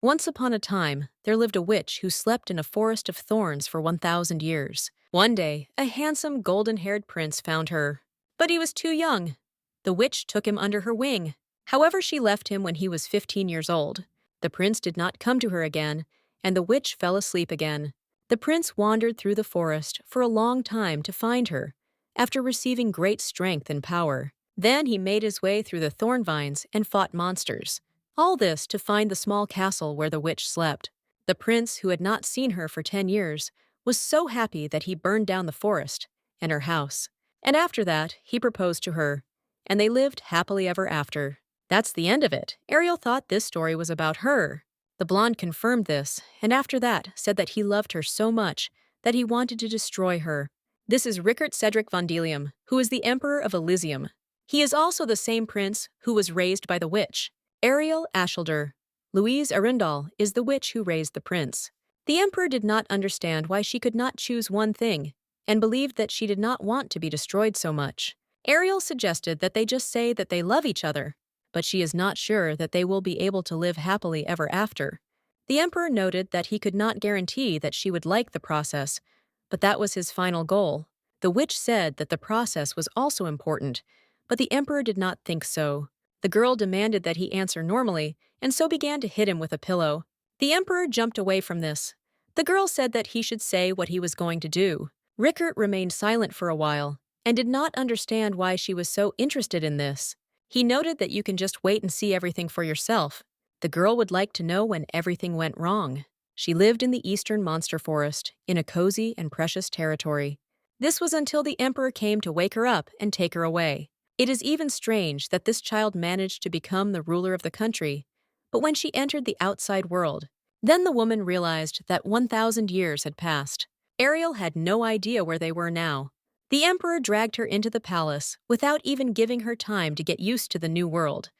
Once upon a time, there lived a witch who slept in a forest of thorns for 1,000 years. One day, a handsome golden-haired prince found her, but he was too young. The witch took him under her wing. However, she left him when he was 15 years old. The prince did not come to her again, and the witch fell asleep again. The prince wandered through the forest for a long time to find her, after receiving great strength and power. Then he made his way through the thorn vines and fought monsters. All this to find the small castle where the witch slept. The prince, who had not seen her for 10 years, was so happy that he burned down the forest and her house. And after that, he proposed to her, and they lived happily ever after. That's the end of it. Ariel thought this story was about her. The blonde confirmed this, and after that said that he loved her so much that he wanted to destroy her. This is Rickert Cedric von Delium, who is the Emperor of Elysium. He is also the same prince who was raised by the witch. Ariel Ashildr. Louise Arundel is the witch who raised the prince. The emperor did not understand why she could not choose one thing, and believed that she did not want to be destroyed so much. Ariel suggested that they just say that they love each other, but she is not sure that they will be able to live happily ever after. The emperor noted that he could not guarantee that she would like the process, but that was his final goal. The witch said that the process was also important, but the emperor did not think so. The girl demanded that he answer normally, and so began to hit him with a pillow. The emperor jumped away from this. The girl said that he should say what he was going to do. Rickert remained silent for a while, and did not understand why she was so interested in this. He noted that you can just wait and see everything for yourself. The girl would like to know when everything went wrong. She lived in the eastern monster forest, in a cozy and precious territory. This was until the emperor came to wake her up and take her away. It is even strange that this child managed to become the ruler of the country, but when she entered the outside world, then the woman realized that 1,000 years had passed. Ariel had no idea where they were now. The emperor dragged her into the palace without even giving her time to get used to the new world.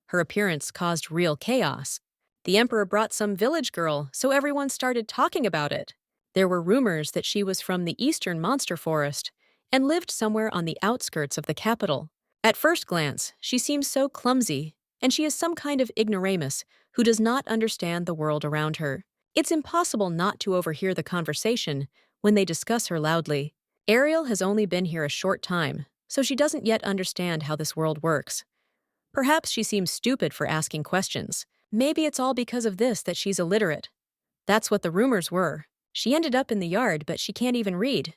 Her appearance caused real chaos. The emperor brought some village girl, so everyone started talking about it. There were rumors that she was from the eastern monster forest and lived somewhere on the outskirts of the capital. At first glance, she seems so clumsy, and she is some kind of ignoramus who does not understand the world around her. It's impossible not to overhear the conversation when they discuss her loudly. Ariel has only been here a short time, so she doesn't yet understand how this world works. Perhaps she seems stupid for asking questions. Maybe it's all because of this that she's illiterate. That's what the rumors were. She ended up in the yard, but she can't even read.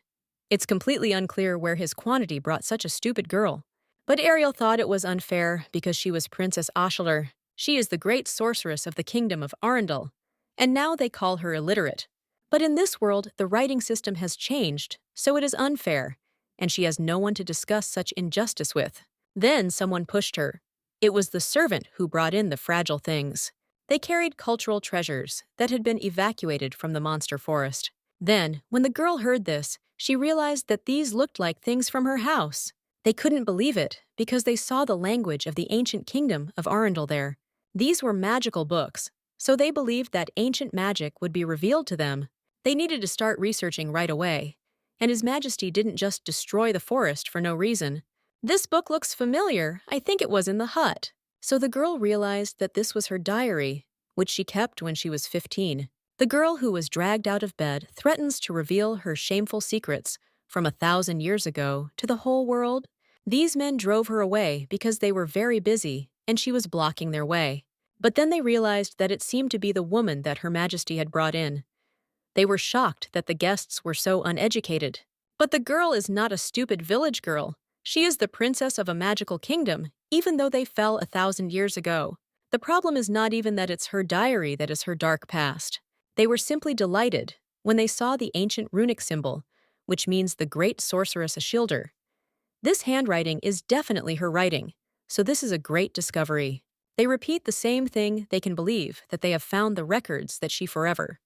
It's completely unclear where his quantity brought such a stupid girl. But Ariel thought it was unfair because she was Princess Ashildr. She is the great sorceress of the kingdom of Arundel, and now they call her illiterate. But in this world, the writing system has changed, so it is unfair, and she has no one to discuss such injustice with. Then someone pushed her. It was the servant who brought in the fragile things. They carried cultural treasures that had been evacuated from the monster forest. Then, when the girl heard this, she realized that these looked like things from her house. They couldn't believe it because they saw the language of the ancient kingdom of Arundel there. These were magical books, so they believed that ancient magic would be revealed to them. They needed to start researching right away, and His Majesty didn't just destroy the forest for no reason. This book looks familiar. I think it was in the hut. So the girl realized that this was her diary, which she kept when she was 15. The girl who was dragged out of bed threatens to reveal her shameful secrets from 1,000 years ago to the whole world. These men drove her away because they were very busy and she was blocking their way. But then they realized that it seemed to be the woman that Her Majesty had brought in. They were shocked that the guests were so uneducated. But the girl is not a stupid village girl. She is the princess of a magical kingdom, even though they fell 1,000 years ago. The problem is not even that it's her diary that is her dark past. They were simply delighted when they saw the ancient runic symbol, which means the great sorceress Ashildr. This handwriting is definitely her writing, so this is a great discovery. They repeat the same thing they can believe that they have found the records that she forever.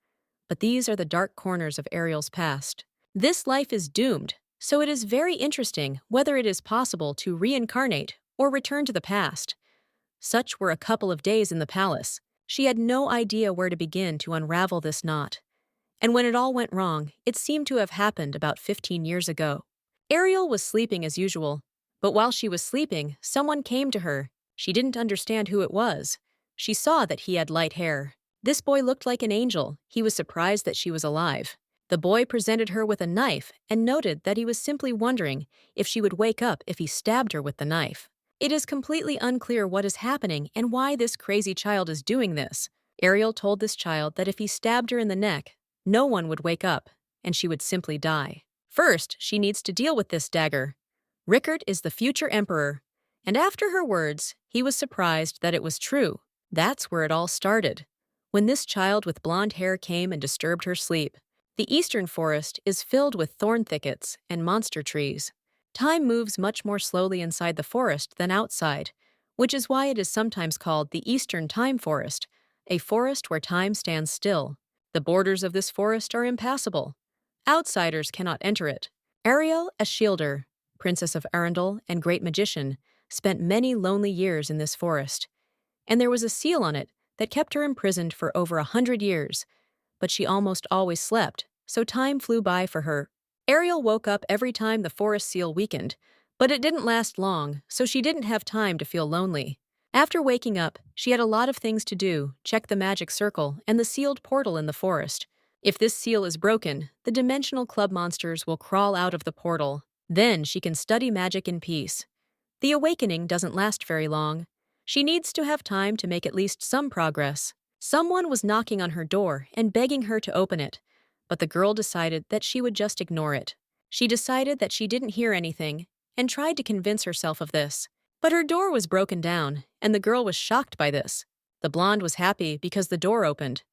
But these are the dark corners of Ariel's past. This life is doomed, so it is very interesting whether it is possible to reincarnate or return to the past. Such were a couple of days in the palace. She had no idea where to begin to unravel this knot. And when it all went wrong, it seemed to have happened about 15 years ago. Ariel was sleeping as usual, but while she was sleeping, someone came to her. She didn't understand who it was. She saw that he had light hair. This boy looked like an angel. He was surprised that she was alive. The boy presented her with a knife and noted that he was simply wondering if she would wake up if he stabbed her with the knife. It is completely unclear what is happening and why this crazy child is doing this. Ariel told this child that if he stabbed her in the neck, no one would wake up and she would simply die. First, she needs to deal with this dagger. Rickert is the future emperor, and after her words, he was surprised that it was true. That's where it all started. When this child with blonde hair came and disturbed her sleep. The eastern forest is filled with thorn thickets and monster trees. Time moves much more slowly inside the forest than outside, which is why it is sometimes called the Eastern Time Forest, a forest where time stands still. The borders of this forest are impassable. Outsiders cannot enter it. Ariel Ashildr, Princess of Arundel and Great Magician, spent many lonely years in this forest, and there was a seal on it that kept her imprisoned for over 100 years, but she almost always slept, so time flew by for her. Ariel woke up every time the forest seal weakened, but it didn't last long, so she didn't have time to feel lonely. After waking up, she had a lot of things to do: check the magic circle and the sealed portal in the forest. If this seal is broken, the dimensional club monsters will crawl out of the portal. Then she can study magic in peace. The awakening doesn't last very long. She needs to have time to make at least some progress. Someone was knocking on her door and begging her to open it, but the girl decided that she would just ignore it. She decided that she didn't hear anything and tried to convince herself of this. But her door was broken down, and the girl was shocked by this. The blonde was happy because the door opened.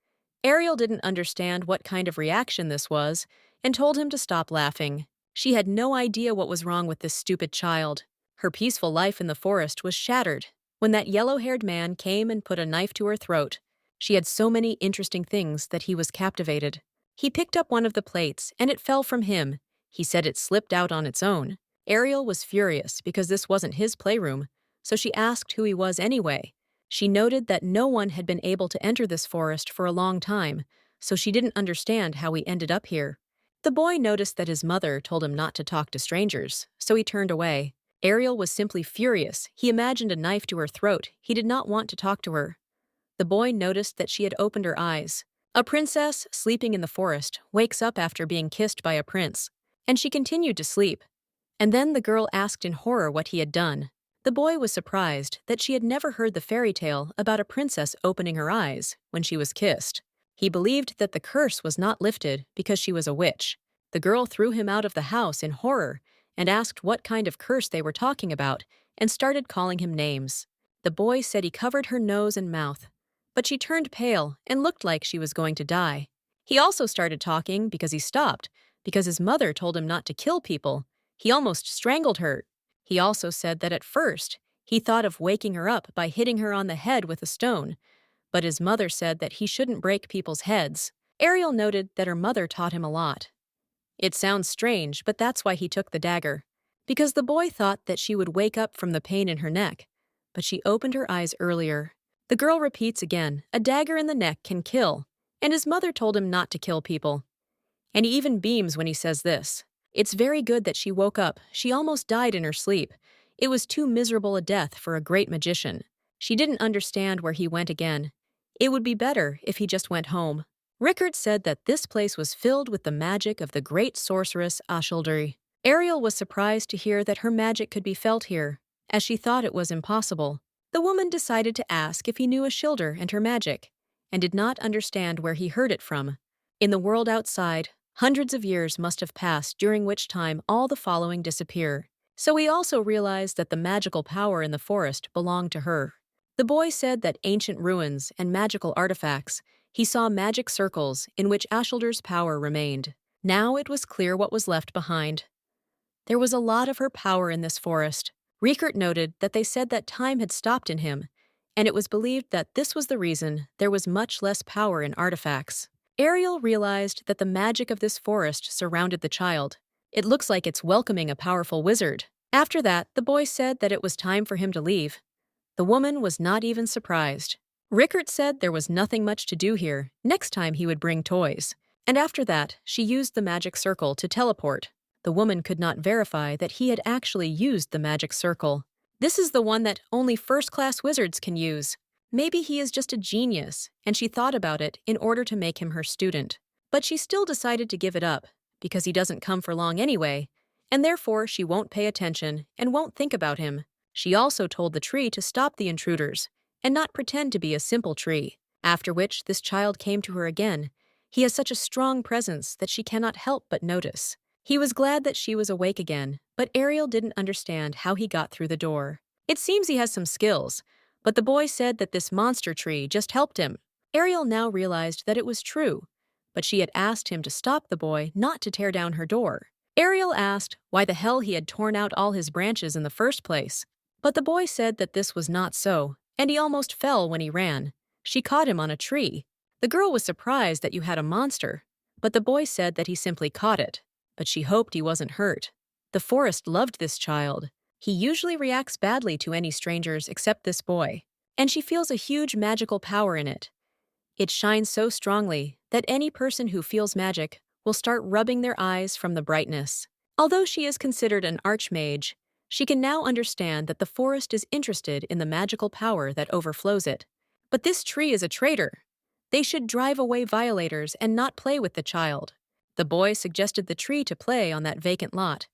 Ariel didn't understand what kind of reaction this was and told him to stop laughing. She had no idea what was wrong with this stupid child. Her peaceful life in the forest was shattered when that yellow-haired man came and put a knife to her throat. She had so many interesting things that he was captivated. He picked up one of the plates, and it fell from him. He said it slipped out on its own. Ariel was furious because this wasn't his playroom, so she asked who he was anyway. She noted that no one had been able to enter this forest for a long time, so she didn't understand how he ended up here. The boy noticed that his mother told him not to talk to strangers, so he turned away. Ariel was simply furious. He imagined a knife to her throat. He did not want to talk to her. The boy noticed that she had opened her eyes. A princess sleeping in the forest wakes up after being kissed by a prince, and she continued to sleep. And then the girl asked in horror what he had done. The boy was surprised that she had never heard the fairy tale about a princess opening her eyes when she was kissed. He believed that the curse was not lifted because she was a witch. The girl threw him out of the house in horror and asked what kind of curse they were talking about and started calling him names. The boy said he covered her nose and mouth, but she turned pale and looked like she was going to die. He also started talking because he stopped, because his mother told him not to kill people. He almost strangled her. He also said that at first, he thought of waking her up by hitting her on the head with a stone, but his mother said that he shouldn't break people's heads. Ariel noted that her mother taught him a lot. It sounds strange, but that's why he took the dagger, because the boy thought that she would wake up from the pain in her neck, but she opened her eyes earlier. The girl repeats again, a dagger in the neck can kill, and his mother told him not to kill people. And he even beams when he says this. It's very good that she woke up. She almost died in her sleep. It was too miserable a death for a great magician. She didn't understand where he went again. It would be better if he just went home. Rickert said that this place was filled with the magic of the great sorceress Ashildr. Ariel was surprised to hear that her magic could be felt here, as she thought it was impossible. The woman decided to ask if he knew Ashildr and her magic, and did not understand where he heard it from. In the world outside, hundreds of years must have passed, during which time all the following disappear. So he also realized that the magical power in the forest belonged to her. The boy said that ancient ruins and magical artifacts, he saw magic circles in which Ashildr's power remained. Now it was clear what was left behind. There was a lot of her power in this forest. Rickert noted that they said that time had stopped in him, and it was believed that this was the reason there was much less power in artifacts. Ariel realized that the magic of this forest surrounded the child. It looks like it's welcoming a powerful wizard. After that, the boy said that it was time for him to leave. The woman was not even surprised. Rickert said there was nothing much to do here. Next time he would bring toys. And after that, she used the magic circle to teleport. The woman could not verify that he had actually used the magic circle. This is the one that only first-class wizards can use. maybe he is just a genius, and she thought about it in order to make him her student. But she still decided to give it up, because he doesn't come for long anyway, and therefore she won't pay attention and won't think about him. She also told the tree to stop the intruders and not pretend to be a simple tree. After which this child came to her again. He has such a strong presence that she cannot help but notice. He was glad that she was awake again, but Ariel didn't understand how he got through the door. It seems he has some skills, but the boy said that this monster tree just helped him. Ariel now realized that it was true, but she had asked him to stop the boy not to tear down her door. Ariel asked why the hell he had torn out all his branches in the first place, but the boy said that this was not so, and he almost fell when he ran. She caught him on a tree. The girl was surprised that you had a monster, but the boy said that he simply caught it, but she hoped he wasn't hurt. The forest loved this child. He usually reacts badly to any strangers except this boy, and she feels a huge magical power in it. It shines so strongly that any person who feels magic will start rubbing their eyes from the brightness. Although she is considered an archmage, she can now understand that the forest is interested in the magical power that overflows it. But this tree is a traitor. They should drive away violators and not play with the child. The boy suggested the tree to play on that vacant lot.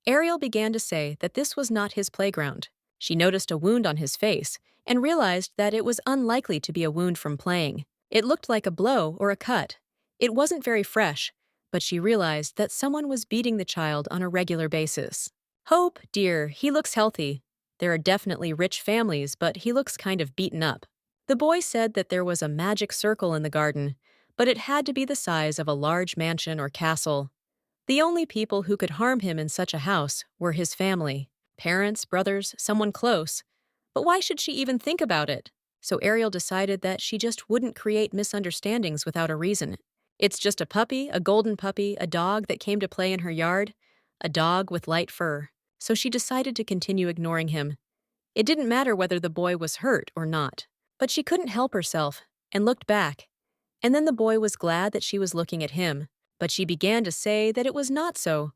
Ariel began to say that this was not his playground. She noticed a wound on his face and realized that it was unlikely to be a wound from playing. It looked like a blow or a cut. It wasn't very fresh, but she realized that someone was beating the child on a regular basis. Hope, dear, he looks healthy. There are definitely rich families, but he looks kind of beaten up. The boy said that there was a magic circle in the garden, but it had to be the size of a large mansion or castle. The only people who could harm him in such a house were his family, parents, brothers, someone close. But why should she even think about it? So Ariel decided that she just wouldn't create misunderstandings without a reason. It's just a puppy, a golden puppy, a dog that came to play in her yard, a dog with light fur. So she decided to continue ignoring him. It didn't matter whether the boy was hurt or not. But she couldn't help herself and looked back. And then the boy was glad that she was looking at him, but she began to say that it was not so.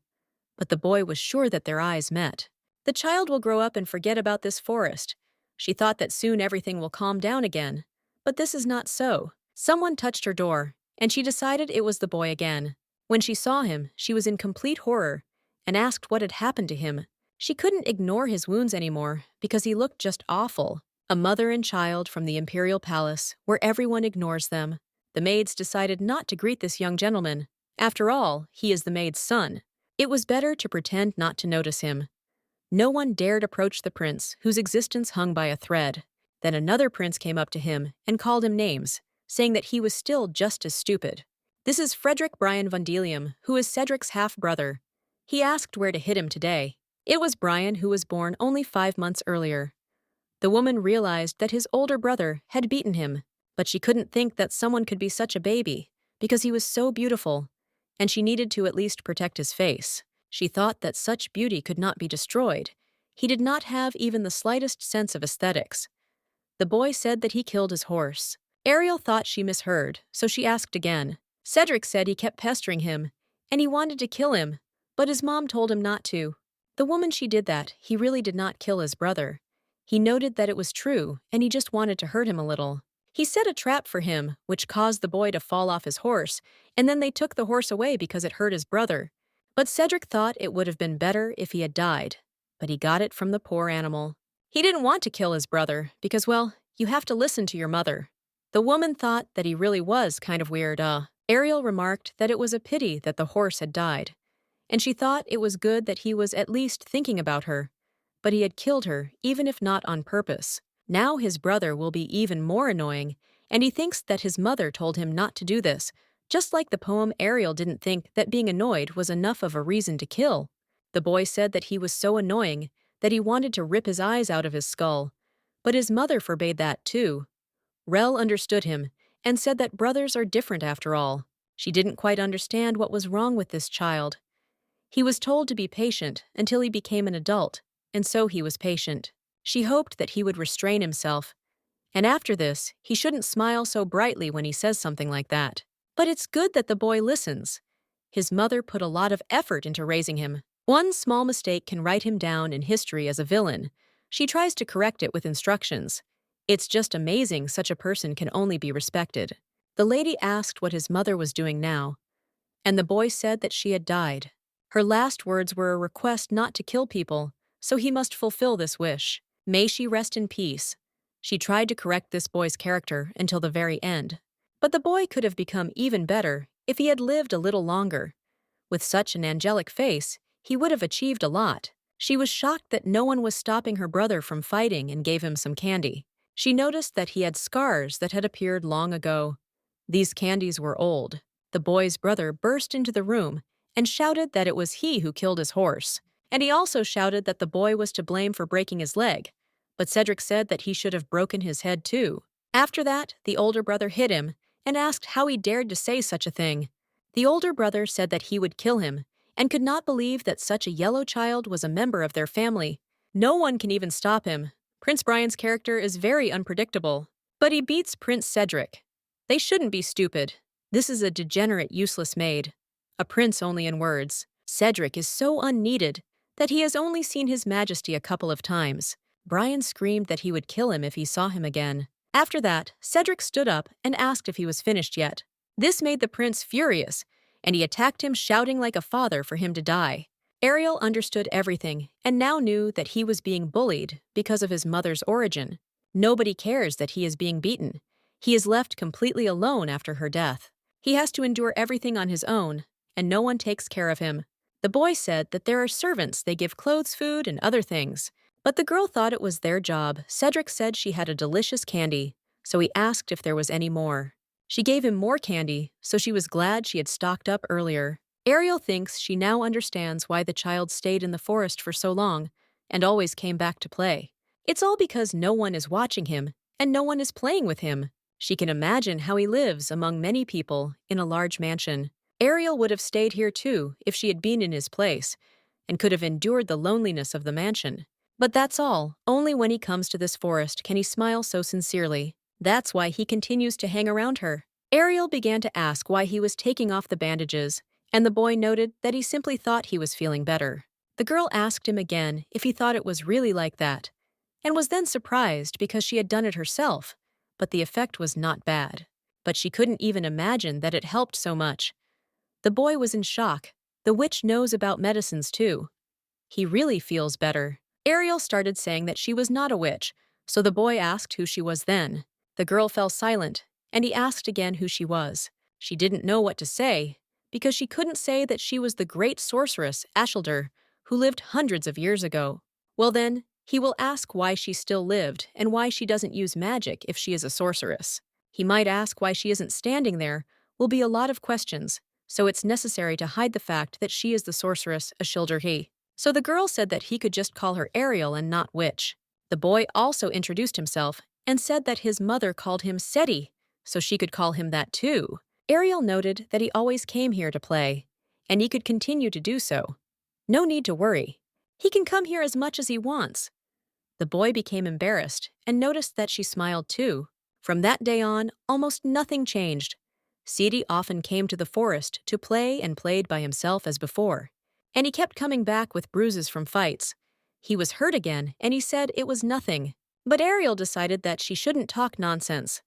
But the boy was sure that their eyes met. The child will grow up and forget about this forest. She thought that soon everything will calm down again. But this is not so. Someone touched her door, and she decided it was the boy again. When she saw him, she was in complete horror and asked what had happened to him. She couldn't ignore his wounds anymore because he looked just awful. A mother and child from the imperial palace, where everyone ignores them. The maids decided not to greet this young gentleman. After all, he is the maid's son. It was better to pretend not to notice him. No one dared approach the prince, whose existence hung by a thread. Then another prince came up to him and called him names, saying that he was still just as stupid. This is Frederick Brian Vandelium, who is Cedric's half-brother. He asked where to hit him today. It was Brian, who was born only 5 months earlier. The woman realized that his older brother had beaten him, but she couldn't think that someone could be such a baby, because he was so beautiful, and she needed to at least protect his face. She thought that such beauty could not be destroyed. He did not have even the slightest sense of aesthetics. The boy said that he killed his horse. Ariel thought she misheard, so she asked again. Cedric said he kept pestering him, and he wanted to kill him, but his mom told him not to. The woman she did that, he really did not kill his brother. He noted that it was true, and he just wanted to hurt him a little. He set a trap for him, which caused the boy to fall off his horse, and then they took the horse away because it hurt his brother. But Cedric thought it would have been better if he had died, but he got it from the poor animal. He didn't want to kill his brother because, well, you have to listen to your mother. The woman thought that he really was kind of weird. Ariel remarked that it was a pity that the horse had died, and she thought it was good that he was at least thinking about her. But he had killed her, even if not on purpose. Now his brother will be even more annoying, and he thinks that his mother told him not to do this, just like the poem Ariel didn't think that being annoyed was enough of a reason to kill. The boy said that he was so annoying that he wanted to rip his eyes out of his skull, but his mother forbade that too. Rel understood him and said that brothers are different after all. She didn't quite understand what was wrong with this child. He was told to be patient until he became an adult, and so he was patient. She hoped that he would restrain himself, and after this, he shouldn't smile so brightly when he says something like that. But it's good that the boy listens. His mother put a lot of effort into raising him. One small mistake can write him down in history as a villain. She tries to correct it with instructions. It's just amazing such a person can only be respected. The lady asked what his mother was doing now, and the boy said that she had died. Her last words were a request not to kill people, so he must fulfill this wish. May she rest in peace. She tried to correct this boy's character until the very end. But the boy could have become even better if he had lived a little longer. With such an angelic face, he would have achieved a lot. She was shocked that no one was stopping her brother from fighting and gave him some candy. She noticed that he had scars that had appeared long ago. These candies were old. The boy's brother burst into the room and shouted that it was he who killed his horse. And he also shouted that the boy was to blame for breaking his leg. But Cedric said that he should have broken his head too. After that, the older brother hit him and asked how he dared to say such a thing. The older brother said that he would kill him and could not believe that such a yellow child was a member of their family. No one can even stop him. Prince Brian's character is very unpredictable, but he beats Prince Cedric. They shouldn't be stupid. This is a degenerate, useless maid. A prince only in words. Cedric is so unneeded that he has only seen His Majesty a couple of times. Brian screamed that he would kill him if he saw him again. After that, Cedric stood up and asked if he was finished yet. This made the prince furious, and he attacked him, shouting like a father for him to die. Ariel understood everything and now knew that he was being bullied because of his mother's origin. Nobody cares that he is being beaten. He is left completely alone after her death. He has to endure everything on his own, and no one takes care of him. The boy said that there are servants, they give clothes, food, and other things. But the girl thought it was their job. Cedric said she had a delicious candy, so he asked if there was any more. She gave him more candy, so she was glad she had stocked up earlier. Ariel thinks she now understands why the child stayed in the forest for so long and always came back to play. It's all because no one is watching him and no one is playing with him. She can imagine how he lives among many people in a large mansion. Ariel would have stayed here too if she had been in his place and could have endured the loneliness of the mansion. But that's all. Only when he comes to this forest can he smile so sincerely. That's why he continues to hang around her. Ariel began to ask why he was taking off the bandages, and the boy noted that he simply thought he was feeling better. The girl asked him again if he thought it was really like that, and was then surprised because she had done it herself, but the effect was not bad. But she couldn't even imagine that it helped so much. The boy was in shock. The witch knows about medicines too. He really feels better. Ariel started saying that she was not a witch, so the boy asked who she was then. The girl fell silent, and he asked again who she was. She didn't know what to say, because she couldn't say that she was the great sorceress, Ashildr, who lived hundreds of years ago. Well then, he will ask why she still lived and why she doesn't use magic if she is a sorceress. He might ask why she isn't standing there. Will be a lot of questions, so it's necessary to hide the fact that she is the sorceress Ashildr. So the girl said that he could just call her Ariel and not witch. The boy also introduced himself and said that his mother called him Seti, so she could call him that too. Ariel noted that he always came here to play, and he could continue to do so. No need to worry. He can come here as much as he wants. The boy became embarrassed and noticed that she smiled too. From that day on, almost nothing changed. Seti often came to the forest to play and played by himself as before, and he kept coming back with bruises from fights. He was hurt again, and he said it was nothing. But Ariel decided that she shouldn't talk nonsense.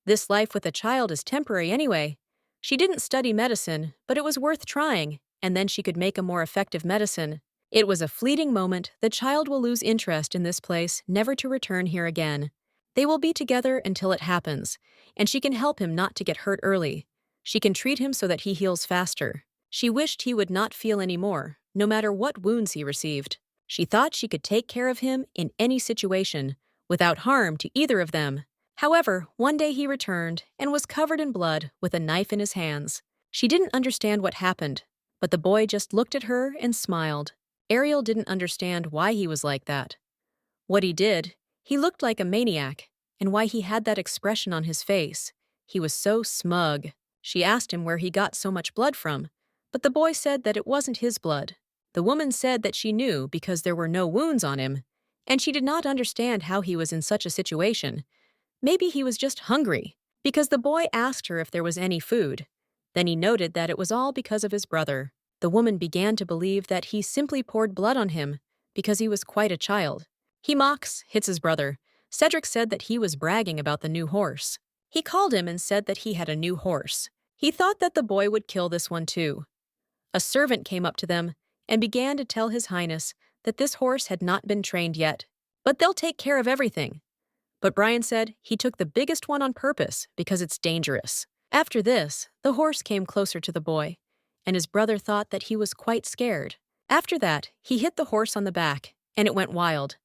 This life with a child is temporary anyway. She didn't study medicine, but it was worth trying, and then she could make a more effective medicine. It was a fleeting moment. The child will lose interest in this place, never to return here again. They will be together until it happens, and she can help him not to get hurt early. She can treat him so that he heals faster. She wished he would not feel any more, no matter what wounds he received. She thought she could take care of him in any situation, without harm to either of them. However, one day he returned and was covered in blood with a knife in his hands. She didn't understand what happened, but the boy just looked at her and smiled. Ariel didn't understand why he was like that. What he did, he looked like a maniac, and why he had that expression on his face. He was so smug. She asked him where he got so much blood from, but the boy said that it wasn't his blood. The woman said that she knew because there were no wounds on him, and she did not understand how he was in such a situation. Maybe he was just hungry, because the boy asked her if there was any food. Then he noted that it was all because of his brother. The woman began to believe that he simply poured blood on him because he was quite a child. He mocks, hits his brother, Cedric said that he was bragging about the new horse. He called him and said that he had a new horse. He thought that the boy would kill this one too. A servant came up to them and began to tell His Highness that this horse had not been trained yet, but they'll take care of everything. But Brian said he took the biggest one on purpose because it's dangerous. After this, the horse came closer to the boy, and his brother thought that he was quite scared. After that, he hit the horse on the back, and it went wild.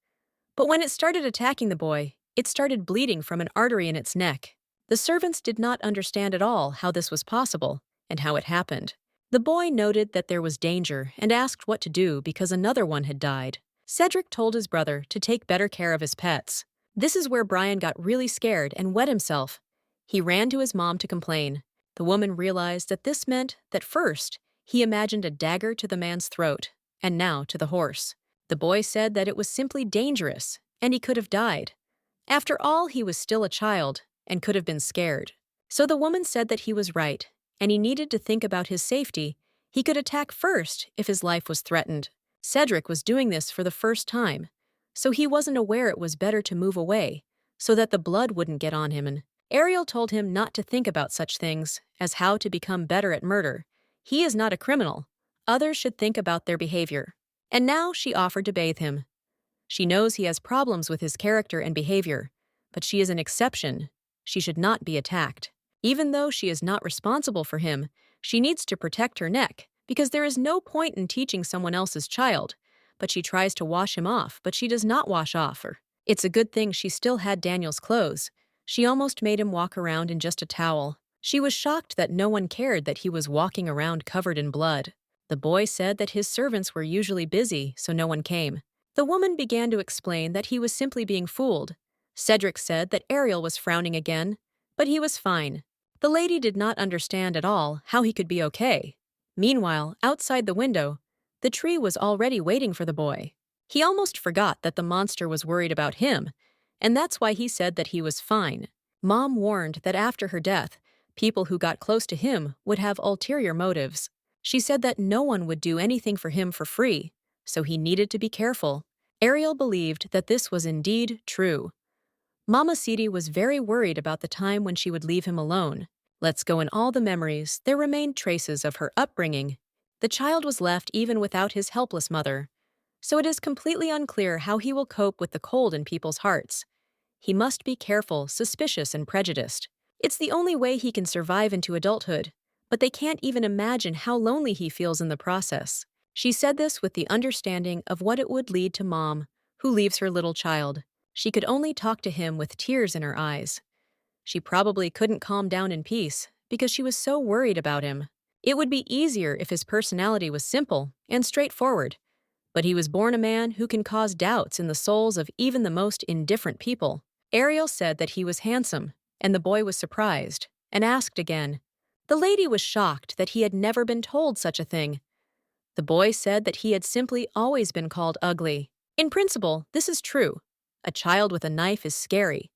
But when it started attacking the boy, it started bleeding from an artery in its neck. The servants did not understand at all how this was possible and how it happened. The boy noted that there was danger and asked what to do because another one had died. Cedric told his brother to take better care of his pets. This is where Brian got really scared and wet himself. He ran to his mom to complain. The woman realized that this meant that first, he imagined a dagger to the man's throat, and now to the horse. The boy said that it was simply dangerous, and he could have died. After all, he was still a child and could have been scared. So the woman said that he was right, and he needed to think about his safety. He could attack first if his life was threatened. Cedric was doing this for the first time, so he wasn't aware it was better to move away so that the blood wouldn't get on him, and Ariel told him not to think about such things as how to become better at murder. He is not a criminal. Others should think about their behavior. And now she offered to bathe him. She knows he has problems with his character and behavior, but she is an exception. She should not be attacked. Even though she is not responsible for him, she needs to protect her neck because there is no point in teaching someone else's child. But she tries to wash him off, but she does not wash off her. It's a good thing she still had Daniel's clothes. She almost made him walk around in just a towel. She was shocked that no one cared that he was walking around covered in blood. The boy said that his servants were usually busy, so no one came. The woman began to explain that he was simply being fooled. Cedric said that Ariel was frowning again, but he was fine. The lady did not understand at all how he could be okay. Meanwhile, outside the window, the tree was already waiting for the boy. He almost forgot that the monster was worried about him, and that's why he said that he was fine. Mom warned that after her death, people who got close to him would have ulterior motives. She said that no one would do anything for him for free, so he needed to be careful. Ariel believed that this was indeed true. Mama Sidi was very worried about the time when she would leave him alone. Let's go in all the memories. There remained traces of her upbringing. The child was left even without his helpless mother, so it is completely unclear how he will cope with the cold in people's hearts. He must be careful, suspicious, and prejudiced. It's the only way he can survive into adulthood, but they can't even imagine how lonely he feels in the process. She said this with the understanding of what it would lead to Mom, who leaves her little child. She could only talk to him with tears in her eyes. She probably couldn't calm down in peace because she was so worried about him. It would be easier if his personality was simple and straightforward, but he was born a man who can cause doubts in the souls of even the most indifferent people. Ariel said that he was handsome, and the boy was surprised and asked again. The lady was shocked that he had never been told such a thing. The boy said that he had simply always been called ugly. In principle, this is true. A child with a knife is scary,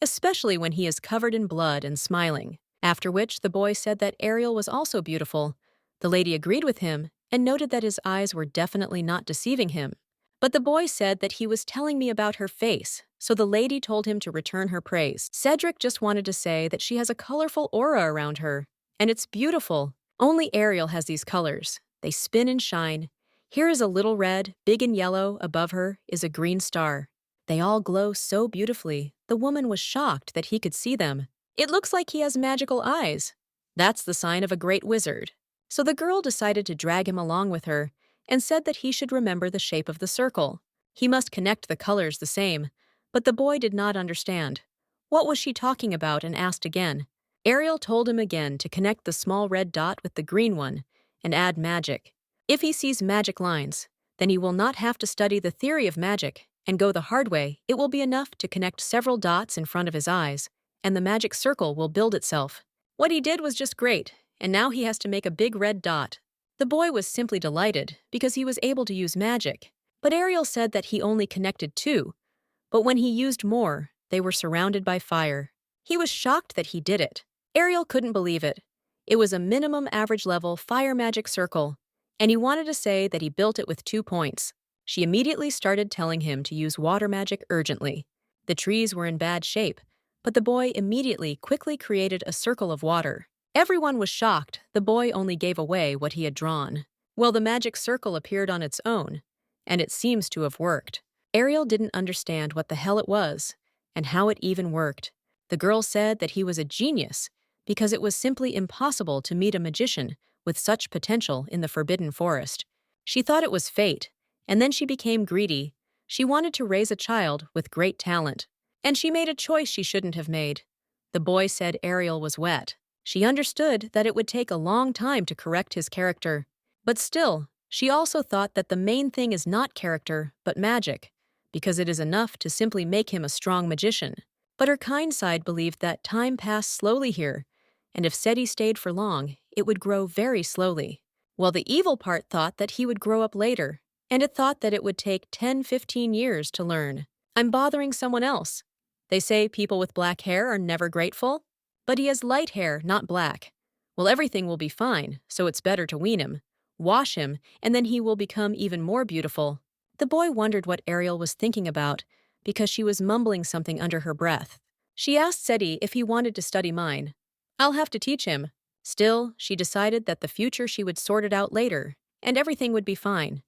especially when he is covered in blood and smiling. After which, the boy said that Ariel was also beautiful. The lady agreed with him and noted that his eyes were definitely not deceiving him. But the boy said that he was telling me about her face, so the lady told him to return her praise. Cedric just wanted to say that she has a colorful aura around her, and it's beautiful. Only Ariel has these colors. They spin and shine. Here is a little red, big and yellow. Above her is a green star. They all glow so beautifully. The woman was shocked that he could see them. It looks like he has magical eyes. That's the sign of a great wizard. So the girl decided to drag him along with her and said that he should remember the shape of the circle. He must connect the colors the same, but the boy did not understand. What was she talking about and asked again. Ariel told him again to connect the small red dot with the green one and add magic. If he sees magic lines, then he will not have to study the theory of magic and go the hard way. It will be enough to connect several dots in front of his eyes, and the magic circle will build itself. What he did was just great, and now he has to make a big red dot. The boy was simply delighted because he was able to use magic, but Ariel said that he only connected two, but when he used more, they were surrounded by fire. He was shocked that he did it. Ariel couldn't believe it. It was a minimum average level fire magic circle, and he wanted to say that he built it with 2 points. She immediately started telling him to use water magic urgently. The trees were in bad shape, but the boy immediately quickly created a circle of water. Everyone was shocked. The boy only gave away what he had drawn. Well, the magic circle appeared on its own, and it seems to have worked. Ariel didn't understand what the hell it was, and how it even worked. The girl said that he was a genius, because it was simply impossible to meet a magician with such potential in the Forbidden Forest. She thought it was fate, and then she became greedy. She wanted to raise a child with great talent, and she made a choice she shouldn't have made. The boy said Ariel was wet. She understood that it would take a long time to correct his character. But still, she also thought that the main thing is not character, but magic, because it is enough to simply make him a strong magician. But her kind side believed that time passed slowly here, and if Seti stayed for long, it would grow very slowly. While the evil part thought that he would grow up later, and it thought that it would take 10-15 years to learn. I'm bothering someone else. They say people with black hair are never grateful, but he has light hair, not black. Well, everything will be fine, so it's better to wean him, wash him, and then he will become even more beautiful. The boy wondered what Ariel was thinking about, because she was mumbling something under her breath. She asked Seti if he wanted to study mine. I'll have to teach him. Still, she decided that the future she would sort it out later, and everything would be fine.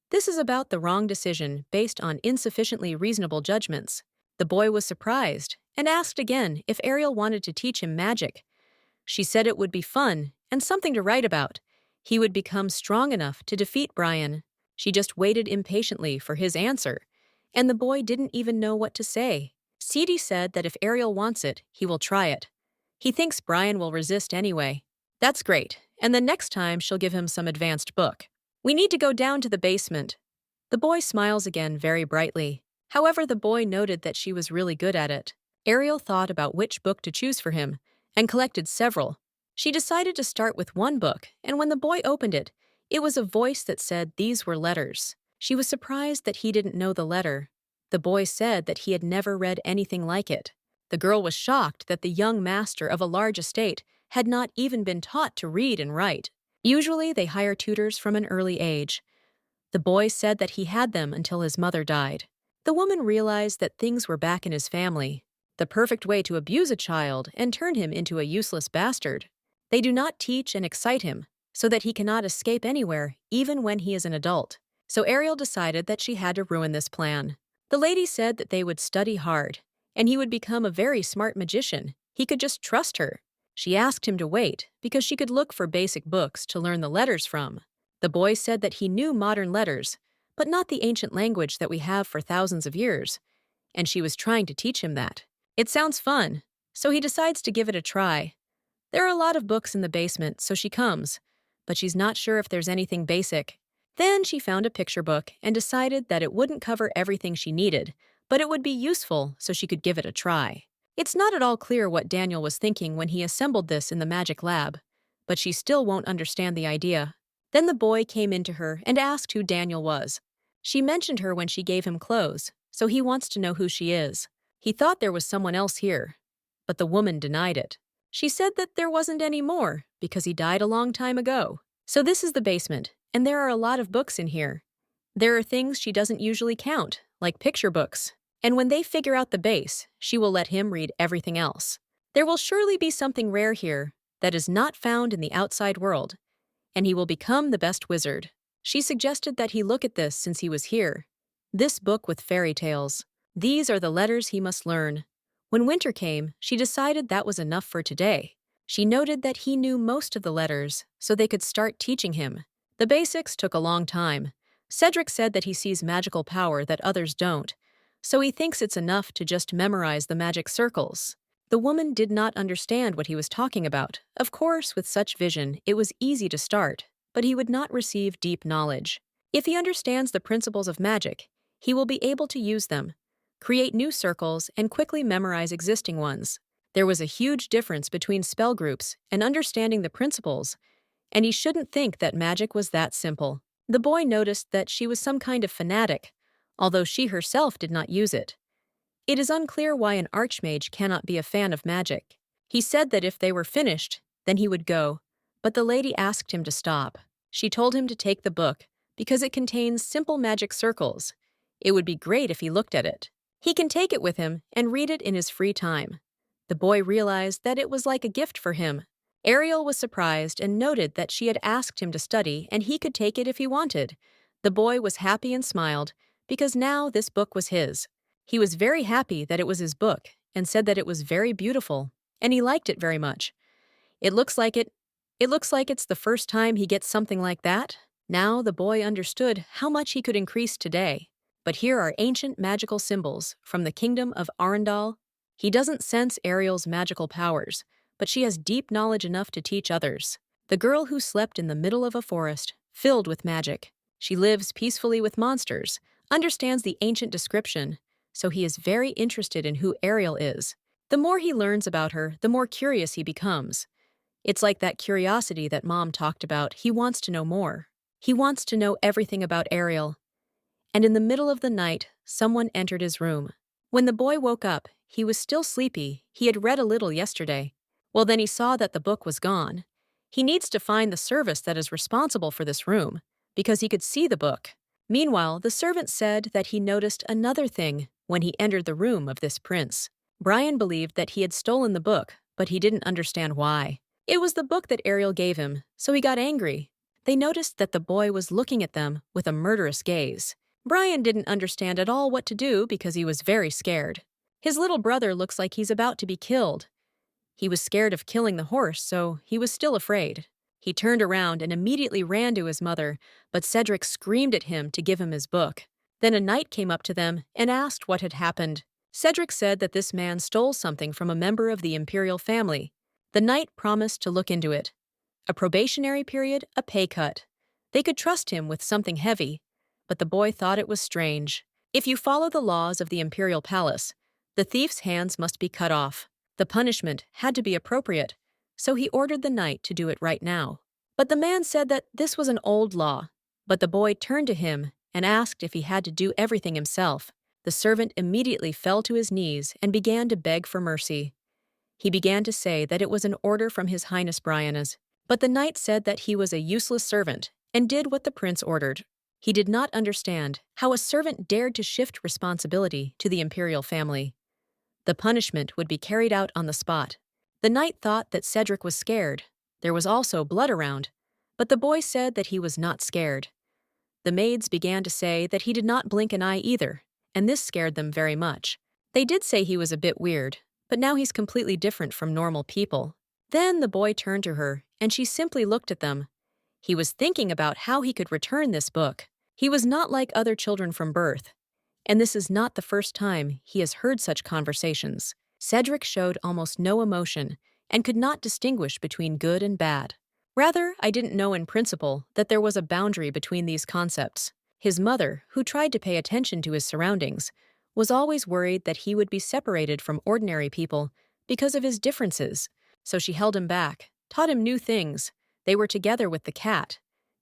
This is about the wrong decision based on insufficiently reasonable judgments. The boy was surprised and asked again if Ariel wanted to teach him magic. She said it would be fun and something to write about. He would become strong enough to defeat Brian. She just waited impatiently for his answer, and the boy didn't even know what to say. Seti said that if Ariel wants it, he will try it. He thinks Brian will resist anyway. That's great, and then next time she'll give him some advanced book. We need to go down to the basement. The boy smiles again very brightly. However, the boy noted that she was really good at it. Ariel thought about which book to choose for him and collected several. She decided to start with one book, and when the boy opened it, it was a voice that said these were letters. She was surprised that he didn't know the letter. The boy said that he had never read anything like it. The girl was shocked that the young master of a large estate had not even been taught to read and write. Usually, they hire tutors from an early age. The boy said that he had them until his mother died. The woman realized that things were back in his family. The perfect way to abuse a child and turn him into a useless bastard. They do not teach and excite him, so that he cannot escape anywhere, even when he is an adult. So Ariel decided that she had to ruin this plan. The lady said that they would study hard, and he would become a very smart magician. He could just trust her. She asked him to wait, because she could look for basic books to learn the letters from. The boy said that he knew modern letters, but not the ancient language that we have for thousands of years, and she was trying to teach him that. It sounds fun, so he decides to give it a try. There are a lot of books in the basement, so she comes, but she's not sure if there's anything basic. Then she found a picture book and decided that it wouldn't cover everything she needed, but it would be useful so she could give it a try. It's not at all clear what Daniel was thinking when he assembled this in the magic lab, but she still won't understand the idea. Then the boy came into her and asked who Daniel was. She mentioned her when she gave him clothes, so he wants to know who she is. He thought there was someone else here, but the woman denied it. She said that there wasn't any more because he died a long time ago. So this is the basement, and there are a lot of books in here. There are things she doesn't usually count, like picture books. And when they figure out the base, she will let him read everything else. There will surely be something rare here that is not found in the outside world, and he will become the best wizard. She suggested that he look at this since he was here. This book with fairy tales. These are the letters he must learn. When winter came, she decided that was enough for today. She noted that he knew most of the letters, so they could start teaching him. The basics took a long time. Cedric said that he sees magical power that others don't, so he thinks it's enough to just memorize the magic circles. The woman did not understand what he was talking about. Of course, with such vision, it was easy to start, but he would not receive deep knowledge. If he understands the principles of magic, he will be able to use them, create new circles, and quickly memorize existing ones. There was a huge difference between spell groups and understanding the principles, and he shouldn't think that magic was that simple. The boy noticed that she was some kind of fanatic, although she herself did not use it. It is unclear why an archmage cannot be a fan of magic. He said that if they were finished, then he would go, but the lady asked him to stop. She told him to take the book because it contains simple magic circles. It would be great if he looked at it. He can take it with him and read it in his free time. The boy realized that it was like a gift for him. Ariel was surprised and noted that she had asked him to study and he could take it if he wanted. The boy was happy and smiled because now this book was his. He was very happy that it was his book and said that it was very beautiful, and he liked it very much. It looks like it. It looks like it's the first time he gets something like that. Now the boy understood how much he could increase today. But here are ancient magical symbols from the kingdom of Arendal. He doesn't sense Ariel's magical powers, but she has deep knowledge enough to teach others. The girl who slept in the middle of a forest, filled with magic. She lives peacefully with monsters, understands the ancient description, so he is very interested in who Ariel is. The more he learns about her, the more curious he becomes. It's like that curiosity that Mom talked about. He wants to know more. He wants to know everything about Ariel. And in the middle of the night, someone entered his room. When the boy woke up, he was still sleepy. He had read a little yesterday. Well, then he saw that the book was gone. He needs to find the service that is responsible for this room, because he could see the book. Meanwhile, the servant said that he noticed another thing when he entered the room of this prince. Brian believed that he had stolen the book, but he didn't understand why. It was the book that Ariel gave him, so he got angry. They noticed that the boy was looking at them with a murderous gaze. Brian didn't understand at all what to do because he was very scared. His little brother looks like he's about to be killed. He was scared of killing the horse, so he was still afraid. He turned around and immediately ran to his mother, but Cedric screamed at him to give him his book. Then a knight came up to them and asked what had happened. Cedric said that this man stole something from a member of the imperial family. The knight promised to look into it. A probationary period, a pay cut. They could trust him with something heavy, but the boy thought it was strange. If you follow the laws of the imperial palace, the thief's hands must be cut off. The punishment had to be appropriate, so he ordered the knight to do it right now. But the man said that this was an old law. But the boy turned to him and asked if he had to do everything himself. The servant immediately fell to his knees and began to beg for mercy. He began to say that it was an order from His Highness Brianas, but the knight said that he was a useless servant and did what the prince ordered. He did not understand how a servant dared to shift responsibility to the imperial family. The punishment would be carried out on the spot. The knight thought that Cedric was scared. There was also blood around, but the boy said that he was not scared. The maids began to say that he did not blink an eye either, and this scared them very much. They did say he was a bit weird, but now he's completely different from normal people. Then the boy turned to her, and she simply looked at them. He was thinking about how he could return this book. He was not like other children from birth, and this is not the first time he has heard such conversations. Cedric showed almost no emotion and could not distinguish between good and bad. Rather, I didn't know in principle that there was a boundary between these concepts. His mother, who tried to pay attention to his surroundings, was always worried that he would be separated from ordinary people because of his differences, so she held him back, taught him new things. They were together with the cat,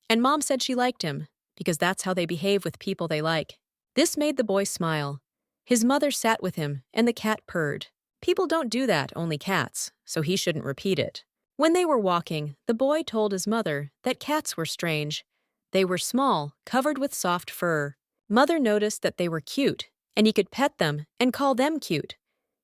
and Mom said she liked him because that's how they behave with people they like. This made the boy smile. His mother sat with him, and the cat purred. People don't do that, only cats, so he shouldn't repeat it. When they were walking, the boy told his mother that cats were strange. They were small, covered with soft fur. Mother noticed that they were cute, and he could pet them and call them cute.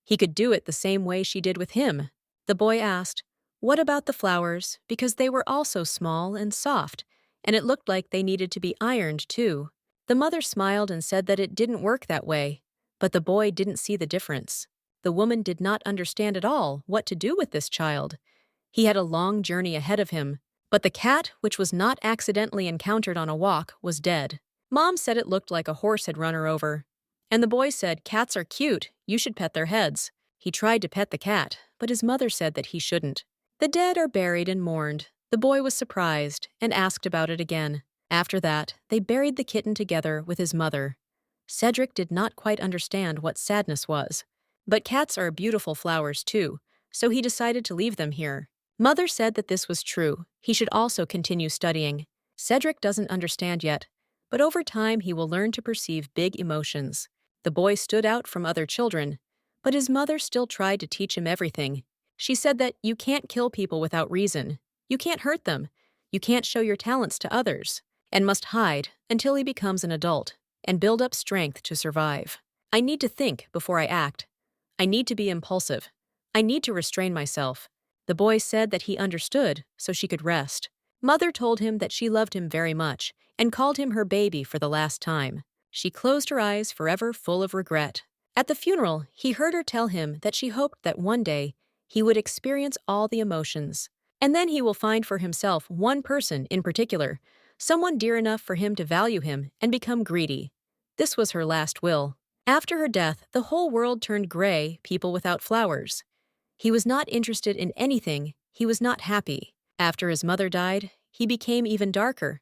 He could do it the same way she did with him. The boy asked, "What about the flowers?" because they were also small and soft, and it looked like they needed to be ironed too. The mother smiled and said that it didn't work that way, but the boy didn't see the difference. The woman did not understand at all what to do with this child. He had a long journey ahead of him, but the cat, which was not accidentally encountered on a walk, was dead. Mom said it looked like a horse had run her over. And the boy said, "Cats are cute, you should pet their heads." He tried to pet the cat, but his mother said that he shouldn't. The dead are buried and mourned. The boy was surprised and asked about it again. After that, they buried the kitten together with his mother. Cedric did not quite understand what sadness was. But cats are beautiful flowers too, so he decided to leave them here. Mother said that this was true. He should also continue studying. Cedric doesn't understand yet, but over time he will learn to perceive big emotions. The boy stood out from other children, but his mother still tried to teach him everything. She said that you can't kill people without reason. You can't hurt them. You can't show your talents to others, and must hide until he becomes an adult and build up strength to survive. I need to think before I act. I need to be impulsive. I need to restrain myself. The boy said that he understood, so she could rest. Mother told him that she loved him very much and called him her baby for the last time. She closed her eyes forever full of regret. At the funeral, he heard her tell him that she hoped that one day he would experience all the emotions. And then he will find for himself one person in particular, someone dear enough for him to value him and become greedy. This was her last will. After her death, the whole world turned gray, people without flowers. He was not interested in anything, he was not happy. After his mother died, he became even darker,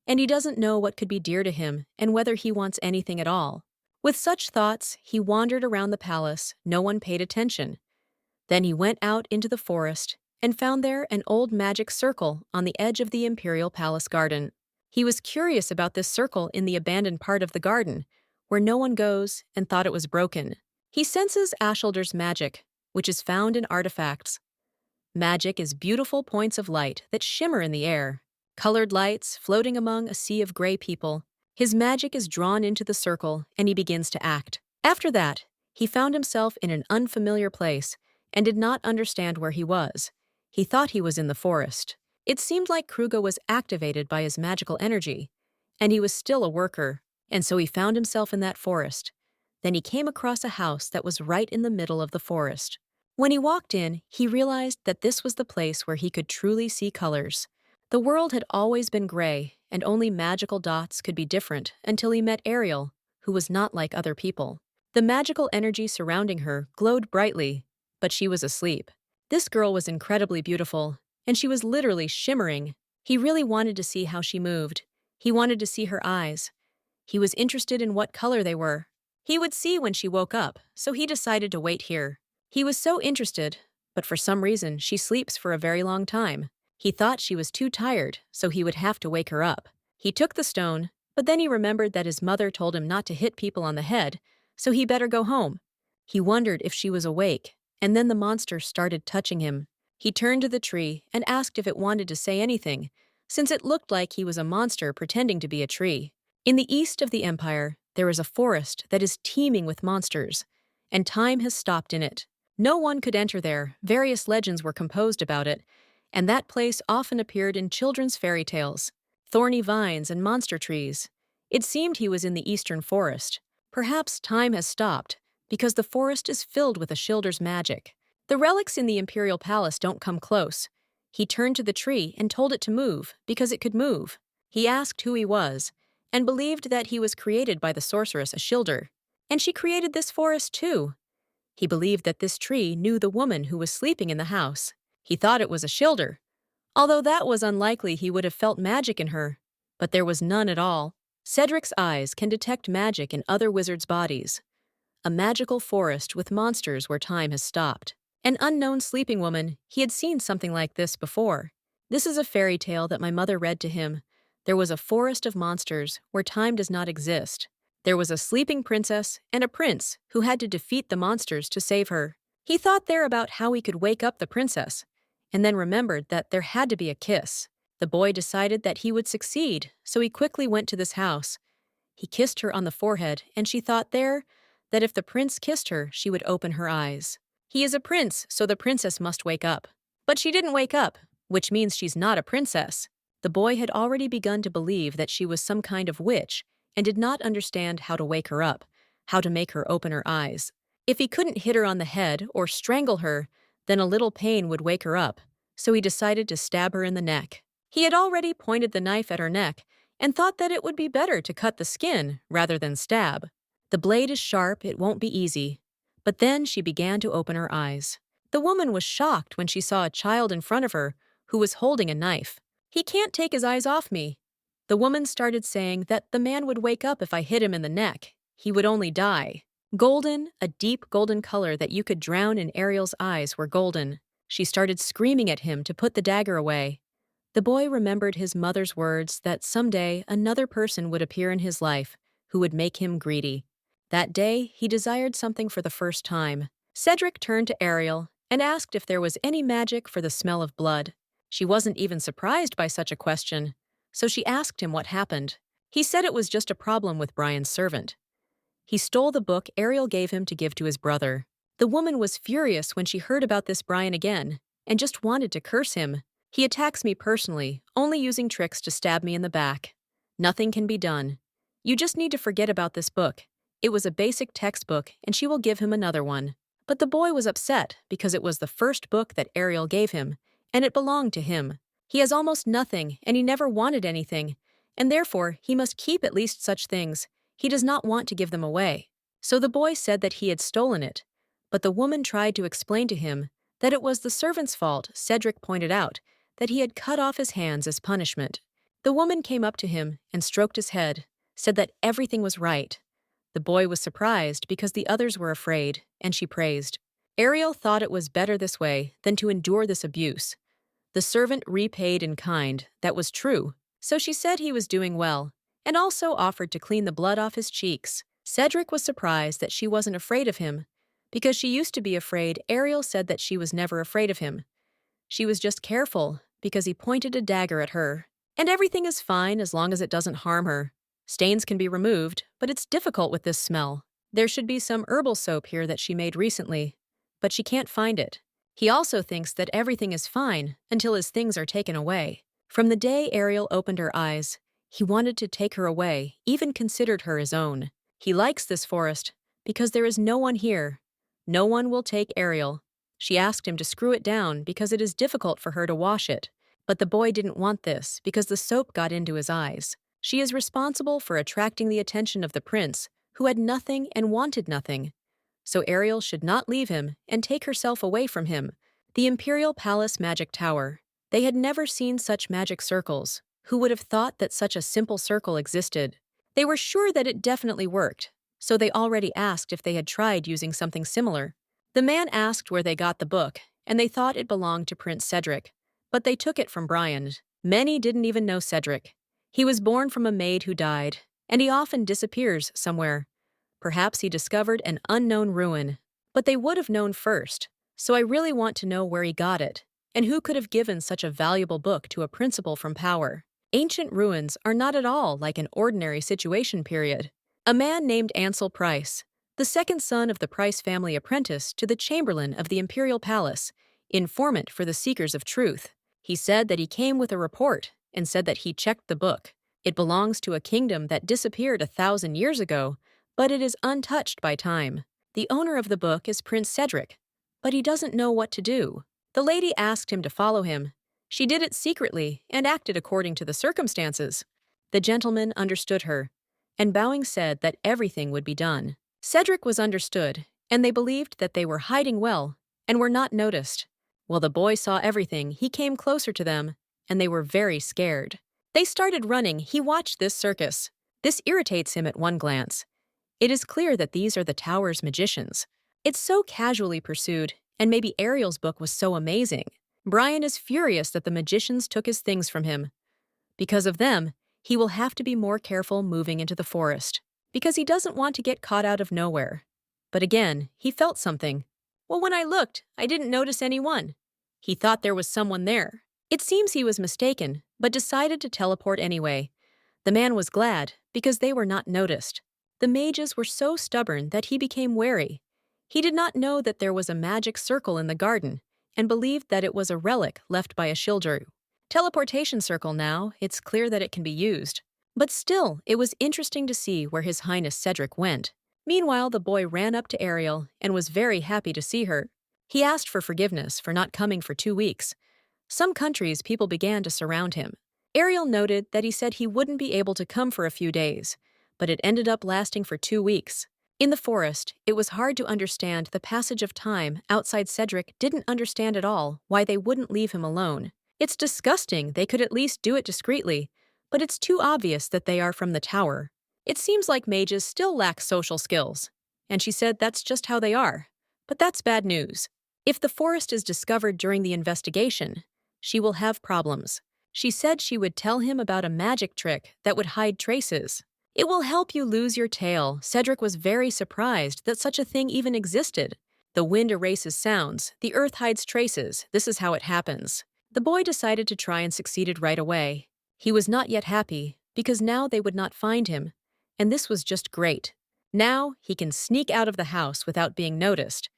and he doesn't know what could be dear to him and whether he wants anything at all. With such thoughts, he wandered around the palace, no one paid attention. Then he went out into the forest and found there an old magic circle on the edge of the imperial palace garden. He was curious about this circle in the abandoned part of the garden, where no one goes, and thought it was broken. He senses Ashildr's magic, which is found in artifacts. Magic is beautiful points of light that shimmer in the air, colored lights floating among a sea of gray people. His magic is drawn into the circle, and he begins to act. After that, he found himself in an unfamiliar place and did not understand where he was. He thought he was in the forest. It seemed like Kruga was activated by his magical energy, and he was still a worker, and so he found himself in that forest. Then he came across a house that was right in the middle of the forest. When he walked in, he realized that this was the place where he could truly see colors. The world had always been gray, and only magical dots could be different until he met Ariel, who was not like other people. The magical energy surrounding her glowed brightly, but she was asleep. This girl was incredibly beautiful, and she was literally shimmering. He really wanted to see how she moved. He wanted to see her eyes. He was interested in what color they were. He would see when she woke up, so he decided to wait here. He was so interested, but for some reason she sleeps for a very long time. He thought she was too tired, so he would have to wake her up. He took the stone, but then he remembered that his mother told him not to hit people on the head, so he better go home. He wondered if she was awake, and then the monster started touching him. He turned to the tree and asked if it wanted to say anything, since it looked like he was a monster pretending to be a tree. In the east of the empire, there is a forest that is teeming with monsters, and time has stopped in it. No one could enter there, various legends were composed about it, and that place often appeared in children's fairy tales. Thorny vines and monster trees. It seemed he was in the eastern forest. Perhaps time has stopped, because the forest is filled with Ashildr's magic. The relics in the imperial palace don't come close. He turned to the tree and told it to move, because it could move. He asked who he was, and believed that he was created by the sorceress Ashildr, and she created this forest too. He believed that this tree knew the woman who was sleeping in the house. He thought it was Ashildr. Although that was unlikely, he would have felt magic in her, but there was none at all. Cedric's eyes can detect magic in other wizards' bodies. A magical forest with monsters where time has stopped. An unknown sleeping woman, he had seen something like this before. This is a fairy tale that my mother read to him. There was a forest of monsters where time does not exist. There was a sleeping princess and a prince who had to defeat the monsters to save her. He thought there about how he could wake up the princess, and then remembered that there had to be a kiss. The boy decided that he would succeed, so he quickly went to this house. He kissed her on the forehead, and she thought there that if the prince kissed her, she would open her eyes. He is a prince, so the princess must wake up. But she didn't wake up, which means she's not a princess. The boy had already begun to believe that she was some kind of witch and did not understand how to wake her up, how to make her open her eyes. If he couldn't hit her on the head or strangle her, then a little pain would wake her up, so he decided to stab her in the neck. He had already pointed the knife at her neck and thought that it would be better to cut the skin rather than stab. The blade is sharp, it won't be easy. But then she began to open her eyes. The woman was shocked when she saw a child in front of her who was holding a knife. "He can't take his eyes off me." The woman started saying that the man would wake up if I hit him in the neck. He would only die. Golden, a deep golden color that you could drown in Ariel's eyes, were golden. She started screaming at him to put the dagger away. The boy remembered his mother's words that someday another person would appear in his life who would make him greedy. That day, he desired something for the first time. Cedric turned to Ariel and asked if there was any magic for the smell of blood. She wasn't even surprised by such a question, so she asked him what happened. He said it was just a problem with Brian's servant. He stole the book Ariel gave him to give to his brother. The woman was furious when she heard about this Brian again, and just wanted to curse him. He attacks me personally, only using tricks to stab me in the back. Nothing can be done. You just need to forget about this book. It was a basic textbook, and she will give him another one. But the boy was upset because it was the first book that Ariel gave him, and it belonged to him. He has almost nothing, and he never wanted anything, and therefore he must keep at least such things. He does not want to give them away. So the boy said that he had stolen it, but the woman tried to explain to him that it was the servant's fault. Cedric pointed out that he had cut off his hands as punishment. The woman came up to him and stroked his head, said that everything was right. The boy was surprised because the others were afraid, and she praised. Ariel thought it was better this way than to endure this abuse. The servant repaid in kind, that was true, so she said he was doing well, and also offered to clean the blood off his cheeks. Cedric was surprised that she wasn't afraid of him. Because she used to be afraid, Ariel said that she was never afraid of him. She was just careful, because he pointed a dagger at her. And everything is fine as long as it doesn't harm her. Stains can be removed, but it's difficult with this smell. There should be some herbal soap here that she made recently, but she can't find it. He also thinks that everything is fine until his things are taken away. From the day Ariel opened her eyes, he wanted to take her away, even considered her his own. He likes this forest because there is no one here. No one will take Ariel. She asked him to screw it down because it is difficult for her to wash it. But the boy didn't want this because the soap got into his eyes. She is responsible for attracting the attention of the prince, who had nothing and wanted nothing. So Ariel should not leave him and take herself away from him. The Imperial Palace Magic Tower. They had never seen such magic circles. Who would have thought that such a simple circle existed? They were sure that it definitely worked, so they already asked if they had tried using something similar. The man asked where they got the book, and they thought it belonged to Prince Cedric. But they took it from Brian. Many didn't even know Cedric. He was born from a maid who died, and he often disappears somewhere. Perhaps he discovered an unknown ruin. But they would have known first, so I really want to know where he got it, and who could have given such a valuable book to a principal from power. Ancient ruins are not at all like an ordinary situation period. A man named Ansel Price, the second son of the Price family apprentice to the Chamberlain of the Imperial Palace, informant for the Seekers of Truth. He said that he came with a report and said that he checked the book. It belongs to a kingdom that disappeared 1,000 years ago, but it is untouched by time. The owner of the book is Prince Cedric, but he doesn't know what to do. The lady asked him to follow him. She did it secretly and acted according to the circumstances. The gentleman understood her, and bowing said that everything would be done. Cedric was understood, and they believed that they were hiding well and were not noticed. While the boy saw everything, he came closer to them, and they were very scared. They started running. He watched this circus. This irritates him at one glance. It is clear that these are the tower's magicians. It's so casually pursued, and maybe Ariel's book was so amazing. Brian is furious that the magicians took his things from him. Because of them, he will have to be more careful moving into the forest, because he doesn't want to get caught out of nowhere. But again, he felt something. Well, when I looked, I didn't notice anyone. He thought there was someone there. It seems he was mistaken, but decided to teleport anyway. The man was glad, because they were not noticed. The mages were so stubborn that he became wary. He did not know that there was a magic circle in the garden, and believed that it was a relic left by a Shildru. Teleportation circle now, it's clear that it can be used. But still, it was interesting to see where His Highness Cedric went. Meanwhile, the boy ran up to Ariel and was very happy to see her. He asked for forgiveness for not coming for 2 weeks. Some countries, people began to surround him. Ariel noted that he said he wouldn't be able to come for a few days, but it ended up lasting for 2 weeks. In the forest, it was hard to understand the passage of time. Outside, Cedric didn't understand at all why they wouldn't leave him alone. It's disgusting. They could at least do it discreetly, but it's too obvious that they are from the tower. It seems like mages still lack social skills, and she said that's just how they are. But that's bad news. If the forest is discovered during the investigation, she will have problems. She said she would tell him about a magic trick that would hide traces. It will help you lose your tail. Cedric was very surprised that such a thing even existed. The wind erases sounds, the earth hides traces. This is how it happens. The boy decided to try and succeeded right away. He was not yet happy, because now they would not find him, and this was just great. Now he can sneak out of the house without being noticed.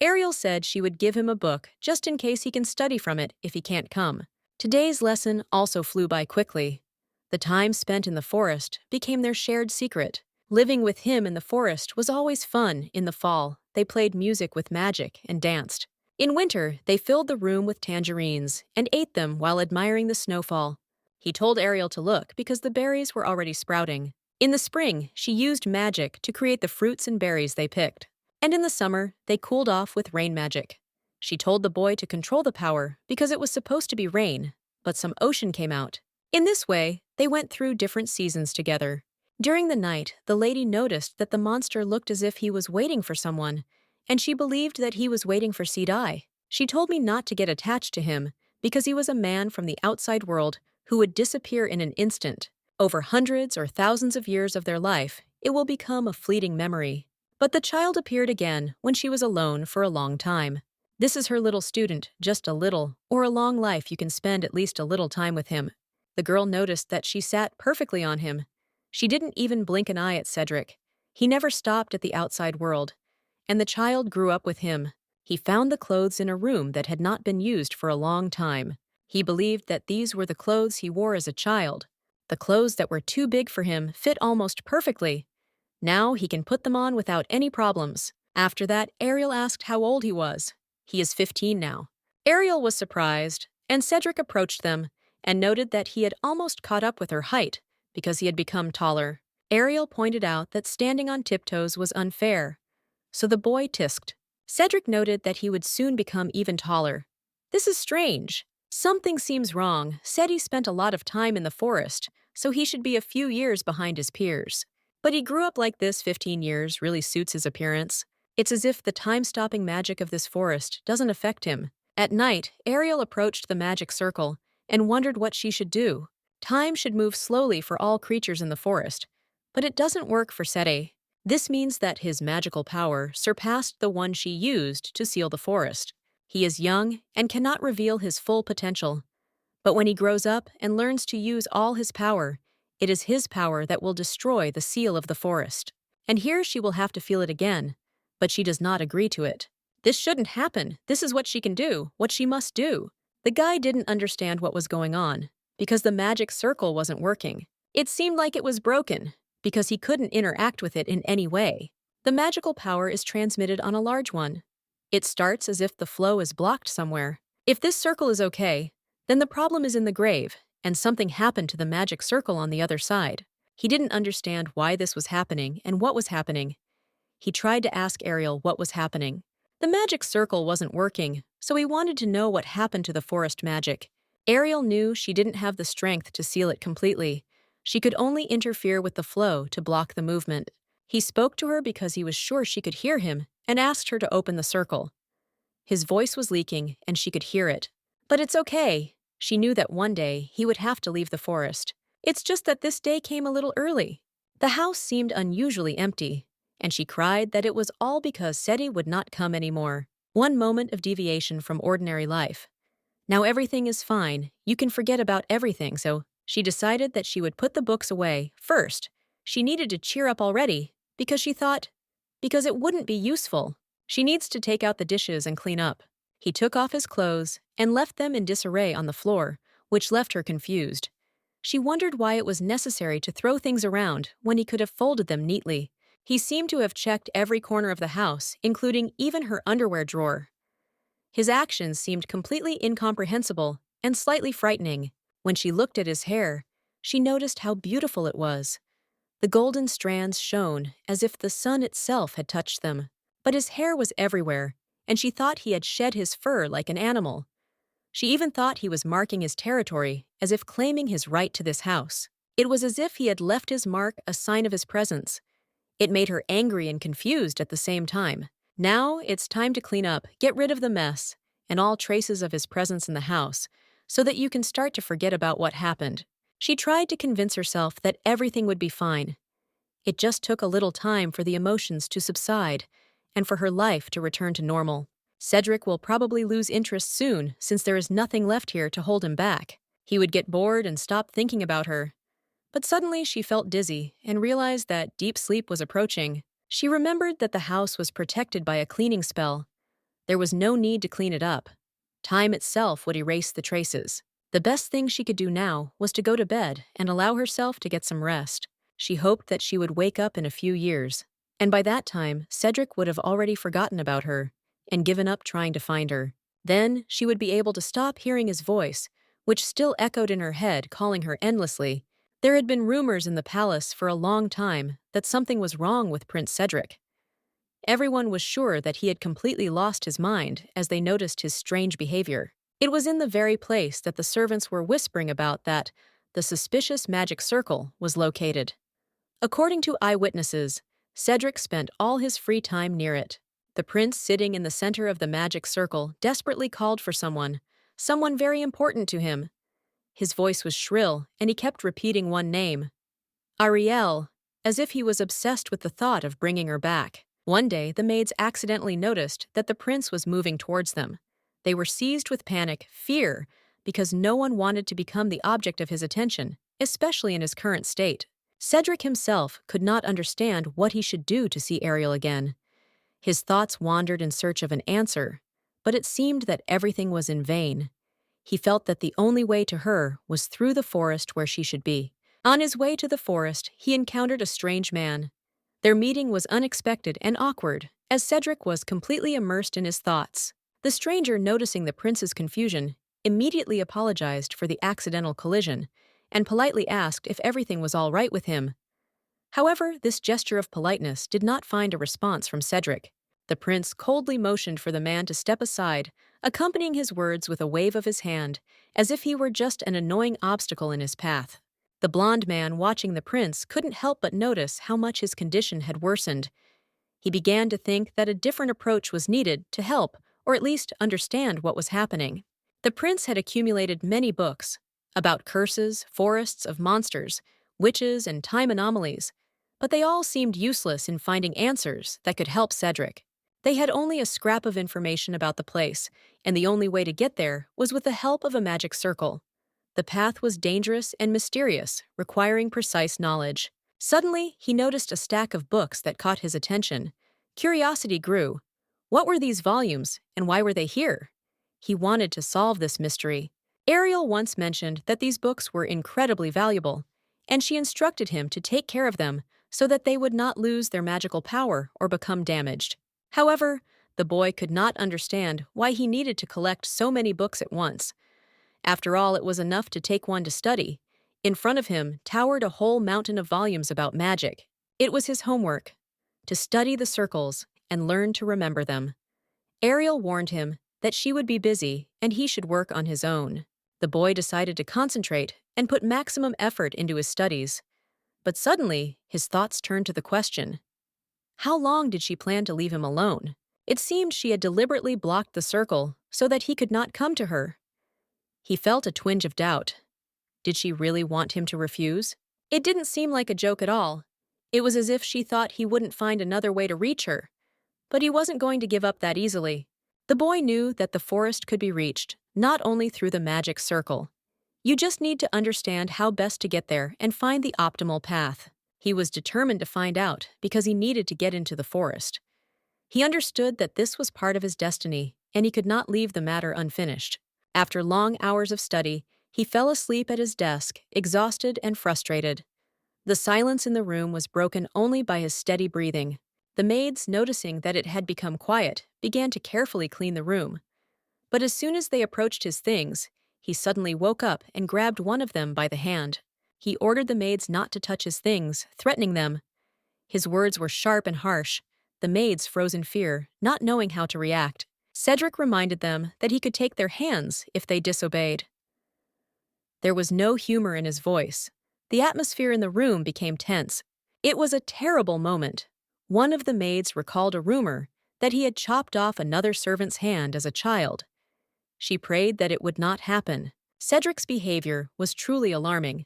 Ariel said she would give him a book just in case he can study from it if he can't come. Today's lesson also flew by quickly. The time spent in the forest became their shared secret. Living with him in the forest was always fun. In the fall, they played music with magic and danced. In winter, they filled the room with tangerines and ate them while admiring the snowfall. He told Ariel to look because the berries were already sprouting. In the spring, she used magic to create the fruits and berries they picked. And in the summer, they cooled off with rain magic. She told the boy to control the power because it was supposed to be rain, but some ocean came out. In this way, they went through different seasons together. During the night, the lady noticed that the monster looked as if he was waiting for someone, and she believed that he was waiting for Sedai. She told me not to get attached to him because he was a man from the outside world who would disappear in an instant. Over hundreds or thousands of years of their life, it will become a fleeting memory. But the child appeared again when she was alone for a long time. This is her little student, just a little, or a long life you can spend at least a little time with him. The girl noticed that she sat perfectly on him. She didn't even blink an eye at Cedric. He never stopped at the outside world. And the child grew up with him. He found the clothes in a room that had not been used for a long time. He believed that these were the clothes he wore as a child. The clothes that were too big for him fit almost perfectly. Now he can put them on without any problems. After that, Ariel asked how old he was. He is 15 now. Ariel was surprised, and Cedric approached them and noted that he had almost caught up with her height because he had become taller. Ariel pointed out that standing on tiptoes was unfair, so the boy tisked. Cedric noted that he would soon become even taller. This is strange. Something seems wrong. Said he spent a lot of time in the forest, so he should be a few years behind his peers. But he grew up like this. 15 years really suits his appearance. It's as if the time-stopping magic of this forest doesn't affect him. At night, Ariel approached the magic circle and wondered what she should do. Time should move slowly for all creatures in the forest, but it doesn't work for Sede. This means that his magical power surpassed the one she used to seal the forest. He is young and cannot reveal his full potential. But when he grows up and learns to use all his power, it is his power that will destroy the seal of the forest. And here she will have to feel it again, but she does not agree to it. This shouldn't happen. This is what she can do, what she must do. The guy didn't understand what was going on, because the magic circle wasn't working. It seemed like it was broken, because he couldn't interact with it in any way. The magical power is transmitted on a large one. It starts as if the flow is blocked somewhere. If this circle is okay, then the problem is in the grave, and something happened to the magic circle on the other side. He didn't understand why this was happening and what was happening. He tried to ask Ariel what was happening. The magic circle wasn't working, so he wanted to know what happened to the forest magic. Ariel knew she didn't have the strength to seal it completely. She could only interfere with the flow to block the movement. He spoke to her because he was sure she could hear him and asked her to open the circle. His voice was leaking and she could hear it. But it's okay. She knew that one day he would have to leave the forest. It's just that this day came a little early. The house seemed unusually empty, and she cried that it was all because Sede would not come anymore. One moment of deviation from ordinary life. Now everything is fine. You can forget about everything, so she decided that she would put the books away first. She needed to cheer up already because she thought, because it wouldn't be useful. She needs to take out the dishes and clean up. He took off his clothes and left them in disarray on the floor, which left her confused. She wondered why it was necessary to throw things around when he could have folded them neatly. He seemed to have checked every corner of the house, including even her underwear drawer. His actions seemed completely incomprehensible and slightly frightening. When she looked at his hair, she noticed how beautiful it was. The golden strands shone as if the sun itself had touched them. But his hair was everywhere, and she thought he had shed his fur like an animal. She even thought he was marking his territory, as if claiming his right to this house. It was as if he had left his mark a sign of his presence. It made her angry and confused at the same time. Now it's time to clean up, get rid of the mess, and all traces of his presence in the house, so that you can start to forget about what happened. She tried to convince herself that everything would be fine. It just took a little time for the emotions to subside, and for her life to return to normal. Cedric will probably lose interest soon since there is nothing left here to hold him back. He would get bored and stop thinking about her. But suddenly she felt dizzy and realized that deep sleep was approaching. She remembered that the house was protected by a cleaning spell. There was no need to clean it up. Time itself would erase the traces. The best thing she could do now was to go to bed and allow herself to get some rest. She hoped that she would wake up in a few years, and by that time, Cedric would have already forgotten about her and given up trying to find her. Then she would be able to stop hearing his voice, which still echoed in her head, calling her endlessly. There had been rumors in the palace for a long time that something was wrong with Prince Cedric. Everyone was sure that he had completely lost his mind as they noticed his strange behavior. It was in the very place that the servants were whispering about that the suspicious magic circle was located. According to eyewitnesses, Cedric spent all his free time near it. The prince sitting in the center of the magic circle desperately called for someone very important to him. His voice was shrill, and he kept repeating one name, Ariel, as if he was obsessed with the thought of bringing her back. One day, the maids accidentally noticed that the prince was moving towards them. They were seized with panic, fear, because no one wanted to become the object of his attention, especially in his current state. Cedric himself could not understand what he should do to see Ariel again. His thoughts wandered in search of an answer, but it seemed that everything was in vain. He felt that the only way to her was through the forest where she should be. On his way to the forest, he encountered a strange man. Their meeting was unexpected and awkward, as Cedric was completely immersed in his thoughts. The stranger, noticing the prince's confusion, immediately apologized for the accidental collision and politely asked if everything was all right with him. However, this gesture of politeness did not find a response from Cedric. The prince coldly motioned for the man to step aside, accompanying his words with a wave of his hand, as if he were just an annoying obstacle in his path. The blond man watching the prince couldn't help but notice how much his condition had worsened. He began to think that a different approach was needed to help, or at least understand what was happening. The prince had accumulated many books about curses, forests of monsters, witches, and time anomalies, but they all seemed useless in finding answers that could help Cedric. They had only a scrap of information about the place, and the only way to get there was with the help of a magic circle. The path was dangerous and mysterious, requiring precise knowledge. Suddenly, he noticed a stack of books that caught his attention. Curiosity grew. What were these volumes, and why were they here? He wanted to solve this mystery. Ariel once mentioned that these books were incredibly valuable, and she instructed him to take care of them so that they would not lose their magical power or become damaged. However, the boy could not understand why he needed to collect so many books at once. After all, it was enough to take one to study. In front of him towered a whole mountain of volumes about magic. It was his homework, to study the circles and learn to remember them. Ariel warned him that she would be busy and he should work on his own. The boy decided to concentrate and put maximum effort into his studies. But suddenly, his thoughts turned to the question, how long did she plan to leave him alone? It seemed she had deliberately blocked the circle so that he could not come to her. He felt a twinge of doubt. Did she really want him to refuse? It didn't seem like a joke at all. It was as if she thought he wouldn't find another way to reach her. But he wasn't going to give up that easily. The boy knew that the forest could be reached, not only through the magic circle. You just need to understand how best to get there and find the optimal path. He was determined to find out because he needed to get into the forest. He understood that this was part of his destiny, and he could not leave the matter unfinished. After long hours of study, he fell asleep at his desk, exhausted and frustrated. The silence in the room was broken only by his steady breathing. The maids, noticing that it had become quiet, began to carefully clean the room. But as soon as they approached his things, he suddenly woke up and grabbed one of them by the hand. He ordered the maids not to touch his things, threatening them. His words were sharp and harsh. The maids froze in fear, not knowing how to react. Cedric reminded them that he could take their hands if they disobeyed. There was no humor in his voice. The atmosphere in the room became tense. It was a terrible moment. One of the maids recalled a rumor that he had chopped off another servant's hand as a child. She prayed that it would not happen. Cedric's behavior was truly alarming.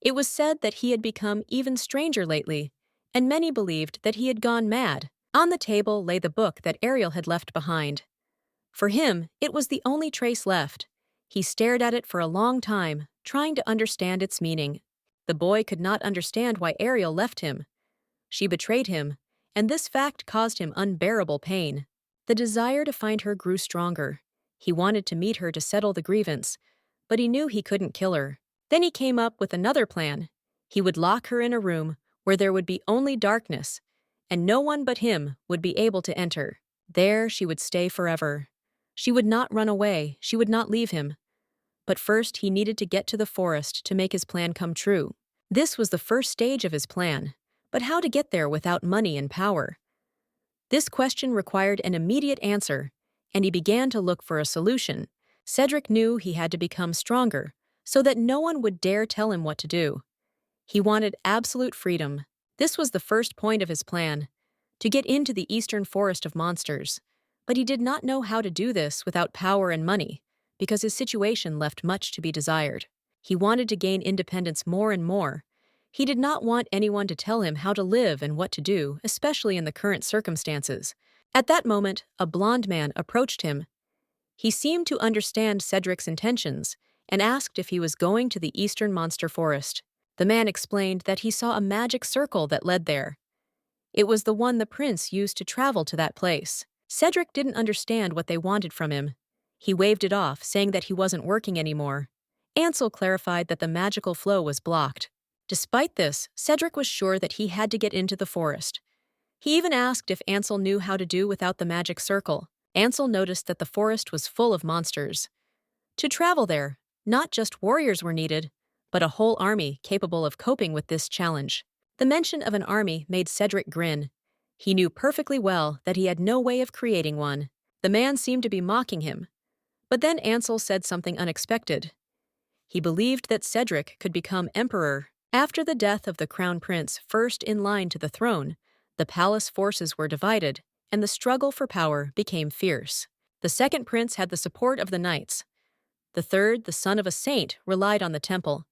It was said that he had become even stranger lately, and many believed that he had gone mad. On the table lay the book that Ariel had left behind. For him, it was the only trace left. He stared at it for a long time, trying to understand its meaning. The boy could not understand why Ariel left him. She betrayed him, and this fact caused him unbearable pain. The desire to find her grew stronger. He wanted to meet her to settle the grievance, but he knew he couldn't kill her. Then he came up with another plan. He would lock her in a room where there would be only darkness, and no one but him would be able to enter. There she would stay forever. She would not run away, she would not leave him. But first he needed to get to the forest to make his plan come true. This was the first stage of his plan, but how to get there without money and power? This question required an immediate answer, and he began to look for a solution. Cedric knew he had to become stronger, so that no one would dare tell him what to do. He wanted absolute freedom. This was the first point of his plan, to get into the eastern forest of monsters. But he did not know how to do this without power and money, because his situation left much to be desired. He wanted to gain independence more and more. He did not want anyone to tell him how to live and what to do, especially in the current circumstances. At that moment, a blond man approached him. He seemed to understand Cedric's intentions and asked if he was going to the eastern monster forest. The man explained that he saw a magic circle that led there. It was the one the prince used to travel to that place. Cedric didn't understand what they wanted from him. He waved it off, saying that he wasn't working anymore. Ansel clarified that the magical flow was blocked. Despite this, Cedric was sure that he had to get into the forest. He even asked if Ansel knew how to do without the magic circle. Ansel noticed that the forest was full of monsters. To travel there, not just warriors were needed, but a whole army capable of coping with this challenge. The mention of an army made Cedric grin. He knew perfectly well that he had no way of creating one. The man seemed to be mocking him. But then Ansel said something unexpected. He believed that Cedric could become emperor. After the death of the crown prince first in line to the throne, the palace forces were divided, and the struggle for power became fierce. The second prince had the support of the knights. The third, the son of a saint, relied on the temple.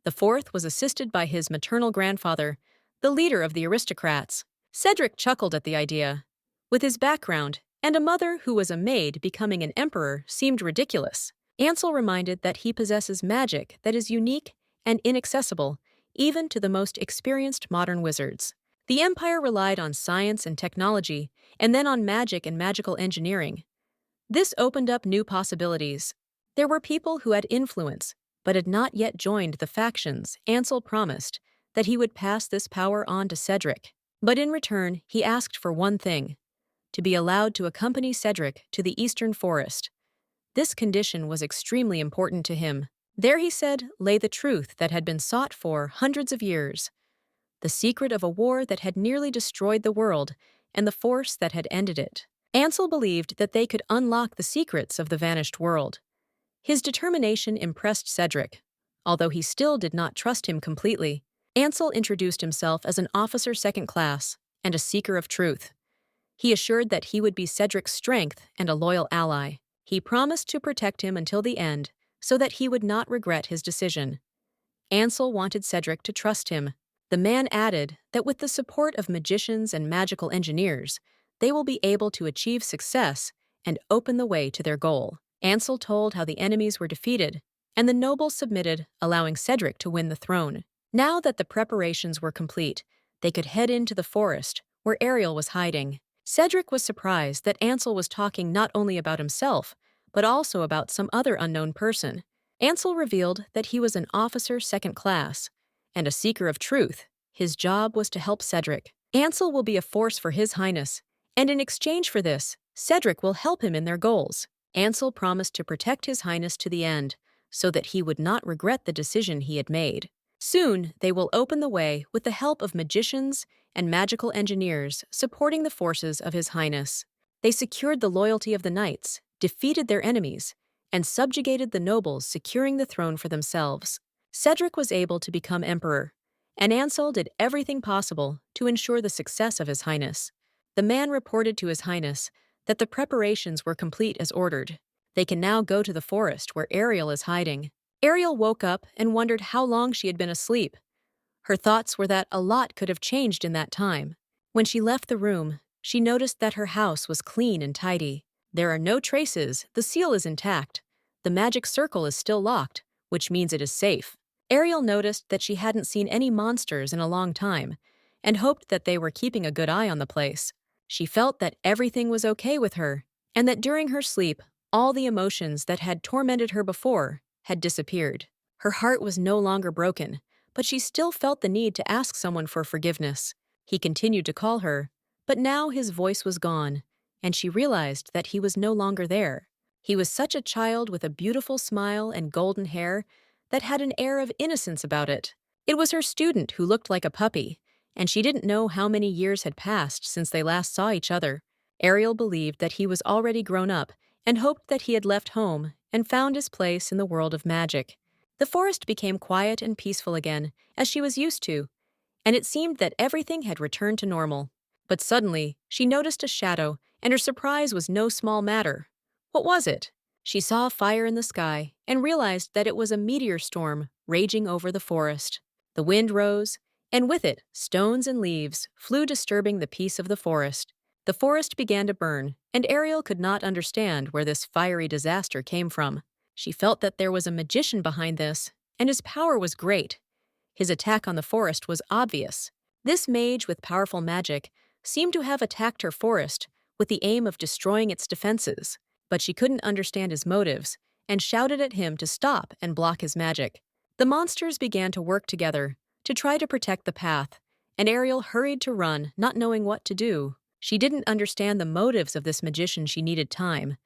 The fourth was assisted by his maternal grandfather, the leader of the aristocrats. Cedric chuckled at the idea. With his background, and a mother who was a maid becoming an emperor seemed ridiculous. Ansel reminded that he possesses magic that is unique and inaccessible, even to the most experienced modern wizards. The empire relied on science and technology, and then on magic and magical engineering. This opened up new possibilities. There were people who had influence, but had not yet joined the factions. Ansel promised that he would pass this power on to Cedric. But in return, he asked for one thing: to be allowed to accompany Cedric to the eastern forest. This condition was extremely important to him. There, he said, lay the truth that had been sought for hundreds of years. The secret of a war that had nearly destroyed the world and the force that had ended it. Ansel believed that they could unlock the secrets of the vanished world. His determination impressed Cedric. Although he still did not trust him completely, Ansel introduced himself as an officer second class and a seeker of truth. He assured that he would be Cedric's strength and a loyal ally. He promised to protect him until the end, so that he would not regret his decision. Ansel wanted Cedric to trust him. The man added that with the support of magicians and magical engineers, they will be able to achieve success and open the way to their goal. Ansel told how the enemies were defeated, and the nobles submitted, allowing Cedric to win the throne. Now that the preparations were complete, they could head into the forest, where Ariel was hiding. Cedric was surprised that Ansel was talking not only about himself, but also about some other unknown person. Ansel revealed that he was an officer second class and a seeker of truth. His job was to help Cedric. Ansel will be a force for His Highness, and in exchange for this, Cedric will help him in their goals. Ansel promised to protect His Highness to the end, so that he would not regret the decision he had made. Soon, they will open the way with the help of magicians and magical engineers supporting the forces of His Highness. They secured the loyalty of the knights, defeated their enemies, and subjugated the nobles, securing the throne for themselves. Cedric was able to become emperor, and Ansel did everything possible to ensure the success of His Highness. The man reported to His Highness that the preparations were complete as ordered. They can now go to the forest where Ariel is hiding. Ariel woke up and wondered how long she had been asleep. Her thoughts were that a lot could have changed in that time. When she left the room, she noticed that her house was clean and tidy. There are no traces, the seal is intact. The magic circle is still locked, which means it is safe. Ariel noticed that she hadn't seen any monsters in a long time, and hoped that they were keeping a good eye on the place. She felt that everything was okay with her, and that during her sleep, all the emotions that had tormented her before had disappeared. Her heart was no longer broken, but she still felt the need to ask someone for forgiveness. He continued to call her, but now his voice was gone, and she realized that he was no longer there. He was such a child with a beautiful smile and golden hair that had an air of innocence about it. It was her student who looked like a puppy, and she didn't know how many years had passed since they last saw each other. Ariel believed that he was already grown up and hoped that he had left home and found his place in the world of magic. The forest became quiet and peaceful again, as she was used to, and it seemed that everything had returned to normal. But suddenly, she noticed a shadow, and her surprise was no small matter. What was it? She saw a fire in the sky and realized that it was a meteor storm raging over the forest. The wind rose, and with it, stones and leaves flew, disturbing the peace of the forest. The forest began to burn, and Ariel could not understand where this fiery disaster came from. She felt that there was a magician behind this, and his power was great. His attack on the forest was obvious. This mage with powerful magic seemed to have attacked her forest with the aim of destroying its defenses, but she couldn't understand his motives and shouted at him to stop and block his magic. The monsters began to work together to try to protect the path, and Ariel hurried to run, not knowing what to do. She didn't understand the motives of this magician. She needed time,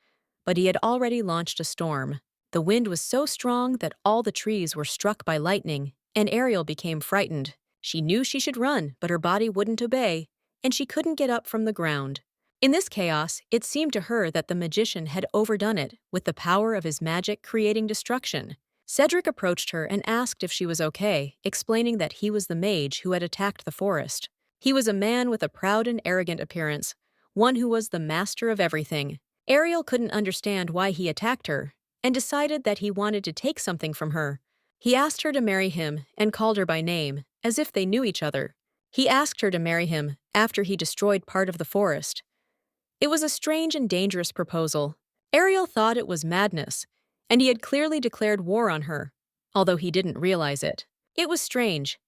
but he had already launched a storm. The wind was so strong that all the trees were struck by lightning, and Ariel became frightened. She knew she should run, but her body wouldn't obey, and she couldn't get up from the ground. In this chaos, it seemed to her that the magician had overdone it, with the power of his magic creating destruction. Cedric approached her and asked if she was okay, explaining that he was the mage who had attacked the forest. He was a man with a proud and arrogant appearance, one who was the master of everything. Ariel couldn't understand why he attacked her, and decided that he wanted to take something from her. He asked her to marry him and called her by name, as if they knew each other. He asked her to marry him after he destroyed part of the forest. It was a strange and dangerous proposal. Ariel thought it was madness, and he had clearly declared war on her, although he didn't realize it. It was strange.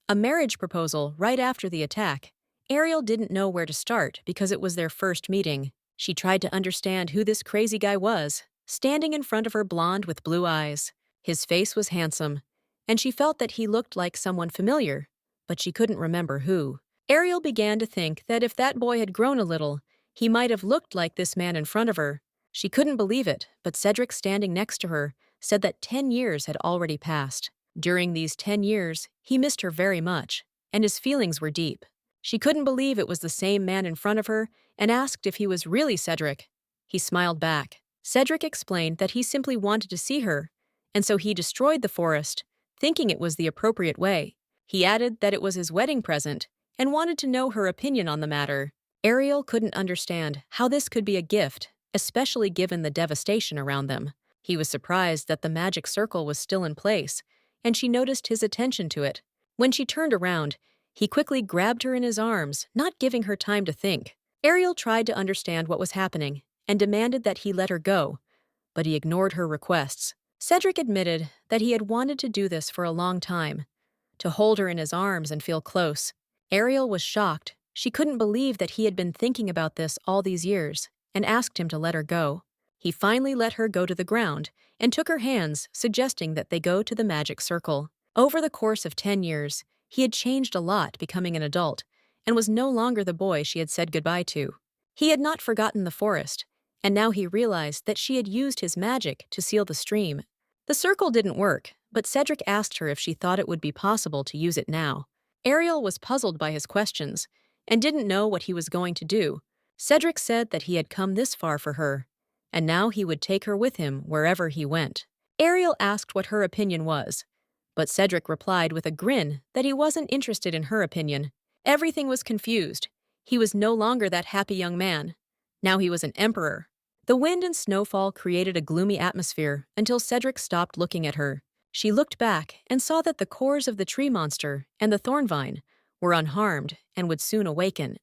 A marriage proposal right after the attack. Ariel didn't know where to start because it was their first meeting. She tried to understand who this crazy guy was, standing in front of her, blonde with blue eyes. His face was handsome, and she felt that he looked like someone familiar, but she couldn't remember who. Ariel began to think that if that boy had grown a little, he might have looked like this man in front of her. She couldn't believe it, but Cedric, standing next to her, said that 10 years had already passed. During these 10 years, he missed her very much, and his feelings were deep. She couldn't believe it was the same man in front of her and asked if he was really Cedric. He smiled back. Cedric explained that he simply wanted to see her, and so he destroyed the forest, thinking it was the appropriate way. He added that it was his wedding present and wanted to know her opinion on the matter. Ariel couldn't understand how this could be a gift, especially given the devastation around them. He was surprised that the magic circle was still in place, and she noticed his attention to it. When she turned around, he quickly grabbed her in his arms, not giving her time to think. Ariel tried to understand what was happening and demanded that he let her go, but he ignored her requests. Cedric admitted that he had wanted to do this for a long time, to hold her in his arms and feel close. Ariel was shocked. She couldn't believe that he had been thinking about this all these years and asked him to let her go. He finally let her go to the ground and took her hands, suggesting that they go to the magic circle. Over the course of 10 years, he had changed a lot, becoming an adult, and was no longer the boy she had said goodbye to. He had not forgotten the forest, and now he realized that she had used his magic to seal the stream. The circle didn't work, but Cedric asked her if she thought it would be possible to use it now. Ariel was puzzled by his questions and didn't know what he was going to do. Cedric said that he had come this far for her, and now he would take her with him wherever he went. Ariel asked what her opinion was, but Cedric replied with a grin that he wasn't interested in her opinion. Everything was confused. He was no longer that happy young man. Now he was an emperor. The wind and snowfall created a gloomy atmosphere until Cedric stopped looking at her. She looked back and saw that the cores of the tree monster and the thorn vine were unharmed and would soon awaken.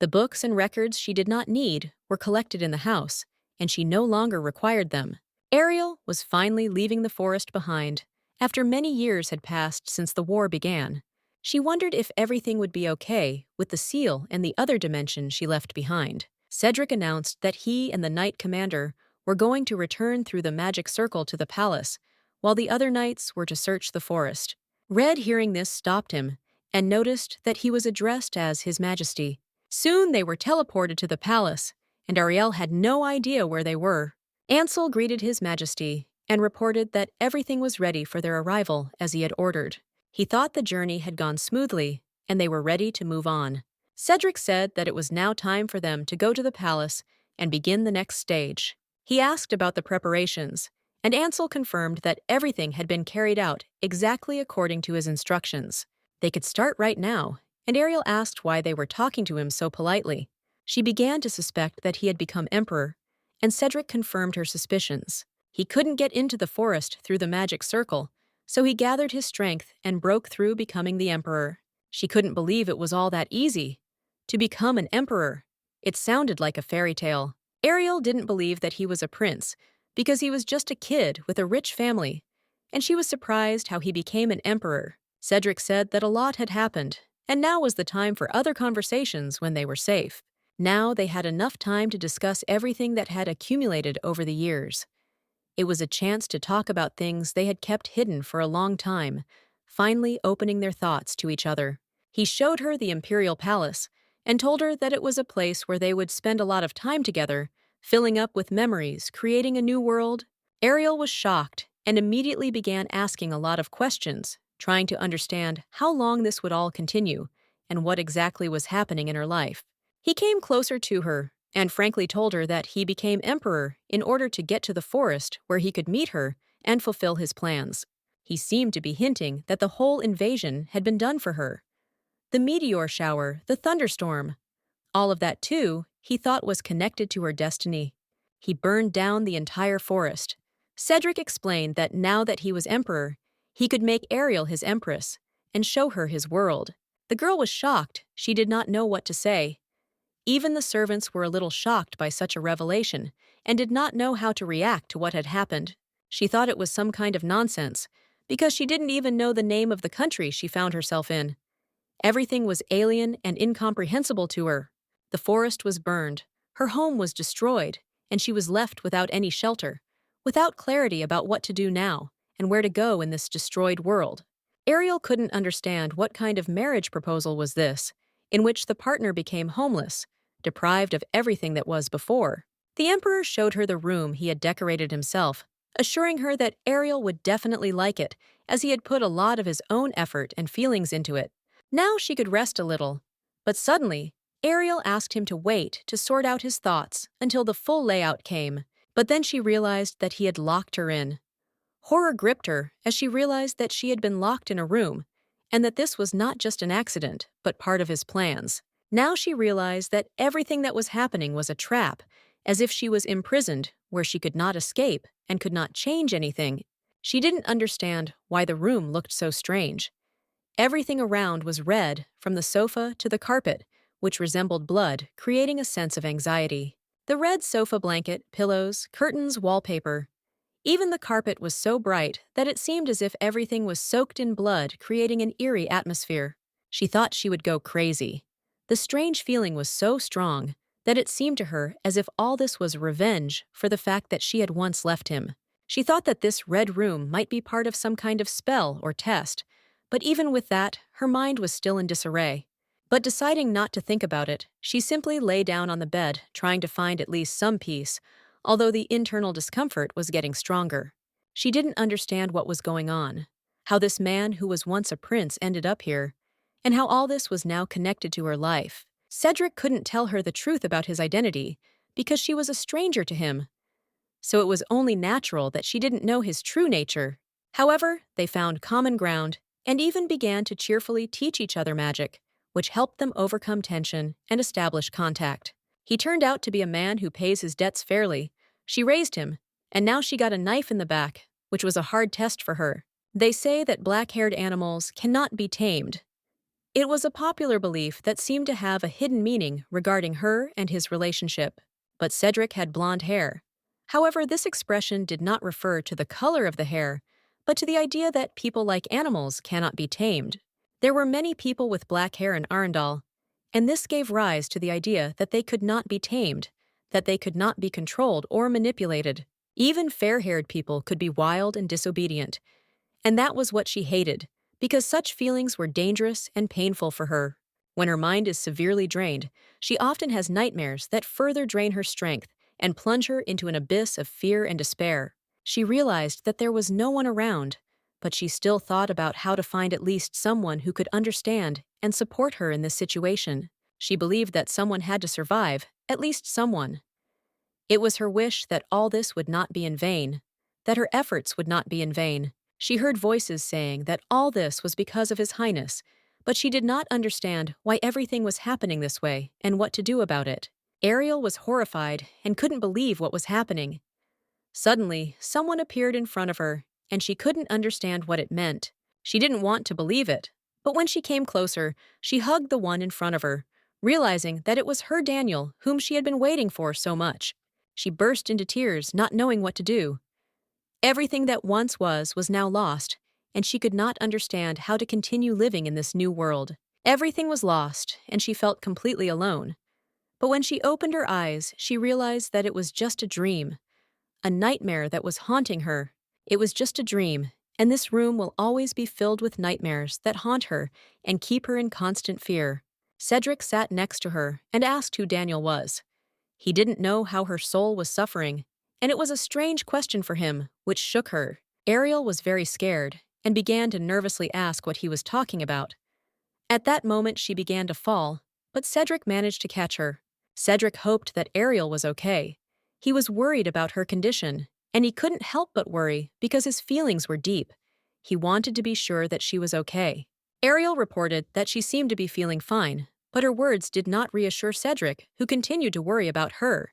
The books and records she did not need were collected in the house, and she no longer required them. Ariel was finally leaving the forest behind, after many years had passed since the war began. She wondered if everything would be okay with the seal and the other dimension she left behind. Cedric announced that he and the Knight Commander were going to return through the magic circle to the palace, while the other knights were to search the forest. Red, hearing this, stopped him and noticed that he was addressed as His Majesty. Soon they were teleported to the palace, and Ariel had no idea where they were. Ansel greeted His Majesty and reported that everything was ready for their arrival as he had ordered. He thought the journey had gone smoothly, and they were ready to move on. Cedric said that it was now time for them to go to the palace and begin the next stage. He asked about the preparations, and Ansel confirmed that everything had been carried out exactly according to his instructions. They could start right now, and Ariel asked why they were talking to him so politely. She began to suspect that he had become emperor, and Cedric confirmed her suspicions. He couldn't get into the forest through the magic circle, so he gathered his strength and broke through, becoming the emperor. She couldn't believe it was all that easy. To become an emperor. It sounded like a fairy tale. Ariel didn't believe that he was a prince, because he was just a kid with a rich family, and she was surprised how he became an emperor. Cedric said that a lot had happened, and now was the time for other conversations when they were safe. Now they had enough time to discuss everything that had accumulated over the years. It was a chance to talk about things they had kept hidden for a long time, finally opening their thoughts to each other. He showed her the Imperial Palace and told her that it was a place where they would spend a lot of time together, filling up with memories, creating a new world. Ariel was shocked and immediately began asking a lot of questions, trying to understand how long this would all continue and what exactly was happening in her life. He came closer to her and frankly told her that he became emperor in order to get to the forest where he could meet her and fulfill his plans. He seemed to be hinting that the whole invasion had been done for her. The meteor shower, the thunderstorm, all of that too, he thought was connected to her destiny. He burned down the entire forest. Cedric explained that now that he was emperor, he could make Ariel his empress and show her his world. The girl was shocked. She did not know what to say. Even the servants were a little shocked by such a revelation and did not know how to react to what had happened. She thought it was some kind of nonsense, because she didn't even know the name of the country she found herself in. Everything was alien and incomprehensible to her. The forest was burned, her home was destroyed, and she was left without any shelter, without clarity about what to do now and where to go in this destroyed world. Ariel couldn't understand what kind of marriage proposal was this, in which the partner became homeless, deprived of everything that was before. The Emperor showed her the room he had decorated himself, assuring her that Ariel would definitely like it, as he had put a lot of his own effort and feelings into it. Now she could rest a little. But suddenly, Ariel asked him to wait to sort out his thoughts until the full layout came. But then she realized that he had locked her in. Horror gripped her as she realized that she had been locked in a room, and that this was not just an accident, but part of his plans. Now she realized that everything that was happening was a trap, as if she was imprisoned where she could not escape and could not change anything. She didn't understand why the room looked so strange. Everything around was red, from the sofa to the carpet, which resembled blood, creating a sense of anxiety. The red sofa blanket, pillows, curtains, wallpaper. Even the carpet was so bright that it seemed as if everything was soaked in blood, creating an eerie atmosphere. She thought she would go crazy. The strange feeling was so strong that it seemed to her as if all this was revenge for the fact that she had once left him. She thought that this red room might be part of some kind of spell or test, but even with that, her mind was still in disarray. But deciding not to think about it, she simply lay down on the bed, trying to find at least some peace, although the internal discomfort was getting stronger. She didn't understand what was going on, how this man who was once a prince ended up here, and how all this was now connected to her life. Cedric couldn't tell her the truth about his identity because she was a stranger to him, so it was only natural that she didn't know his true nature. However, they found common ground and even began to cheerfully teach each other magic, which helped them overcome tension and establish contact. He turned out to be a man who pays his debts fairly. She raised him, and now she got a knife in the back, which was a hard test for her. They say that black-haired animals cannot be tamed. It was a popular belief that seemed to have a hidden meaning regarding her and his relationship. But Cedric had blonde hair. However, this expression did not refer to the color of the hair, but to the idea that people like animals cannot be tamed. There were many people with black hair in Arendal, and this gave rise to the idea that they could not be tamed, that they could not be controlled or manipulated. Even fair-haired people could be wild and disobedient, and that was what she hated, because such feelings were dangerous and painful for her. When her mind is severely drained, she often has nightmares that further drain her strength and plunge her into an abyss of fear and despair. She realized that there was no one around, but she still thought about how to find at least someone who could understand and support her in this situation. She believed that someone had to survive, at least someone. It was her wish that all this would not be in vain, that her efforts would not be in vain. She heard voices saying that all this was because of His Highness, but she did not understand why everything was happening this way and what to do about it. Ariel was horrified and couldn't believe what was happening. Suddenly, someone appeared in front of her, and she couldn't understand what it meant. She didn't want to believe it, but when she came closer, she hugged the one in front of her, realizing that it was her Daniel, whom she had been waiting for so much. She burst into tears, not knowing what to do. Everything that once was now lost, and she could not understand how to continue living in this new world. Everything was lost, and she felt completely alone. But when she opened her eyes, she realized that it was just a dream, a nightmare that was haunting her. It was just a dream, and this room will always be filled with nightmares that haunt her and keep her in constant fear. Cedric sat next to her and asked who Daniel was. He didn't know how her soul was suffering, and it was a strange question for him, which shook her. Ariel was very scared and began to nervously ask what he was talking about. At that moment, she began to fall, but Cedric managed to catch her. Cedric hoped that Ariel was okay. He was worried about her condition, and he couldn't help but worry because his feelings were deep. He wanted to be sure that she was okay. Ariel reported that she seemed to be feeling fine, but her words did not reassure Cedric, who continued to worry about her.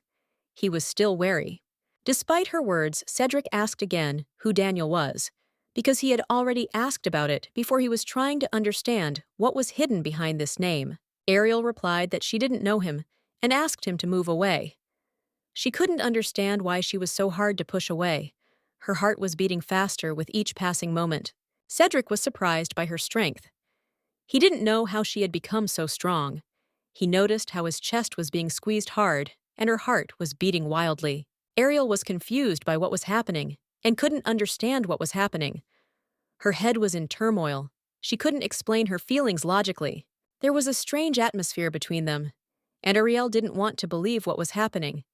He was still wary. Despite her words, Cedric asked again who Daniel was, because he had already asked about it before he was trying to understand what was hidden behind this name. Ariel replied that she didn't know him and asked him to move away. She couldn't understand why she was so hard to push away. Her heart was beating faster with each passing moment. Cedric was surprised by her strength. He didn't know how she had become so strong. He noticed how his chest was being squeezed hard and her heart was beating wildly. Ariel was confused by what was happening and couldn't understand what was happening. Her head was in turmoil. She couldn't explain her feelings logically. There was a strange atmosphere between them, and Ariel didn't want to believe what was happening.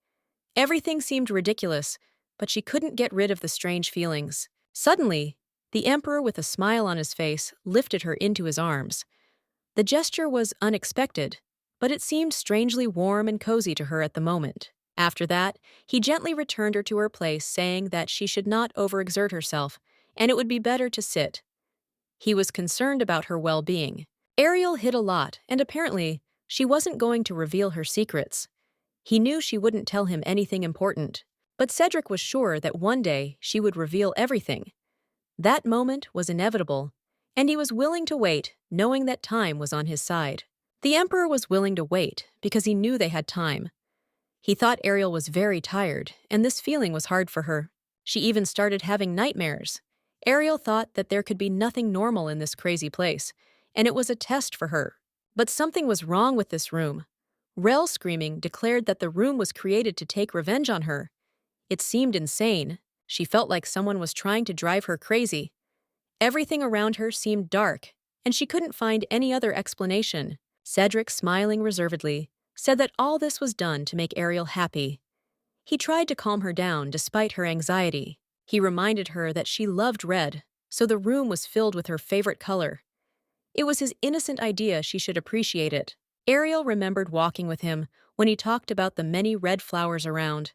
Everything seemed ridiculous, but she couldn't get rid of the strange feelings. Suddenly, the Emperor, with a smile on his face, lifted her into his arms. The gesture was unexpected, but it seemed strangely warm and cozy to her at the moment. After that, he gently returned her to her place, saying that she should not overexert herself, and it would be better to sit. He was concerned about her well-being. Ariel hid a lot, and apparently, she wasn't going to reveal her secrets. He knew she wouldn't tell him anything important, but Cedric was sure that one day she would reveal everything. That moment was inevitable, and he was willing to wait, knowing that time was on his side. The Emperor was willing to wait because he knew they had time. He thought Ariel was very tired, and this feeling was hard for her. She even started having nightmares. Ariel thought that there could be nothing normal in this crazy place, and it was a test for her. But something was wrong with this room. Rel screaming declared that the room was created to take revenge on her. It seemed insane. She felt like someone was trying to drive her crazy. Everything around her seemed dark, and she couldn't find any other explanation. Cedric, smiling reservedly, said that all this was done to make Ariel happy. He tried to calm her down despite her anxiety. He reminded her that she loved red, so the room was filled with her favorite color. It was his innocent idea she should appreciate it. Ariel remembered walking with him when he talked about the many red flowers around.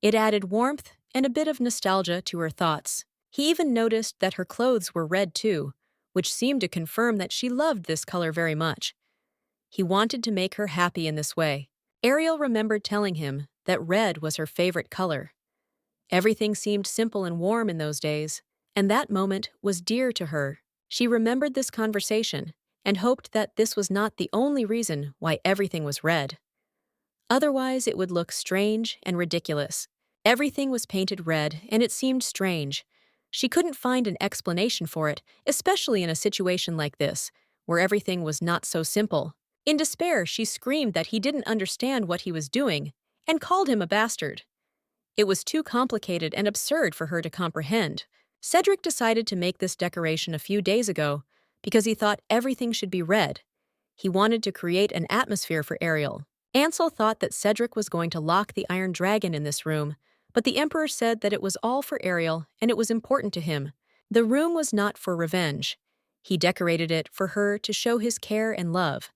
It added warmth and a bit of nostalgia to her thoughts. He even noticed that her clothes were red too, which seemed to confirm that she loved this color very much. He wanted to make her happy in this way. Ariel remembered telling him that red was her favorite color. Everything seemed simple and warm in those days, and that moment was dear to her. She remembered this conversation and hoped that this was not the only reason why everything was red. Otherwise, it would look strange and ridiculous. Everything was painted red, and it seemed strange. She couldn't find an explanation for it, especially in a situation like this, where everything was not so simple. In despair, she screamed that he didn't understand what he was doing and called him a bastard. It was too complicated and absurd for her to comprehend. Cedric decided to make this decoration a few days ago because he thought everything should be red. He wanted to create an atmosphere for Ariel. Ansel thought that Cedric was going to lock the Iron Dragon in this room, but the Emperor said that it was all for Ariel and it was important to him. The room was not for revenge. He decorated it for her to show his care and love.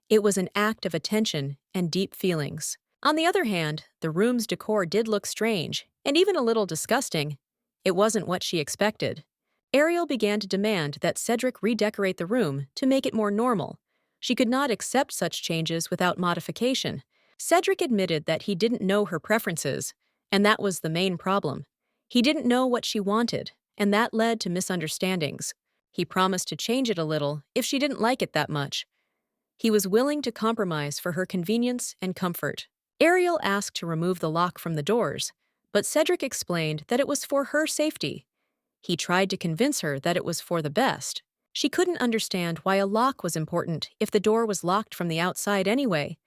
It was an act of attention and deep feelings. On the other hand, the room's decor did look strange and even a little disgusting. It wasn't what she expected. Ariel began to demand that Cedric redecorate the room to make it more normal. She could not accept such changes without modification. Cedric admitted that he didn't know her preferences, and that was the main problem. He didn't know what she wanted, and that led to misunderstandings. He promised to change it a little if she didn't like it that much. He was willing to compromise for her convenience and comfort. Ariel asked to remove the lock from the doors, but Cedric explained that it was for her safety. He tried to convince her that it was for the best. She couldn't understand why a lock was important if the door was locked from the outside anyway,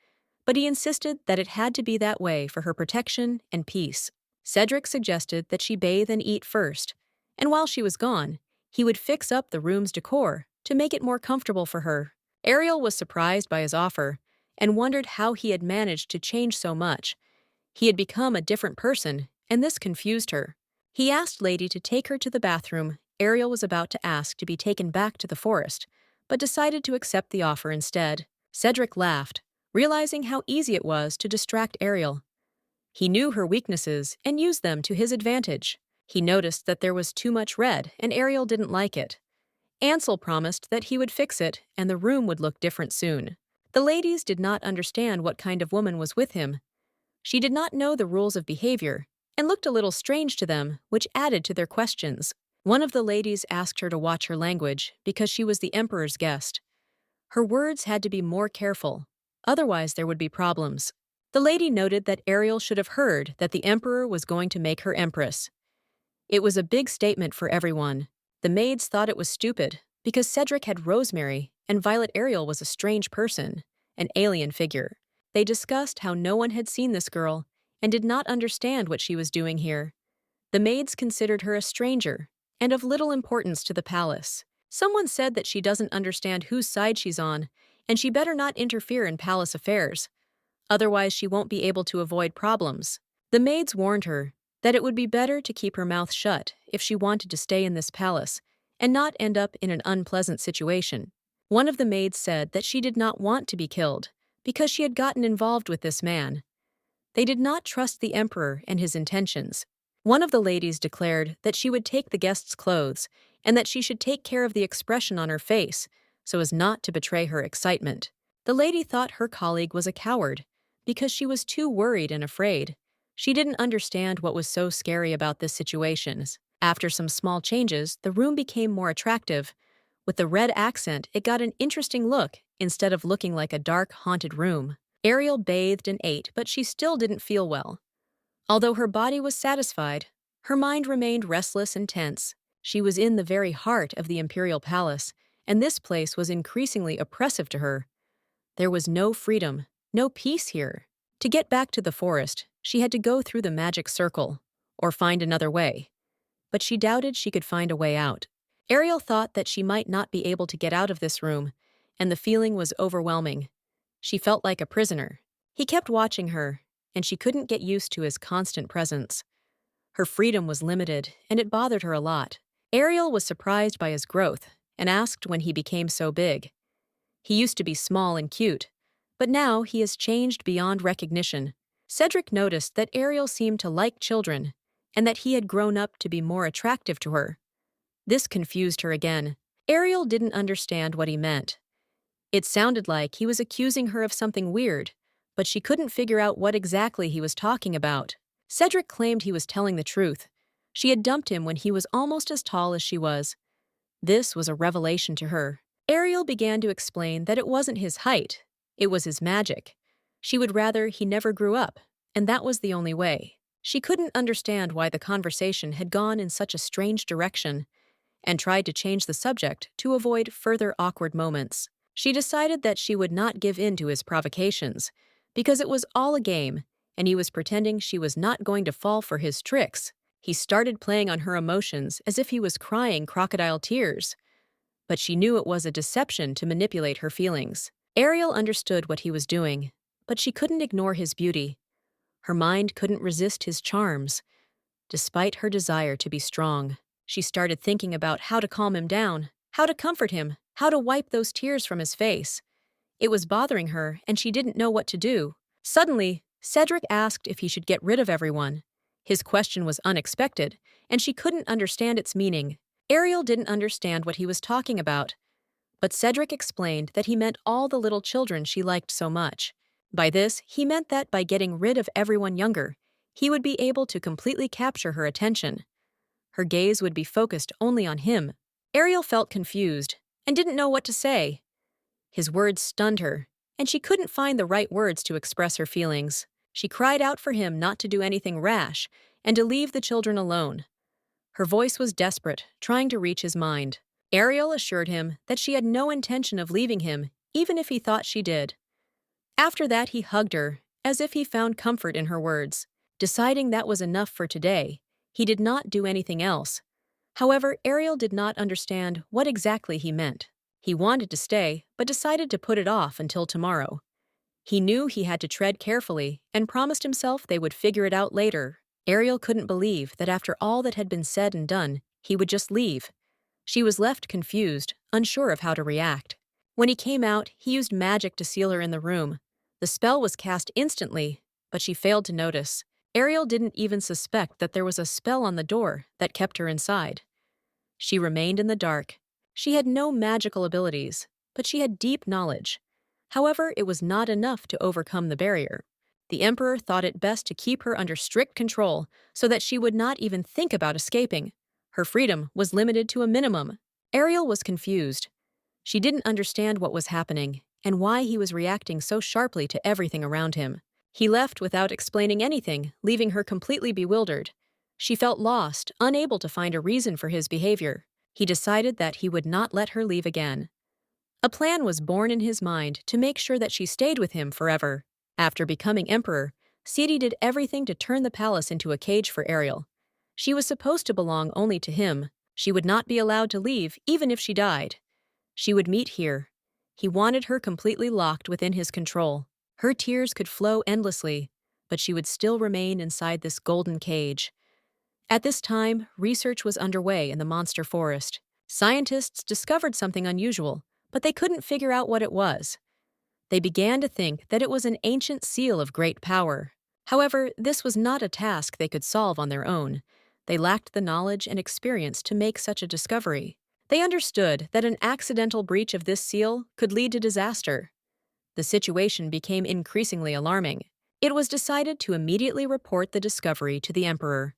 but he insisted that it had to be that way for her protection and peace. Cedric suggested that she bathe and eat first, and while she was gone, he would fix up the room's decor to make it more comfortable for her. Ariel was surprised by his offer and wondered how he had managed to change so much. He had become a different person, and this confused her. He asked Lady to take her to the bathroom Ariel was about to ask to be taken back to the forest, but decided to accept the offer instead. Cedric laughed, realizing how easy it was to distract Ariel. He knew her weaknesses and used them to his advantage. He noticed that there was too much red, and Ariel didn't like it. Ansel promised that he would fix it and the room would look different soon. The ladies did not understand what kind of woman was with him. She did not know the rules of behavior and looked a little strange to them, which added to their questions. One of the ladies asked her to watch her language because she was the Emperor's guest. Her words had to be more careful, otherwise there would be problems. The lady noted that Ariel should have heard that the Emperor was going to make her Empress. It was a big statement for everyone. The maids thought it was stupid because Cedric had Rosemary and Violet Ariel was a strange person, an alien figure. They discussed how no one had seen this girl and did not understand what she was doing here. The maids considered her a stranger and of little importance to the palace. Someone said that she doesn't understand whose side she's on, and she better not interfere in palace affairs. Otherwise, she won't be able to avoid problems. The maids warned her that it would be better to keep her mouth shut if she wanted to stay in this palace and not end up in an unpleasant situation. One of the maids said that she did not want to be killed because she had gotten involved with this man. They did not trust the Emperor and his intentions. One of the ladies declared that she would take the guests' clothes and that she should take care of the expression on her face so as not to betray her excitement. The lady thought her colleague was a coward because she was too worried and afraid. She didn't understand what was so scary about this situation. After some small changes, the room became more attractive. With the red accent, it got an interesting look instead of looking like a dark, haunted room. Ariel bathed and ate, but she still didn't feel well. Although her body was satisfied, her mind remained restless and tense. She was in the very heart of the imperial palace, and this place was increasingly oppressive to her. There was no freedom, no peace here. To get back to the forest, she had to go through the magic circle, or find another way. But she doubted she could find a way out. Ariel thought that she might not be able to get out of this room, and the feeling was overwhelming. She felt like a prisoner. He kept watching her, and she couldn't get used to his constant presence. Her freedom was limited, and it bothered her a lot. Ariel was surprised by his growth and asked when he became so big. He used to be small and cute, but now he has changed beyond recognition. Cedric noticed that Ariel seemed to like children and that he had grown up to be more attractive to her. This confused her again. Ariel didn't understand what he meant. It sounded like he was accusing her of something weird, but she couldn't figure out what exactly he was talking about. Cedric claimed he was telling the truth. She had dumped him when he was almost as tall as she was. This was a revelation to her. Ariel began to explain that it wasn't his height, it was his magic. She would rather he never grew up, and that was the only way. She couldn't understand why the conversation had gone in such a strange direction, and tried to change the subject to avoid further awkward moments. She decided that she would not give in to his provocations, because it was all a game, and he was pretending she was not going to fall for his tricks. He started playing on her emotions as if he was crying crocodile tears. But she knew it was a deception to manipulate her feelings. Ariel understood what he was doing, but she couldn't ignore his beauty. Her mind couldn't resist his charms. Despite her desire to be strong, she started thinking about how to calm him down, how to comfort him, how to wipe those tears from his face. It was bothering her, and she didn't know what to do. Suddenly, Cedric asked if he should get rid of everyone. His question was unexpected, and she couldn't understand its meaning. Ariel didn't understand what he was talking about, but Cedric explained that he meant all the little children she liked so much. By this, he meant that by getting rid of everyone younger, he would be able to completely capture her attention. Her gaze would be focused only on him. Ariel felt confused and didn't know what to say. His words stunned her, and she couldn't find the right words to express her feelings. She cried out for him not to do anything rash and to leave the children alone. Her voice was desperate, trying to reach his mind. Ariel assured him that she had no intention of leaving him, even if he thought she did. After that, he hugged her, as if he found comfort in her words. Deciding that was enough for today, he did not do anything else. However, Ariel did not understand what exactly he meant. He wanted to stay, but decided to put it off until tomorrow. He knew he had to tread carefully and promised himself they would figure it out later. Ariel couldn't believe that after all that had been said and done, he would just leave. She was left confused, unsure of how to react. When he came out, he used magic to seal her in the room. The spell was cast instantly, but she failed to notice. Ariel didn't even suspect that there was a spell on the door that kept her inside. She remained in the dark. She had no magical abilities, but she had deep knowledge. However, it was not enough to overcome the barrier. The Emperor thought it best to keep her under strict control so that she would not even think about escaping. Her freedom was limited to a minimum. Ariel was confused. She didn't understand what was happening and why he was reacting so sharply to everything around him. He left without explaining anything, leaving her completely bewildered. She felt lost, unable to find a reason for his behavior. He decided that he would not let her leave again. A plan was born in his mind to make sure that she stayed with him forever. After becoming emperor, Sidi did everything to turn the palace into a cage for Ariel. She was supposed to belong only to him. She would not be allowed to leave, even if she died. She would meet here. He wanted her completely locked within his control. Her tears could flow endlessly, but she would still remain inside this golden cage. At this time, research was underway in the monster forest. Scientists discovered something unusual, but they couldn't figure out what it was. They began to think that it was an ancient seal of great power. However, this was not a task they could solve on their own. They lacked the knowledge and experience to make such a discovery. They understood that an accidental breach of this seal could lead to disaster. The situation became increasingly alarming. It was decided to immediately report the discovery to the Emperor.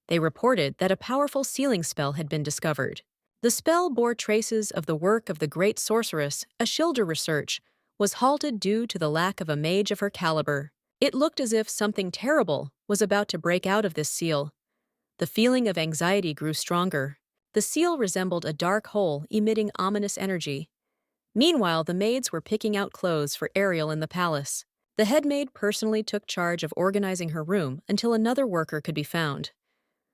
They reported that a powerful sealing spell had been discovered. The spell bore traces of the work of the great sorceress, Ashildr Research, was halted due to the lack of a mage of her caliber. It looked as if something terrible was about to break out of this seal. The feeling of anxiety grew stronger. The seal resembled a dark hole emitting ominous energy. Meanwhile, the maids were picking out clothes for Ariel in the palace. The head maid personally took charge of organizing her room until another worker could be found.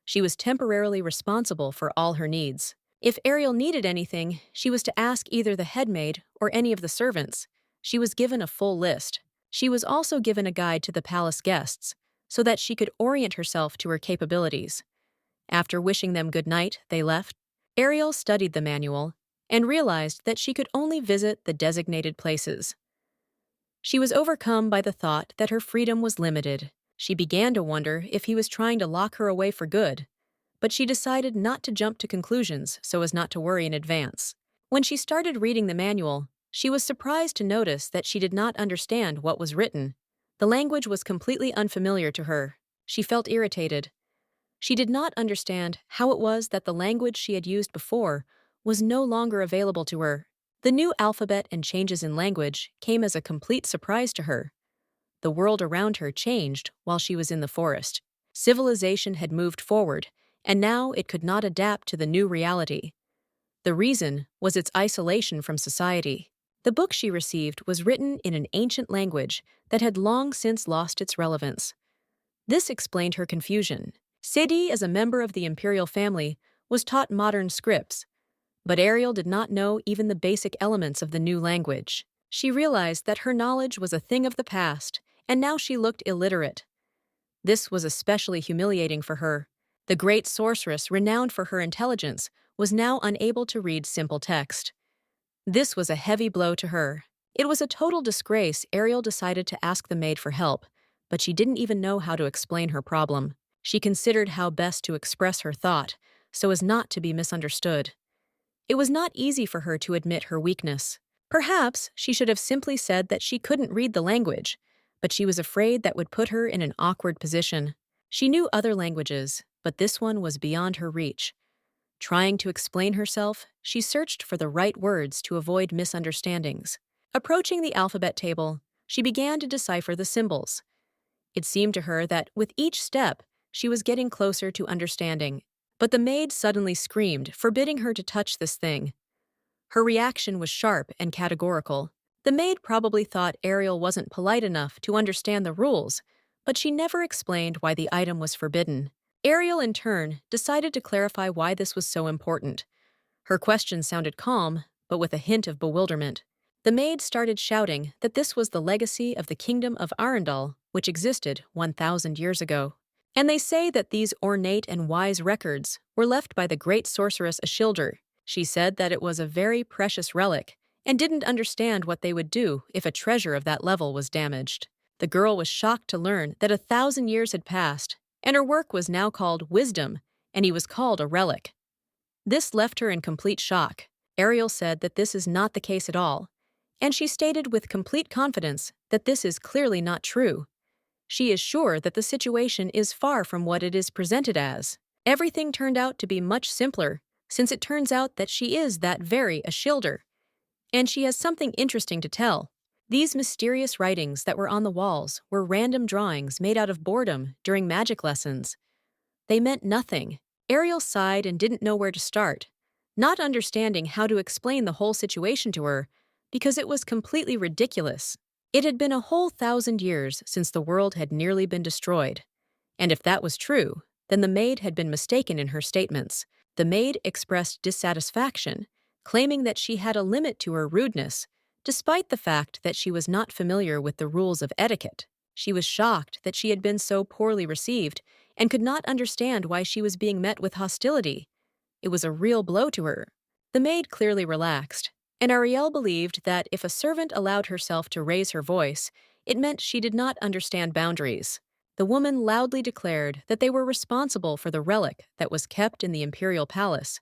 She was temporarily responsible for all her needs. If Ariel needed anything, she was to ask either the head maid or any of the servants. She was given a full list. She was also given a guide to the palace guests, so that she could orient herself to her capabilities. After wishing them good night, they left. Ariel studied the manual and realized that she could only visit the designated places. She was overcome by the thought that her freedom was limited. She began to wonder if he was trying to lock her away for good, but she decided not to jump to conclusions so as not to worry in advance. When she started reading the manual, she was surprised to notice that she did not understand what was written. The language was completely unfamiliar to her. She felt irritated. She did not understand how it was that the language she had used before was no longer available to her. The new alphabet and changes in language came as a complete surprise to her. The world around her changed while she was in the forest. Civilization had moved forward, and now it could not adapt to the new reality. The reason was its isolation from society. The book she received was written in an ancient language that had long since lost its relevance. This explained her confusion. Sidi, as a member of the imperial family, was taught modern scripts, but Ariel did not know even the basic elements of the new language. She realized that her knowledge was a thing of the past, and now she looked illiterate. This was especially humiliating for her. The great sorceress, renowned for her intelligence, was now unable to read simple text. This was a heavy blow to her. It was a total disgrace. Ariel decided to ask the maid for help, but she didn't even know how to explain her problem. She considered how best to express her thought, so as not to be misunderstood. It was not easy for her to admit her weakness. Perhaps she should have simply said that she couldn't read the language, but she was afraid that would put her in an awkward position. She knew other languages, but this one was beyond her reach. Trying to explain herself, she searched for the right words to avoid misunderstandings. Approaching the alphabet table, she began to decipher the symbols. It seemed to her that with each step, she was getting closer to understanding. But the maid suddenly screamed, forbidding her to touch this thing. Her reaction was sharp and categorical. The maid probably thought Ariel wasn't polite enough to understand the rules, but she never explained why the item was forbidden. Ariel, in turn, decided to clarify why this was so important. Her question sounded calm, but with a hint of bewilderment. The maid started shouting that this was the legacy of the kingdom of Arundel, which existed 1,000 years ago. And they say that these ornate and wise records were left by the great sorceress Ashildr. She said that it was a very precious relic and didn't understand what they would do if a treasure of that level was damaged. The girl was shocked to learn that 1,000 years had passed, and her work was now called Wisdom, and he was called a relic. This left her in complete shock. Ariel said that this is not the case at all, and she stated with complete confidence that this is clearly not true. She is sure that the situation is far from what it is presented as. Everything turned out to be much simpler, since it turns out that she is that very Ashildr, and she has something interesting to tell. These mysterious writings that were on the walls were random drawings made out of boredom during magic lessons. They meant nothing. Ariel sighed and didn't know where to start, not understanding how to explain the whole situation to her, because it was completely ridiculous. It had been a whole 1,000 years since the world had nearly been destroyed. And if that was true, then the maid had been mistaken in her statements. The maid expressed dissatisfaction, claiming that she had a limit to her rudeness, despite the fact that she was not familiar with the rules of etiquette. She was shocked that she had been so poorly received and could not understand why she was being met with hostility. It was a real blow to her. The maid clearly relaxed, and Ariel believed that if a servant allowed herself to raise her voice, it meant she did not understand boundaries. The woman loudly declared that they were responsible for the relic that was kept in the imperial palace,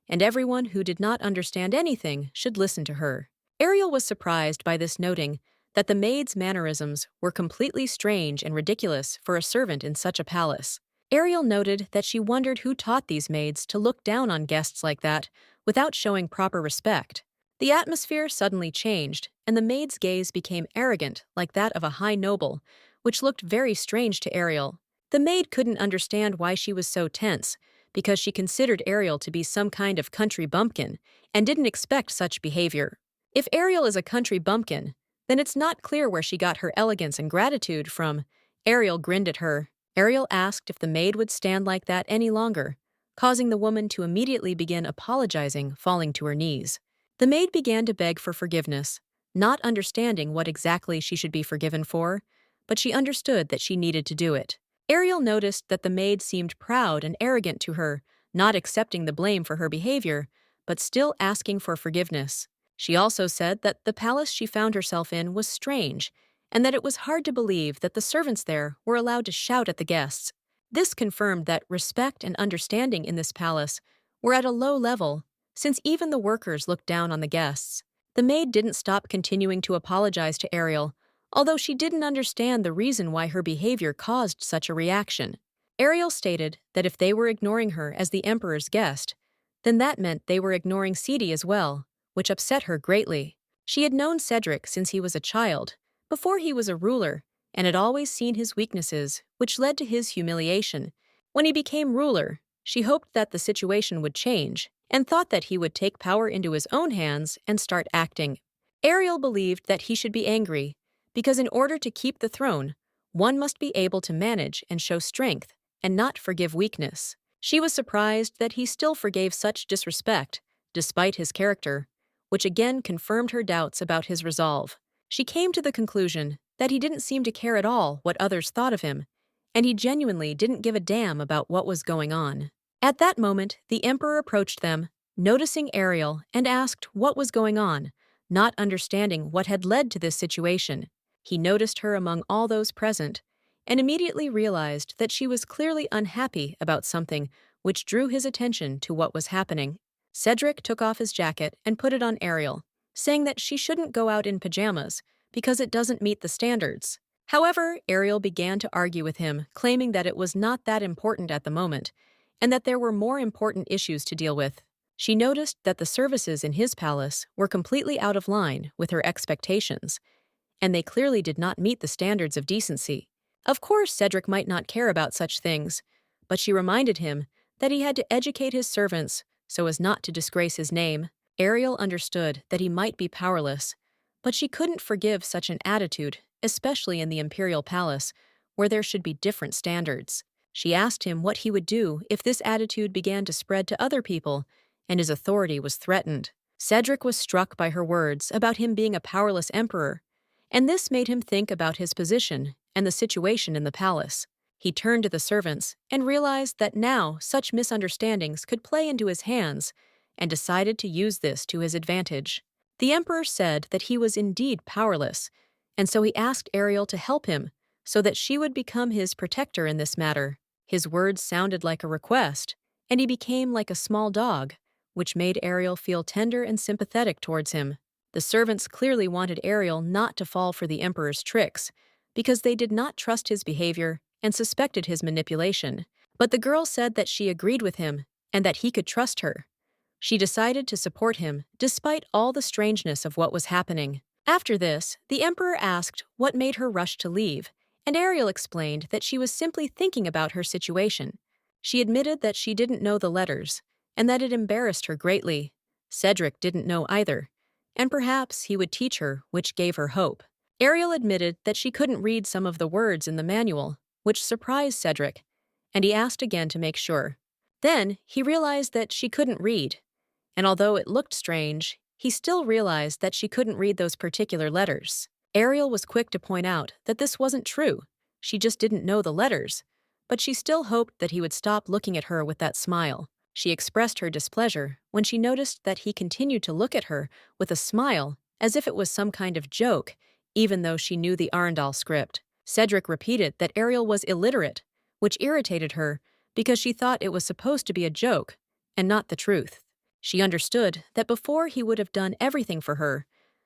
and everyone who did not understand anything should listen to her. Ariel was surprised by this, noting that the maid's mannerisms were completely strange and ridiculous for a servant in such a palace. Ariel noted that she wondered who taught these maids to look down on guests like that without showing proper respect. The atmosphere suddenly changed, and the maid's gaze became arrogant like that of a high noble, which looked very strange to Ariel. The maid couldn't understand why she was so tense, because she considered Ariel to be some kind of country bumpkin and didn't expect such behavior. If Ariel is a country bumpkin, then it's not clear where she got her elegance and gratitude from. Ariel grinned at her. Ariel asked if the maid would stand like that any longer, causing the woman to immediately begin apologizing, falling to her knees. The maid began to beg for forgiveness, not understanding what exactly she should be forgiven for, but she understood that she needed to do it. Ariel noticed that the maid seemed proud and arrogant to her, not accepting the blame for her behavior, but still asking for forgiveness. She also said that the palace she found herself in was strange, and that it was hard to believe that the servants there were allowed to shout at the guests. This confirmed that respect and understanding in this palace were at a low level, since even the workers looked down on the guests. The maid didn't stop continuing to apologize to Ariel, although she didn't understand the reason why her behavior caused such a reaction. Ariel stated that if they were ignoring her as the emperor's guest, then that meant they were ignoring Sidi as well, which upset her greatly. She had known Cedric since he was a child, before he was a ruler, and had always seen his weaknesses, which led to his humiliation. When he became ruler, she hoped that the situation would change, and thought that he would take power into his own hands and start acting. Ariel believed that he should be angry, because in order to keep the throne, one must be able to manage and show strength and not forgive weakness. She was surprised that he still forgave such disrespect, despite his character, which again confirmed her doubts about his resolve. She came to the conclusion that he didn't seem to care at all what others thought of him, and he genuinely didn't give a damn about what was going on. At that moment, the emperor approached them, noticing Ariel, and asked what was going on, not understanding what had led to this situation. He noticed her among all those present, and immediately realized that she was clearly unhappy about something, which drew his attention to what was happening. Cedric took off his jacket and put it on Ariel, saying that she shouldn't go out in pajamas because it doesn't meet the standards. However, Ariel began to argue with him, claiming that it was not that important at the moment, and that there were more important issues to deal with. She noticed that the services in his palace were completely out of line with her expectations, and they clearly did not meet the standards of decency. Of course, Cedric might not care about such things, but she reminded him that he had to educate his servants so as not to disgrace his name. Ariel understood that he might be powerless, but she couldn't forgive such an attitude, especially in the imperial palace, where there should be different standards. She asked him what he would do if this attitude began to spread to other people and his authority was threatened. Cedric was struck by her words about him being a powerless emperor, and this made him think about his position and the situation in the palace. He turned to the servants and realized that now such misunderstandings could play into his hands, and decided to use this to his advantage. The emperor said that he was indeed powerless, and so he asked Ariel to help him so that she would become his protector in this matter. His words sounded like a request, and he became like a small dog, which made Ariel feel tender and sympathetic towards him. The servants clearly wanted Ariel not to fall for the emperor's tricks, because they did not trust his behavior and suspected his manipulation. But the girl said that she agreed with him and that he could trust her. She decided to support him despite all the strangeness of what was happening. After this, the emperor asked what made her rush to leave, and Ariel explained that she was simply thinking about her situation. She admitted that she didn't know the letters, and that it embarrassed her greatly. Cedric didn't know either, and perhaps he would teach her, which gave her hope. Ariel admitted that she couldn't read some of the words in the manual, which surprised Cedric, and he asked again to make sure. Then he realized that she couldn't read, and although it looked strange, he still realized that she couldn't read those particular letters. Ariel was quick to point out that this wasn't true. She just didn't know the letters, but she still hoped that he would stop looking at her with that smile. She expressed her displeasure when she noticed that he continued to look at her with a smile as if it was some kind of joke, even though she knew the Arendal script. Cedric repeated that Ariel was illiterate, which irritated her because she thought it was supposed to be a joke and not the truth. She understood that before he would have done everything for her,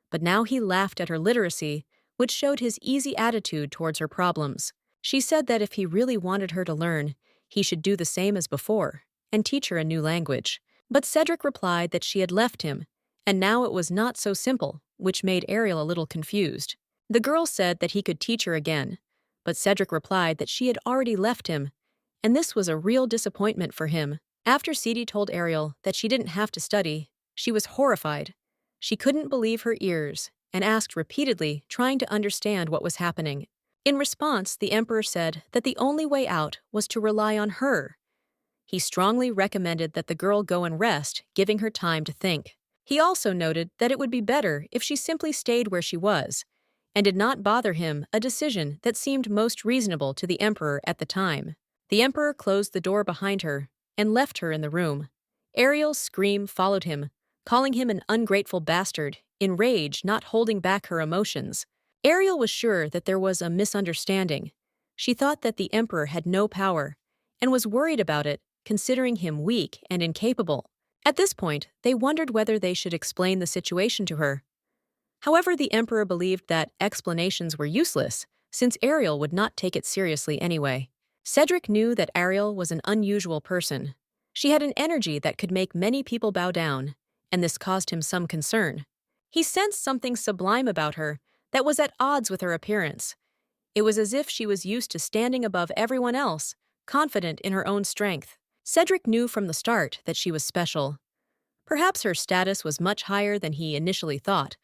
but now he laughed at her literacy, which showed his easy attitude towards her problems. She said that if he really wanted her to learn, he should do the same as before and teach her a new language. But Cedric replied that she had left him, and now it was not so simple, which made Ariel a little confused. The girl said that he could teach her again, but Cedric replied that she had already left him, and this was a real disappointment for him. After Ceddie told Ariel that she didn't have to study, she was horrified. She couldn't believe her ears and asked repeatedly, trying to understand what was happening. In response, the emperor said that the only way out was to rely on her. He strongly recommended that the girl go and rest, giving her time to think. He also noted that it would be better if she simply stayed where she was, and did not bother him, a decision that seemed most reasonable to the emperor at the time. The emperor closed the door behind her and left her in the room. Ariel's scream followed him, calling him an ungrateful bastard, in rage, not holding back her emotions. Ariel was sure that there was a misunderstanding. She thought that the emperor had no power, and was worried about it, considering him weak and incapable. At this point, they wondered whether they should explain the situation to her. However, the emperor believed that explanations were useless, since Ariel would not take it seriously anyway. Cedric knew that Ariel was an unusual person. She had an energy that could make many people bow down, and this caused him some concern. He sensed something sublime about her that was at odds with her appearance. It was as if she was used to standing above everyone else, confident in her own strength. Cedric knew from the start that she was special. Perhaps her status was much higher than he initially thought,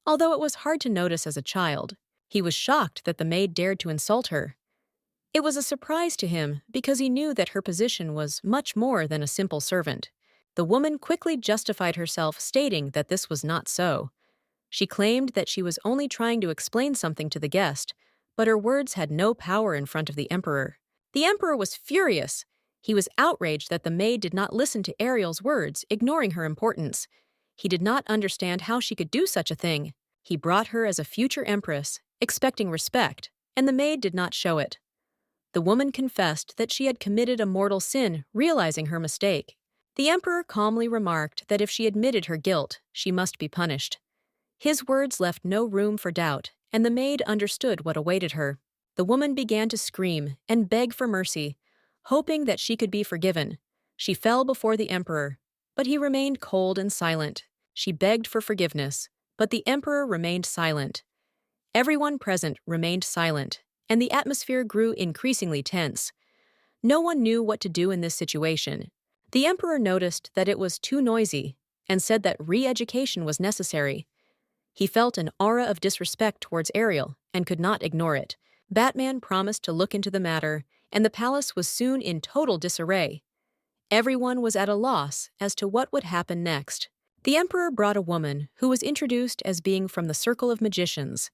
although it was hard to notice as a child. He was shocked that the maid dared to insult her. It was a surprise to him because he knew that her position was much more than a simple servant. The woman quickly justified herself, stating that this was not so. She claimed that she was only trying to explain something to the guest, but her words had no power in front of the emperor. The emperor was furious. He was outraged that the maid did not listen to Ariel's words, ignoring her importance. He did not understand how she could do such a thing. He brought her as a future empress, expecting respect, and the maid did not show it. The woman confessed that she had committed a mortal sin, realizing her mistake. The emperor calmly remarked that if she admitted her guilt, she must be punished. His words left no room for doubt, and the maid understood what awaited her. The woman began to scream and beg for mercy, hoping that she could be forgiven. She fell before the emperor, but he remained cold and silent. She begged for forgiveness, but the emperor remained silent. Everyone present remained silent, and the atmosphere grew increasingly tense. No one knew what to do in this situation. The emperor noticed that it was too noisy and said that re-education was necessary. He felt an aura of disrespect towards Ariel and could not ignore it. Batman promised to look into the matter, and the palace was soon in total disarray. Everyone was at a loss as to what would happen next. The emperor brought a woman who was introduced as being from the Circle of Magicians.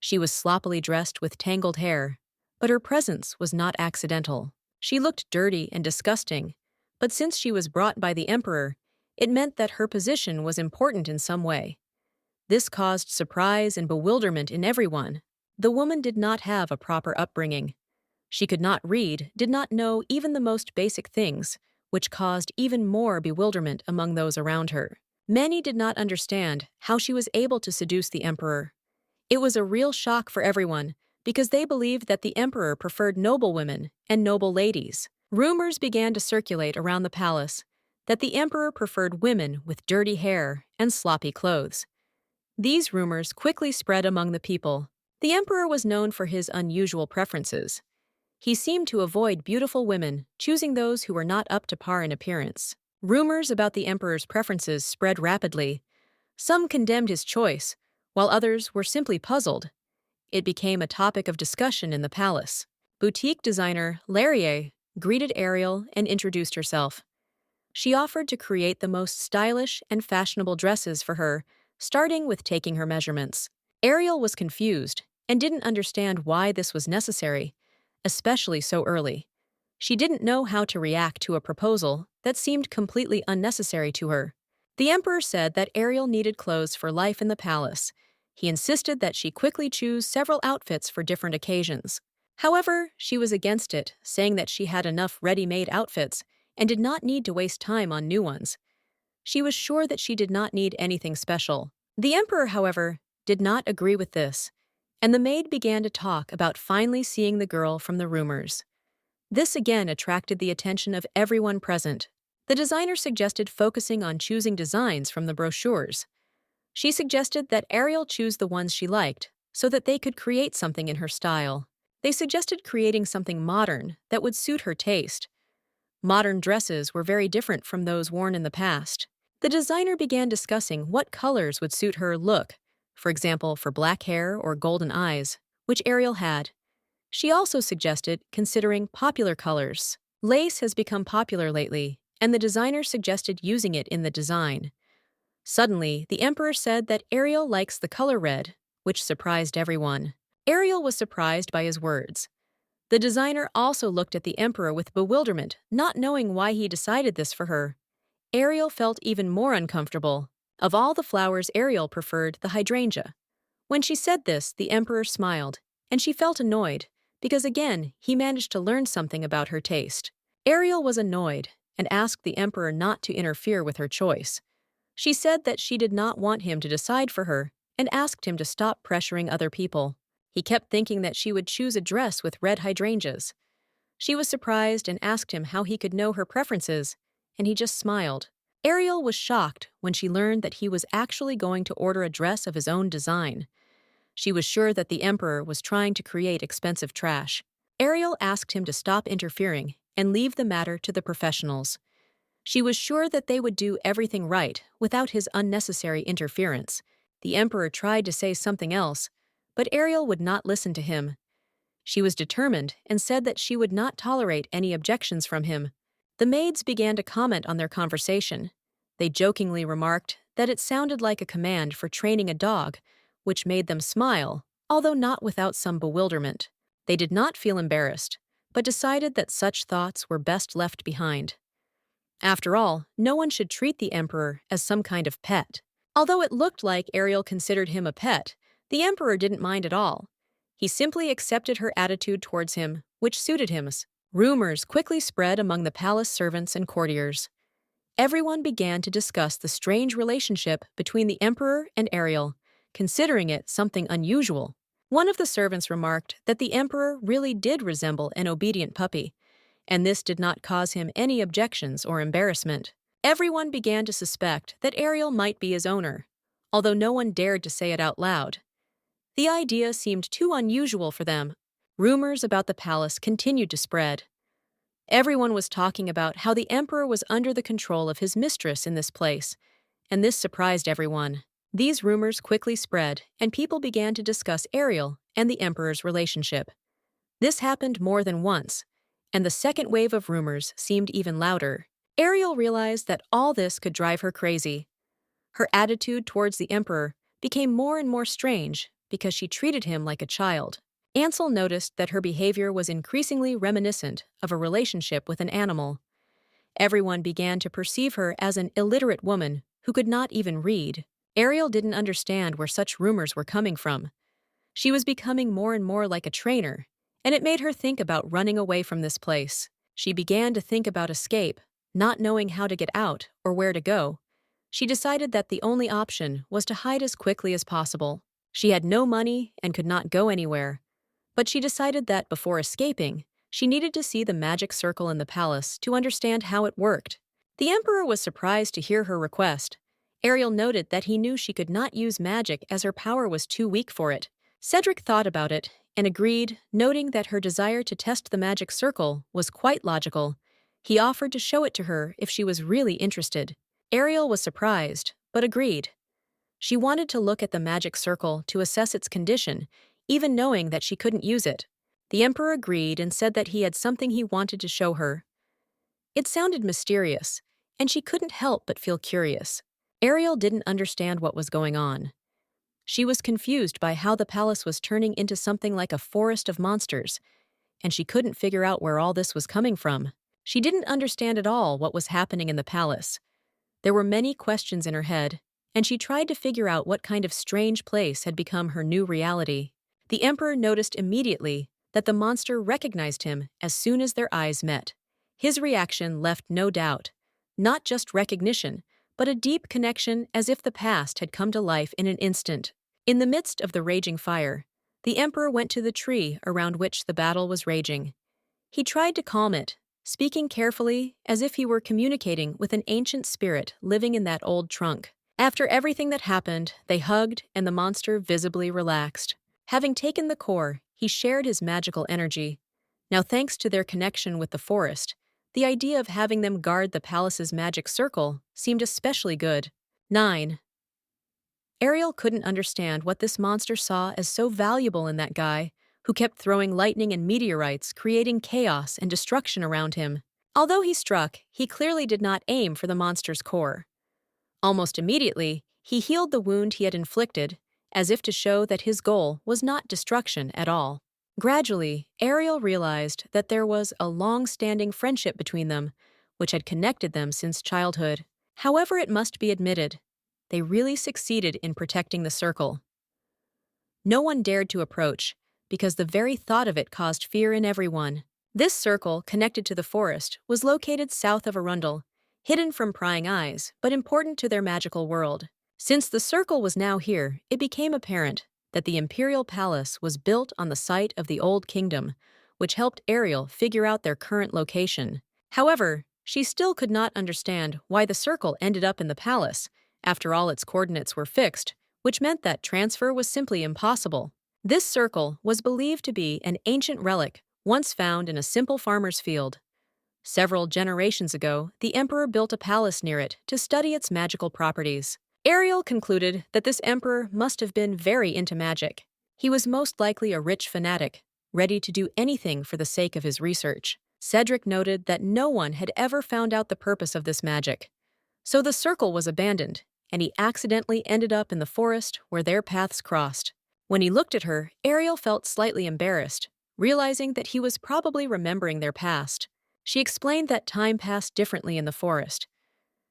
She was sloppily dressed with tangled hair, but her presence was not accidental. She looked dirty and disgusting, but since she was brought by the emperor, it meant that her position was important in some way. This caused surprise and bewilderment in everyone. The woman did not have a proper upbringing. She could not read, did not know even the most basic things, which caused even more bewilderment among those around her. Many did not understand how she was able to seduce the emperor. It was a real shock for everyone because they believed that the emperor preferred noble women and noble ladies. Rumors began to circulate around the palace that the emperor preferred women with dirty hair and sloppy clothes. These rumors quickly spread among the people. The emperor was known for his unusual preferences. He seemed to avoid beautiful women, choosing those who were not up to par in appearance. Rumors about the emperor's preferences spread rapidly. Some condemned his choice, while others were simply puzzled. It became a topic of discussion in the palace. Boutique designer Laurier greeted Ariel and introduced herself. She offered to create the most stylish and fashionable dresses for her, starting with taking her measurements. Ariel was confused and didn't understand why this was necessary, especially so early. She didn't know how to react to a proposal that seemed completely unnecessary to her. The emperor said that Ariel needed clothes for life in the palace. He insisted that she quickly choose several outfits for different occasions. However, she was against it, saying that she had enough ready-made outfits and did not need to waste time on new ones. She was sure that she did not need anything special. The emperor, however, did not agree with this, and the maid began to talk about finally seeing the girl from the rumors. This again attracted the attention of everyone present. The designer suggested focusing on choosing designs from the brochures. She suggested that Ariel choose the ones she liked, so that they could create something in her style. They suggested creating something modern that would suit her taste. Modern dresses were very different from those worn in the past. The designer began discussing what colors would suit her look, for example, for black hair or golden eyes, which Ariel had. She also suggested considering popular colors. Lace has become popular lately, and the designer suggested using it in the design. Suddenly, the emperor said that Ariel likes the color red, which surprised everyone. Ariel was surprised by his words. The designer also looked at the emperor with bewilderment, not knowing why he decided this for her. Ariel felt even more uncomfortable. Of all the flowers, Ariel preferred the hydrangea. When she said this, the emperor smiled, and she felt annoyed, because again, he managed to learn something about her taste. Ariel was annoyed and asked the emperor not to interfere with her choice. She said that she did not want him to decide for her and asked him to stop pressuring other people. He kept thinking that she would choose a dress with red hydrangeas. She was surprised and asked him how he could know her preferences, and he just smiled. Ariel was shocked when she learned that he was actually going to order a dress of his own design. She was sure that the emperor was trying to create expensive trash. Ariel asked him to stop interfering and leave the matter to the professionals. She was sure that they would do everything right without his unnecessary interference. The emperor tried to say something else, but Ariel would not listen to him. She was determined and said that she would not tolerate any objections from him. The maids began to comment on their conversation. They jokingly remarked that it sounded like a command for training a dog, which made them smile, although not without some bewilderment. They did not feel embarrassed, but decided that such thoughts were best left behind. After all, no one should treat the emperor as some kind of pet. Although it looked like Ariel considered him a pet, the emperor didn't mind at all. He simply accepted her attitude towards him, which suited him. Rumors quickly spread among the palace servants and courtiers. Everyone began to discuss the strange relationship between the emperor and Ariel, considering it something unusual. One of the servants remarked that the emperor really did resemble an obedient puppy, and this did not cause him any objections or embarrassment. Everyone began to suspect that Ariel might be his owner, although no one dared to say it out loud. The idea seemed too unusual for them. Rumors about the palace continued to spread. Everyone was talking about how the emperor was under the control of his mistress in this place, and this surprised everyone. These rumors quickly spread, and people began to discuss Ariel and the emperor's relationship. This happened more than once, and the second wave of rumors seemed even louder. Ariel realized that all this could drive her crazy. Her attitude towards the emperor became more and more strange because she treated him like a child. Ansel noticed that her behavior was increasingly reminiscent of a relationship with an animal. Everyone began to perceive her as an illiterate woman who could not even read. Ariel didn't understand where such rumors were coming from. She was becoming more and more like a trainer, and it made her think about running away from this place. She began to think about escape, not knowing how to get out or where to go. She decided that the only option was to hide as quickly as possible. She had no money and could not go anywhere, but she decided that before escaping, she needed to see the magic circle in the palace to understand how it worked. The emperor was surprised to hear her request. Ariel noted that he knew she could not use magic as her power was too weak for it. Cedric thought about it and agreed, noting that her desire to test the magic circle was quite logical. He offered to show it to her if she was really interested. Ariel was surprised, but agreed. She wanted to look at the magic circle to assess its condition, even knowing that she couldn't use it. The emperor agreed and said that he had something he wanted to show her. It sounded mysterious, and she couldn't help but feel curious. Ariel didn't understand what was going on. She was confused by how the palace was turning into something like a forest of monsters, and she couldn't figure out where all this was coming from. She didn't understand at all what was happening in the palace. There were many questions in her head, and she tried to figure out what kind of strange place had become her new reality. The emperor noticed immediately that the monster recognized him as soon as their eyes met. His reaction left no doubt, not just recognition, but a deep connection as if the past had come to life in an instant. In the midst of the raging fire, the emperor went to the tree around which the battle was raging. He tried to calm it, speaking carefully as if he were communicating with an ancient spirit living in that old trunk. After everything that happened, they hugged and the monster visibly relaxed. Having taken the core, he shared his magical energy. Now, thanks to their connection with the forest, the idea of having them guard the palace's magic circle seemed especially good. 9. Ariel couldn't understand what this monster saw as so valuable in that guy, who kept throwing lightning and meteorites, creating chaos and destruction around him. Although he struck, he clearly did not aim for the monster's core. Almost immediately, he healed the wound he had inflicted, as if to show that his goal was not destruction at all. Gradually, Ariel realized that there was a long-standing friendship between them, which had connected them since childhood. However, it must be admitted, they really succeeded in protecting the circle. No one dared to approach, because the very thought of it caused fear in everyone. This circle, connected to the forest, was located south of Arundel, hidden from prying eyes, but important to their magical world. Since the circle was now here, it became apparent that the imperial palace was built on the site of the old kingdom, which helped Ariel figure out their current location. However, she still could not understand why the circle ended up in the palace. After all, its coordinates were fixed, which meant that transfer was simply impossible. This circle was believed to be an ancient relic once found in a simple farmer's field. Several generations ago, the emperor built a palace near it to study its magical properties. Ariel concluded that this emperor must have been very into magic. He was most likely a rich fanatic, ready to do anything for the sake of his research. Cedric noted that no one had ever found out the purpose of this magic. So the circle was abandoned, and he accidentally ended up in the forest where their paths crossed. When he looked at her, Ariel felt slightly embarrassed, realizing that he was probably remembering their past. She explained that time passed differently in the forest.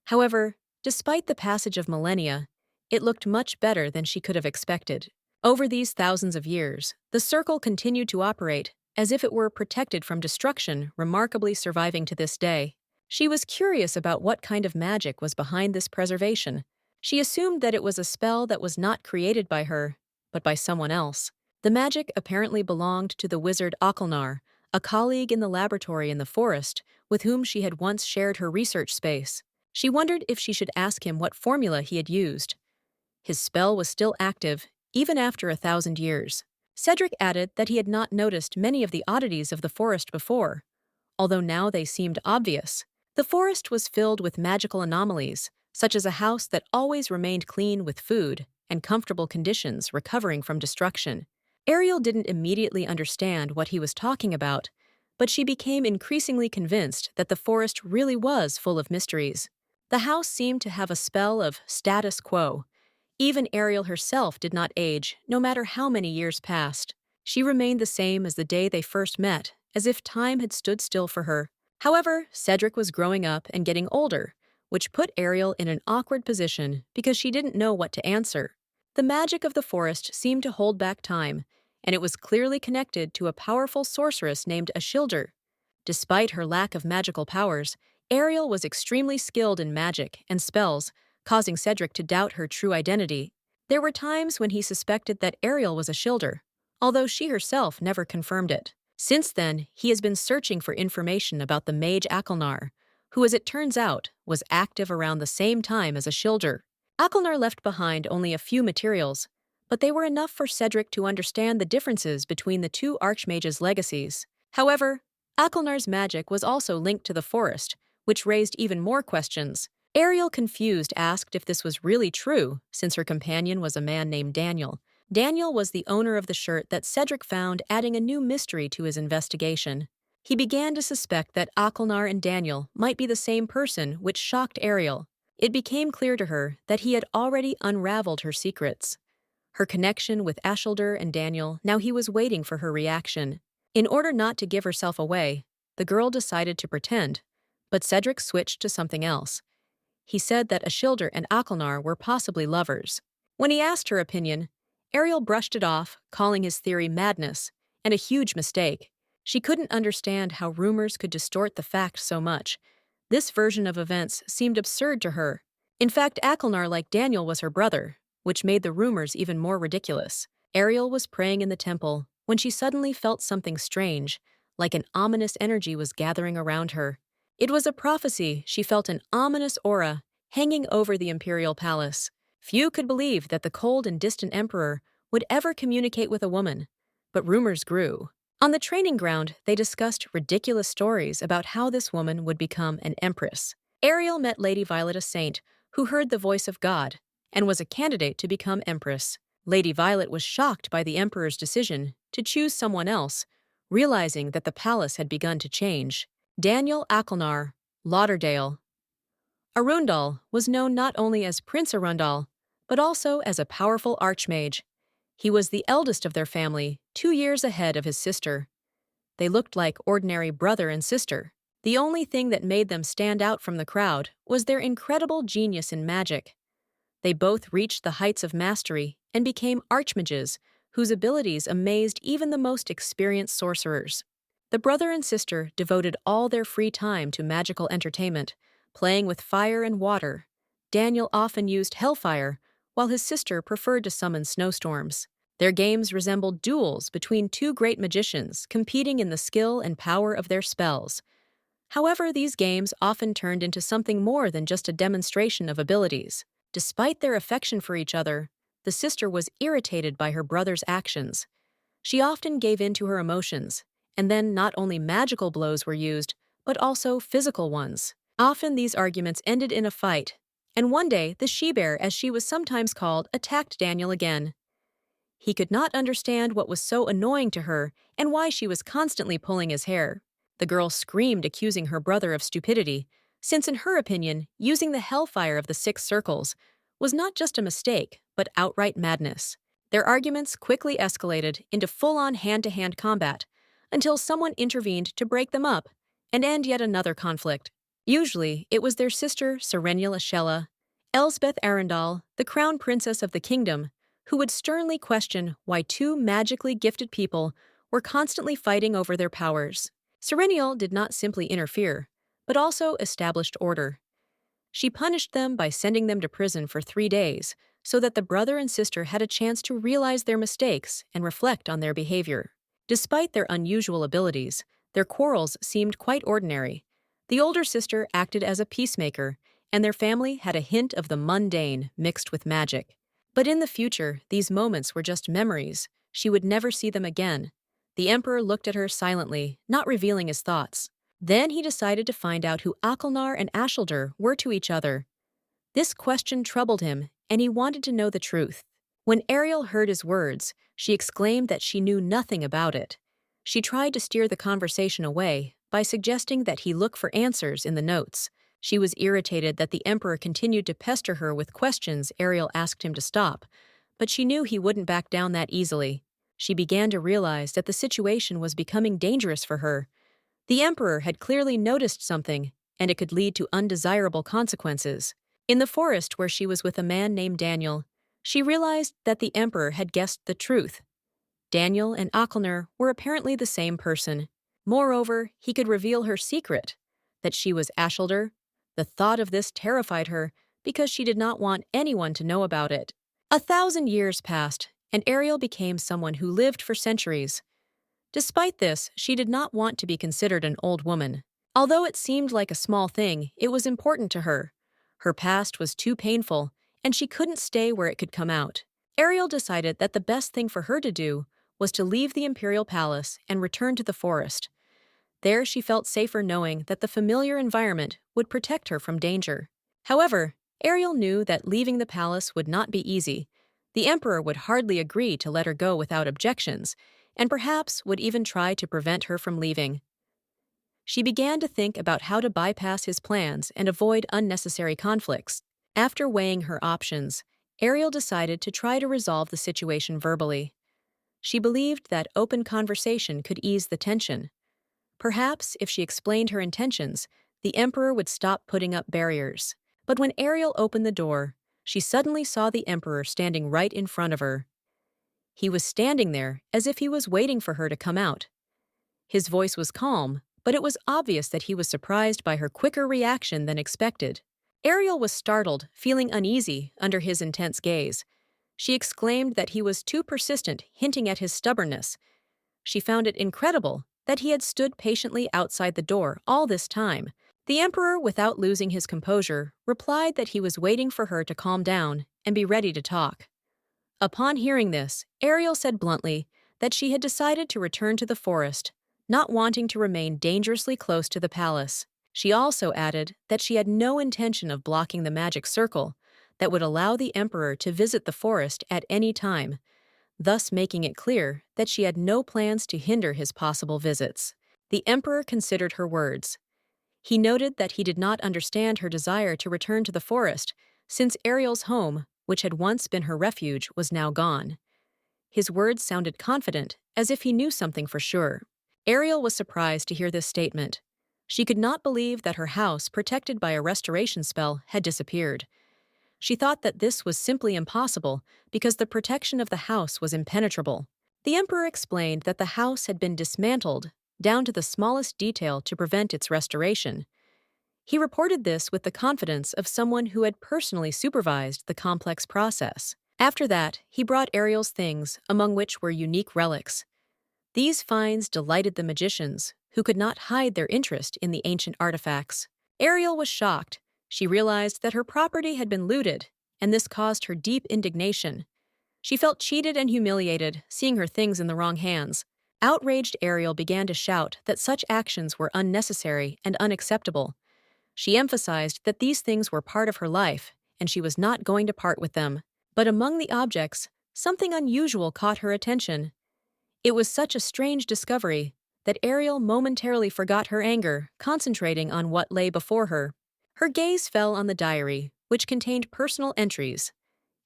However, despite the passage of millennia, it looked much better than she could have expected. Over these thousands of years, the circle continued to operate as if it were protected from destruction, remarkably surviving to this day. She was curious about what kind of magic was behind this preservation. She assumed that it was a spell that was not created by her, but by someone else. The magic apparently belonged to the wizard Akelnar, a colleague in the laboratory in the forest with whom she had once shared her research space. She wondered if she should ask him what formula he had used. His spell was still active, even after 1,000 years. Cedric added that he had not noticed many of the oddities of the forest before, although now they seemed obvious. The forest was filled with magical anomalies, such as a house that always remained clean with food and comfortable conditions recovering from destruction. Ariel didn't immediately understand what he was talking about, but she became increasingly convinced that the forest really was full of mysteries. The house seemed to have a spell of status quo. Even Ariel herself did not age, no matter how many years passed. She remained the same as the day they first met, as if time had stood still for her. However, Cedric was growing up and getting older, which put Ariel in an awkward position because she didn't know what to answer. The magic of the forest seemed to hold back time, and it was clearly connected to a powerful sorceress named Ashildr. Despite her lack of magical powers, Ariel was extremely skilled in magic and spells, causing Cedric to doubt her true identity. There were times when he suspected that Ariel was Ashildr, although she herself never confirmed it. Since then, he has been searching for information about the mage Akelnar, who, as it turns out, was active around the same time as Ashildr. Akelnar left behind only a few materials, but they were enough for Cedric to understand the differences between the two archmages' legacies. However, Akelnar's magic was also linked to the forest, which raised even more questions. Ariel, confused, asked if this was really true, since her companion was a man named Daniel. Daniel was the owner of the shirt that Cedric found, adding a new mystery to his investigation. He began to suspect that Akelnar and Daniel might be the same person, which shocked Ariel. It became clear to her that he had already unraveled her secrets. Her connection with Ashildr and Daniel, now he was waiting for her reaction. In order not to give herself away, the girl decided to pretend, but Cedric switched to something else. He said that Ashildr and Akelnar were possibly lovers. When he asked her opinion, Ariel brushed it off, calling his theory madness and a huge mistake. She couldn't understand how rumors could distort the facts so much. This version of events seemed absurd to her. In fact, Akelnar, like Daniel, was her brother, which made the rumors even more ridiculous. Ariel was praying in the temple when she suddenly felt something strange, like an ominous energy was gathering around her. It was a prophecy. She felt an ominous aura hanging over the imperial palace. Few could believe that the cold and distant emperor would ever communicate with a woman, but rumors grew. On the training ground, they discussed ridiculous stories about how this woman would become an empress. Ariel met Lady Violet, a saint who heard the voice of God and was a candidate to become empress. Lady Violet was shocked by the emperor's decision to choose someone else, realizing that the palace had begun to change. Daniel Akelnar Lauderdale Arundel was known not only as Prince Arundel, but also as a powerful archmage. He was the eldest of their family, 2 years ahead of his sister. They looked like ordinary brother and sister. The only thing that made them stand out from the crowd was their incredible genius in magic. They both reached the heights of mastery and became archmages, whose abilities amazed even the most experienced sorcerers. The brother and sister devoted all their free time to magical entertainment, playing with fire and water. Daniel often used hellfire, while his sister preferred to summon snowstorms. Their games resembled duels between two great magicians competing in the skill and power of their spells. However, these games often turned into something more than just a demonstration of abilities. Despite their affection for each other, the sister was irritated by her brother's actions. She often gave in to her emotions, and then not only magical blows were used, but also physical ones. Often these arguments ended in a fight, and one day the she-bear, as she was sometimes called, attacked Daniel again. He could not understand what was so annoying to her and why she was constantly pulling his hair. The girl screamed, accusing her brother of stupidity, since in her opinion, using the hellfire of the 6 circles was not just a mistake, but outright madness. Their arguments quickly escalated into full-on hand-to-hand combat until someone intervened to break them up and end yet another conflict. Usually, it was their sister, Serenula Shella, Elsbeth Arundel, the crown princess of the kingdom, who would sternly question why two magically gifted people were constantly fighting over their powers. Serenial did not simply interfere, but also established order. She punished them by sending them to prison for 3 days, so that the brother and sister had a chance to realize their mistakes and reflect on their behavior. Despite their unusual abilities, their quarrels seemed quite ordinary. The older sister acted as a peacemaker, and their family had a hint of the mundane mixed with magic. But in the future, these moments were just memories. She would never see them again. The emperor looked at her silently, not revealing his thoughts. Then he decided to find out who Akelnar and Ashildr were to each other. This question troubled him, and he wanted to know the truth. When Ariel heard his words, she exclaimed that she knew nothing about it. She tried to steer the conversation away by suggesting that he look for answers in the notes. She was irritated that the emperor continued to pester her with questions Ariel asked him to stop, but she knew he wouldn't back down that easily. She began to realize that the situation was becoming dangerous for her. The emperor had clearly noticed something, and it could lead to undesirable consequences. In the forest where she was with a man named Daniel, she realized that the emperor had guessed the truth. Daniel and Akelnar were apparently the same person. Moreover, he could reveal her secret, that she was Ashildr. The thought of this terrified her because she did not want anyone to know about it. 1,000 years passed, and Ariel became someone who lived for centuries. Despite this, she did not want to be considered an old woman. Although it seemed like a small thing, it was important to her. Her past was too painful, and she couldn't stay where it could come out. Ariel decided that the best thing for her to do was to leave the imperial palace and return to the forest. There she felt safer knowing that the familiar environment would protect her from danger. However, Ariel knew that leaving the palace would not be easy. The emperor would hardly agree to let her go without objections, and perhaps would even try to prevent her from leaving. She began to think about how to bypass his plans and avoid unnecessary conflicts. After weighing her options, Ariel decided to try to resolve the situation verbally. She believed that open conversation could ease the tension. Perhaps if she explained her intentions, the emperor would stop putting up barriers. But when Ariel opened the door, she suddenly saw the emperor standing right in front of her. He was standing there as if he was waiting for her to come out. His voice was calm, but it was obvious that he was surprised by her quicker reaction than expected. Ariel was startled, feeling uneasy under his intense gaze. She exclaimed that he was too persistent, hinting at his stubbornness. She found it incredible that he had stood patiently outside the door all this time. The emperor, without losing his composure, replied that he was waiting for her to calm down and be ready to talk. Upon hearing this, Ariel said bluntly that she had decided to return to the forest, not wanting to remain dangerously close to the palace. She also added that she had no intention of blocking the magic circle that would allow the emperor to visit the forest at any time, thus making it clear that she had no plans to hinder his possible visits. The emperor considered her words. He noted that he did not understand her desire to return to the forest, since Ariel's home, which had once been her refuge, was now gone. His words sounded confident, as if he knew something for sure. Ariel was surprised to hear this statement. She could not believe that her house, protected by a restoration spell, had disappeared. She thought that this was simply impossible because the protection of the house was impenetrable. The emperor explained that the house had been dismantled down to the smallest detail to prevent its restoration. He reported this with the confidence of someone who had personally supervised the complex process. After that, he brought Ariel's things, among which were unique relics. These finds delighted the magicians, who could not hide their interest in the ancient artifacts. Ariel was shocked. She realized that her property had been looted, and this caused her deep indignation. She felt cheated and humiliated, seeing her things in the wrong hands. Outraged Ariel began to shout that such actions were unnecessary and unacceptable. She emphasized that these things were part of her life, and she was not going to part with them. But among the objects, something unusual caught her attention. It was such a strange discovery that Ariel momentarily forgot her anger, concentrating on what lay before her. Her gaze fell on the diary, which contained personal entries.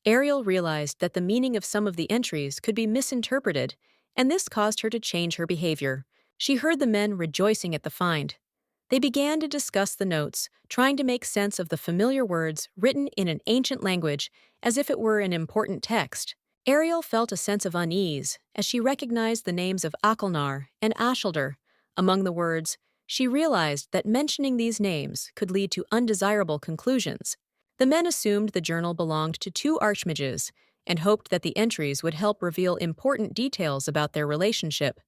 Ariel realized that the meaning of some of the entries could be misinterpreted, and this caused her to change her behavior. She heard the men rejoicing at the find. They began to discuss the notes, trying to make sense of the familiar words written in an ancient language as if it were an important text. Ariel felt a sense of unease as she recognized the names of Akelnar and Ashildr. Among the words, she realized that mentioning these names could lead to undesirable conclusions. The men assumed the journal belonged to two archmages and hoped that the entries would help reveal important details about their relationship.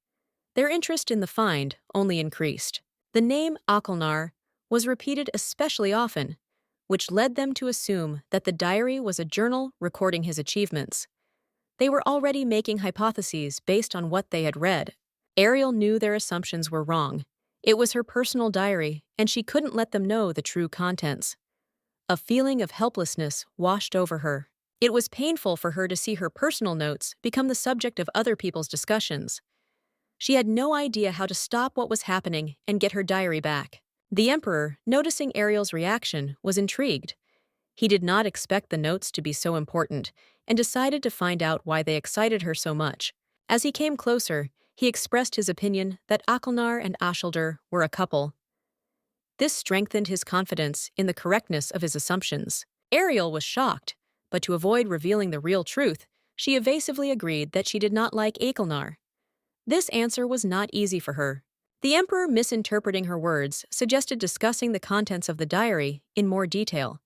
Their interest in the find only increased. The name Akelnar was repeated especially often, which led them to assume that the diary was a journal recording his achievements. They were already making hypotheses based on what they had read. Ariel knew their assumptions were wrong. It was her personal diary, and she couldn't let them know the true contents. A feeling of helplessness washed over her. It was painful for her to see her personal notes become the subject of other people's discussions. She had no idea how to stop what was happening and get her diary back. The Emperor, noticing Ariel's reaction, was intrigued. He did not expect the notes to be so important and decided to find out why they excited her so much. As he came closer, he expressed his opinion that Akelnar and Ashildr were a couple. This strengthened his confidence in the correctness of his assumptions. Ariel was shocked, but to avoid revealing the real truth, she evasively agreed that she did not like Akelnar. This answer was not easy for her. The Emperor, misinterpreting her words, suggested discussing the contents of the diary in more detail.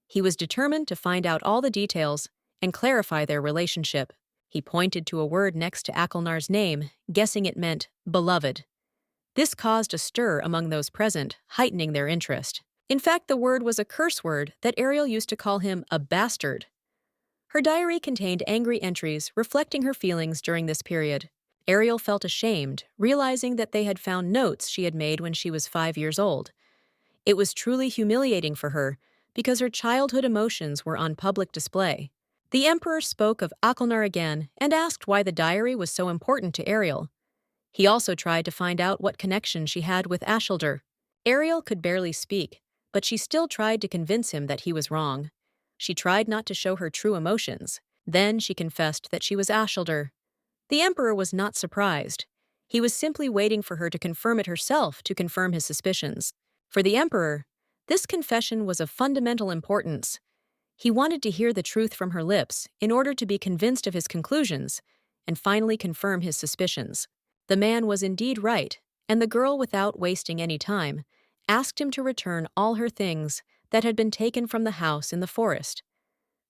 He was determined to find out all the details and clarify their relationship. He pointed to a word next to Akelnar's name, guessing it meant beloved. This caused a stir among those present, heightening their interest. In fact, the word was a curse word that Ariel used to call him a bastard. Her diary contained angry entries reflecting her feelings during this period. Ariel felt ashamed, realizing that they had found notes she had made when she was 5 years old. It was truly humiliating for her because her childhood emotions were on public display. The Emperor spoke of Akelnar again and asked why the diary was so important to Ariel. He also tried to find out what connection she had with Ashildr. Ariel could barely speak, but she still tried to convince him that he was wrong. She tried not to show her true emotions. Then she confessed that she was Ashildr. The Emperor was not surprised. He was simply waiting for her to confirm it herself to confirm his suspicions. For the Emperor, this confession was of fundamental importance. He wanted to hear the truth from her lips in order to be convinced of his conclusions and finally confirm his suspicions. The man was indeed right, and the girl, without wasting any time, asked him to return all her things that had been taken from the house in the forest.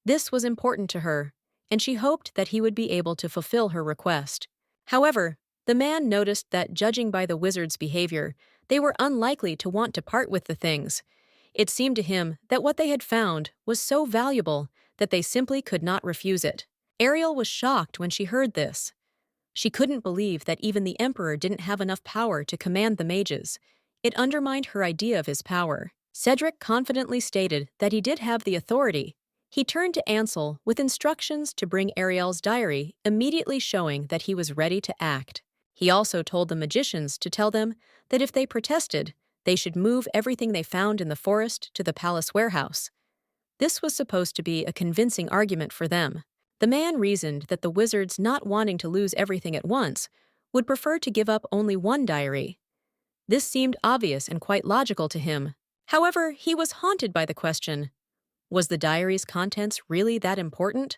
This was important to her, and she hoped that he would be able to fulfill her request. However, the man noticed that, judging by the wizard's behavior, they were unlikely to want to part with the things. It seemed to him that what they had found was so valuable that they simply could not refuse it. Ariel was shocked when she heard this. She couldn't believe that even the Emperor didn't have enough power to command the mages. It undermined her idea of his power. Cedric confidently stated that he did have the authority. He turned to Ansel with instructions to bring Ariel's diary, immediately showing that he was ready to act. He also told the magicians to tell them that if they protested, they should move everything they found in the forest to the palace warehouse. This was supposed to be a convincing argument for them. The man reasoned that the wizards, not wanting to lose everything at once, would prefer to give up only one diary. This seemed obvious and quite logical to him. However, he was haunted by the question, was the diary's contents really that important?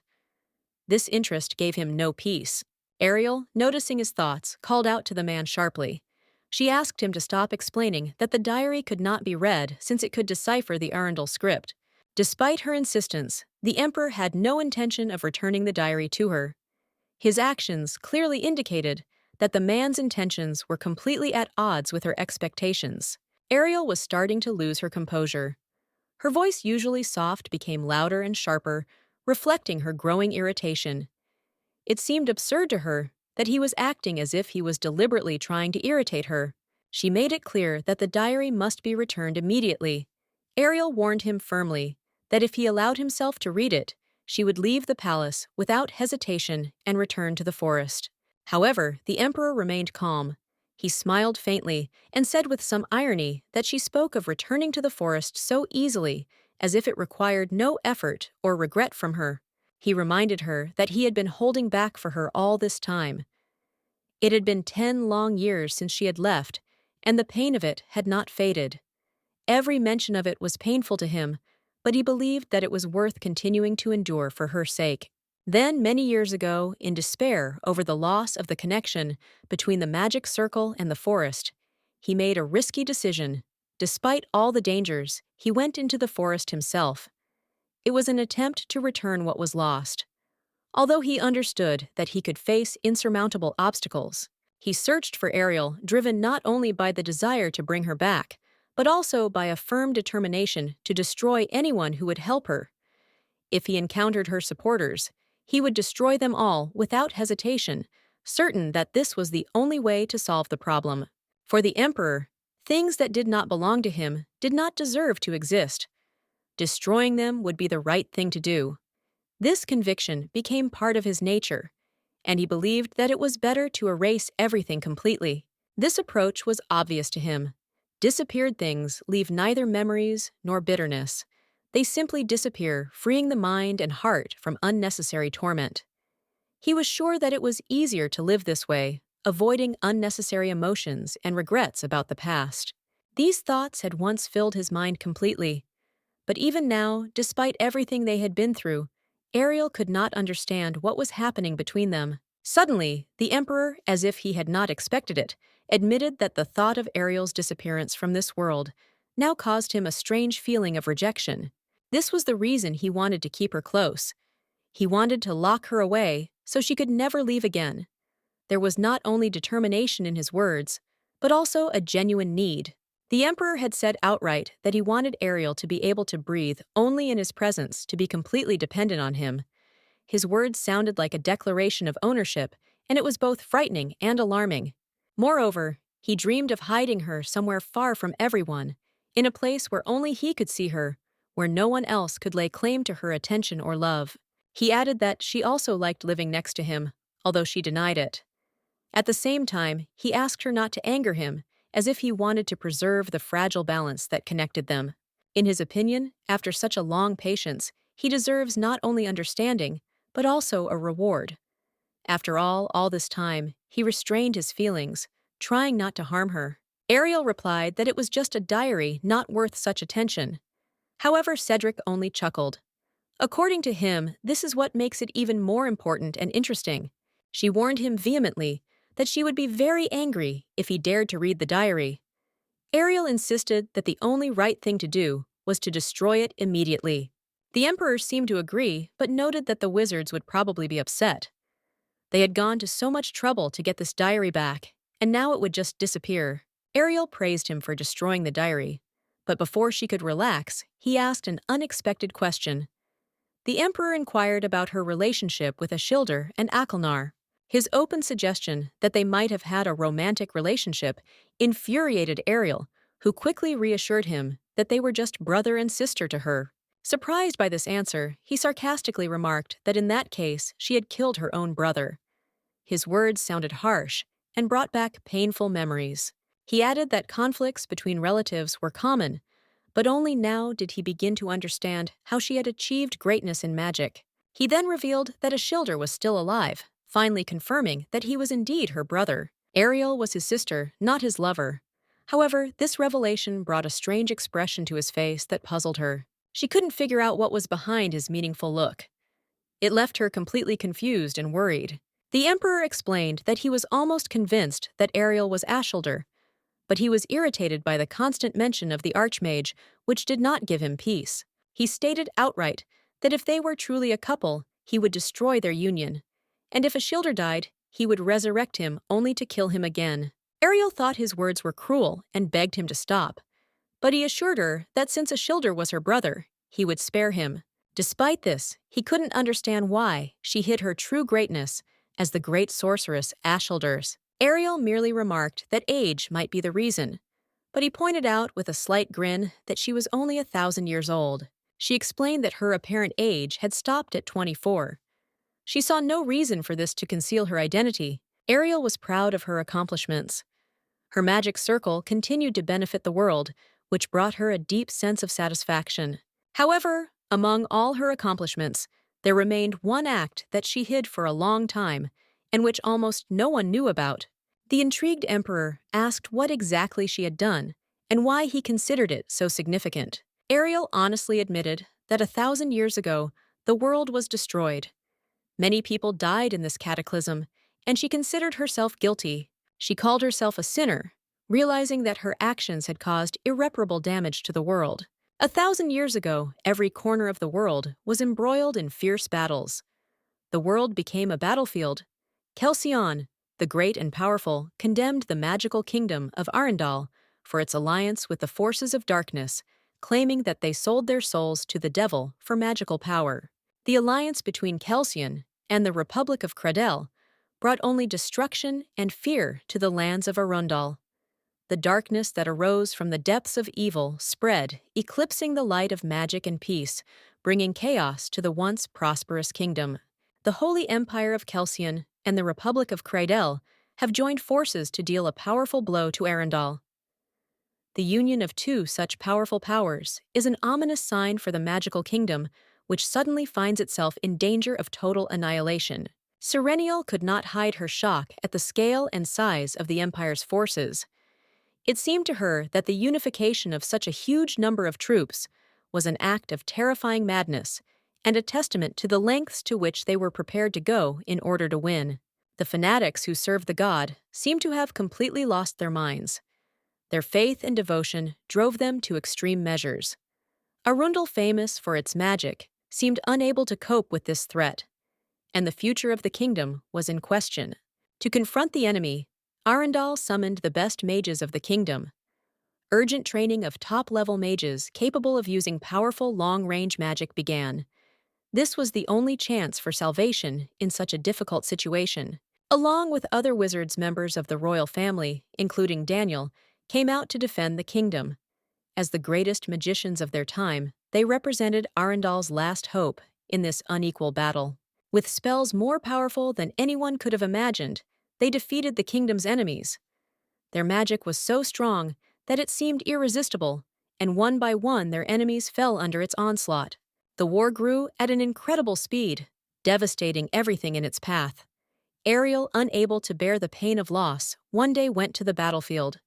This interest gave him no peace. Ariel, noticing his thoughts, called out to the man sharply. She asked him to stop explaining that the diary could not be read since it could decipher the Arundel script. Despite her insistence, the Emperor had no intention of returning the diary to her. His actions clearly indicated that the man's intentions were completely at odds with her expectations. Ariel was starting to lose her composure. Her voice, usually soft, became louder and sharper, reflecting her growing irritation. It seemed absurd to her that he was acting as if he was deliberately trying to irritate her. She made it clear that the diary must be returned immediately. Ariel warned him firmly that if he allowed himself to read it, she would leave the palace without hesitation and return to the forest. However, the emperor remained calm. He smiled faintly and said with some irony that she spoke of returning to the forest so easily, as if it required no effort or regret from her. He reminded her that he had been holding back for her all this time. It had been 10 long years since she had left, and the pain of it had not faded. Every mention of it was painful to him, but he believed that it was worth continuing to endure for her sake. Then, many years ago, in despair over the loss of the connection between the magic circle and the forest, he made a risky decision. Despite all the dangers, he went into the forest himself. It was an attempt to return what was lost. Although he understood that he could face insurmountable obstacles, he searched for Ariel, driven not only by the desire to bring her back, but also by a firm determination to destroy anyone who would help her. If he encountered her supporters, he would destroy them all without hesitation, certain that this was the only way to solve the problem. For the emperor, things that did not belong to him did not deserve to exist. Destroying them would be the right thing to do. This conviction became part of his nature, and he believed that it was better to erase everything completely. This approach was obvious to him. Disappeared things leave neither memories nor bitterness. They simply disappear, freeing the mind and heart from unnecessary torment. He was sure that it was easier to live this way, avoiding unnecessary emotions and regrets about the past. These thoughts had once filled his mind completely. But even now, despite everything they had been through, Ariel could not understand what was happening between them. Suddenly, the emperor, as if he had not expected it, admitted that the thought of Ariel's disappearance from this world now caused him a strange feeling of rejection. This was the reason he wanted to keep her close. He wanted to lock her away so she could never leave again. There was not only determination in his words, but also a genuine need. The emperor had said outright that he wanted Ariel to be able to breathe only in his presence, to be completely dependent on him. His words sounded like a declaration of ownership, and it was both frightening and alarming. Moreover, he dreamed of hiding her somewhere far from everyone, in a place where only he could see her, where no one else could lay claim to her attention or love. He added that she also liked living next to him, although she denied it. At the same time, he asked her not to anger him, as if he wanted to preserve the fragile balance that connected them. In his opinion, after such a long patience, he deserves not only understanding, but also a reward. After all this time, he restrained his feelings, trying not to harm her. Ariel replied that it was just a diary not worth such attention. However, Cedric only chuckled. According to him, this is what makes it even more important and interesting. She warned him vehemently that she would be very angry if he dared to read the diary. Ariel insisted that the only right thing to do was to destroy it immediately. The emperor seemed to agree, but noted that the wizards would probably be upset. They had gone to so much trouble to get this diary back, and now it would just disappear. Ariel praised him for destroying the diary, but before she could relax, he asked an unexpected question. The emperor inquired about her relationship with Ashildr and Akelnar. His open suggestion that they might have had a romantic relationship infuriated Ariel, who quickly reassured him that they were just brother and sister to her. Surprised by this answer, he sarcastically remarked that in that case she had killed her own brother. His words sounded harsh and brought back painful memories. He added that conflicts between relatives were common, but only now did he begin to understand how she had achieved greatness in magic. He then revealed that Ashildr was still alive, finally confirming that he was indeed her brother. Ariel was his sister, not his lover. However, this revelation brought a strange expression to his face that puzzled her. She couldn't figure out what was behind his meaningful look. It left her completely confused and worried. The emperor explained that he was almost convinced that Ariel was Ashildr, but he was irritated by the constant mention of the Archmage, which did not give him peace. He stated outright that if they were truly a couple, he would destroy their union, and if Ashildr died, he would resurrect him only to kill him again. Ariel thought his words were cruel and begged him to stop, but he assured her that since Ashildr was her brother, he would spare him. Despite this, he couldn't understand why she hid her true greatness as the great sorceress Ashildurs. Ariel merely remarked that age might be the reason, but he pointed out with a slight grin that she was only 1,000 years old. She explained that her apparent age had stopped at 24. She saw no reason for this to conceal her identity. Ariel was proud of her accomplishments. Her magic circle continued to benefit the world, which brought her a deep sense of satisfaction. However, among all her accomplishments, there remained one act that she hid for a long time, and which almost no one knew about. The intrigued emperor asked what exactly she had done, and why he considered it so significant. Ariel honestly admitted that 1,000 years ago, the world was destroyed. Many people died in this cataclysm, and she considered herself guilty. She called herself a sinner, realizing that her actions had caused irreparable damage to the world. 1,000 years ago, every corner of the world was embroiled in fierce battles. The world became a battlefield. Kelsion, the great and powerful, condemned the magical kingdom of Arendal for its alliance with the forces of darkness, claiming that they sold their souls to the devil for magical power. The alliance between Kelsion and the Republic of Cradel brought only destruction and fear to the lands of Arundel. The darkness that arose from the depths of evil spread, eclipsing the light of magic and peace, bringing chaos to the once prosperous kingdom. The Holy Empire of Kelsion and the Republic of Cradel have joined forces to deal a powerful blow to Arundel. The union of two such powerful powers is an ominous sign for the magical kingdom, which suddenly finds itself in danger of total annihilation. Serenial could not hide her shock at the scale and size of the Empire's forces. It seemed to her that the unification of such a huge number of troops was an act of terrifying madness and a testament to the lengths to which they were prepared to go in order to win. The fanatics who served the god seemed to have completely lost their minds. Their faith and devotion drove them to extreme measures. Arundel, famous for its magic, seemed unable to cope with this threat, and the future of the kingdom was in question. To confront the enemy, Arundel summoned the best mages of the kingdom. Urgent training of top-level mages capable of using powerful long-range magic began. This was the only chance for salvation in such a difficult situation. Along with other wizards, members of the royal family, including Daniel, came out to defend the kingdom. As the greatest magicians of their time, they represented Arundel's last hope in this unequal battle. With spells more powerful than anyone could have imagined, they defeated the kingdom's enemies. Their magic was so strong that it seemed irresistible, and one by one their enemies fell under its onslaught. The war grew at an incredible speed, devastating everything in its path. Ariel, unable to bear the pain of loss, one day went to the battlefield.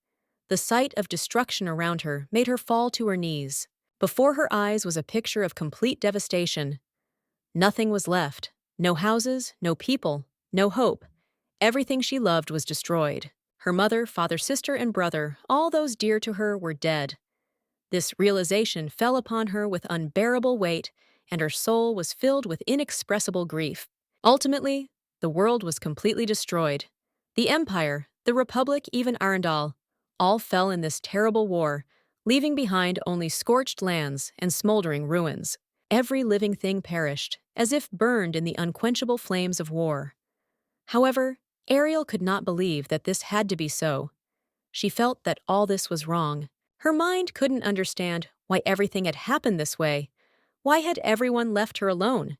The sight of destruction around her made her fall to her knees. Before her eyes was a picture of complete devastation. Nothing was left. No houses, no people, no hope. Everything she loved was destroyed. Her mother, father, sister, and brother, all those dear to her, were dead. This realization fell upon her with unbearable weight, and her soul was filled with inexpressible grief. Ultimately, the world was completely destroyed. The Empire, the Republic, even Arundel, all fell in this terrible war, leaving behind only scorched lands and smoldering ruins. Every living thing perished, as if burned in the unquenchable flames of war. However, Ariel could not believe that this had to be so. She felt that all this was wrong. Her mind couldn't understand why everything had happened this way. Why had everyone left her alone?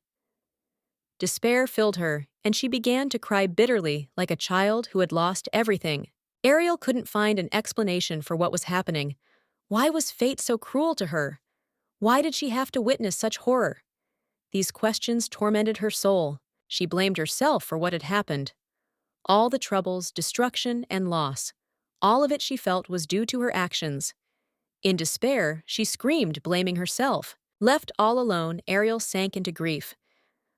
Despair filled her, and she began to cry bitterly like a child who had lost everything. Ariel couldn't find an explanation for what was happening. Why was fate so cruel to her? Why did she have to witness such horror? These questions tormented her soul. She blamed herself for what had happened. All the troubles, destruction, and loss, all of it she felt was due to her actions. In despair, she screamed, blaming herself. Left all alone, Ariel sank into grief.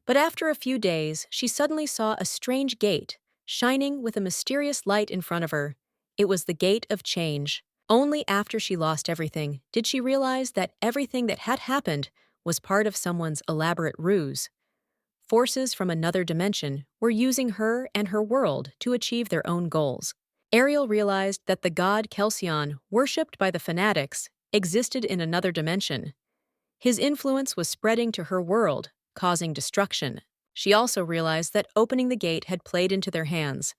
But after a few days, she suddenly saw a strange gate, shining with a mysterious light in front of her. It was the gate of change. Only after she lost everything did she realize that everything that had happened was part of someone's elaborate ruse. Forces from another dimension were using her and her world to achieve their own goals. Ariel realized that the god Kelsion, worshipped by the fanatics, existed in another dimension. His influence was spreading to her world, causing destruction. She also realized that opening the gate had played into their hands.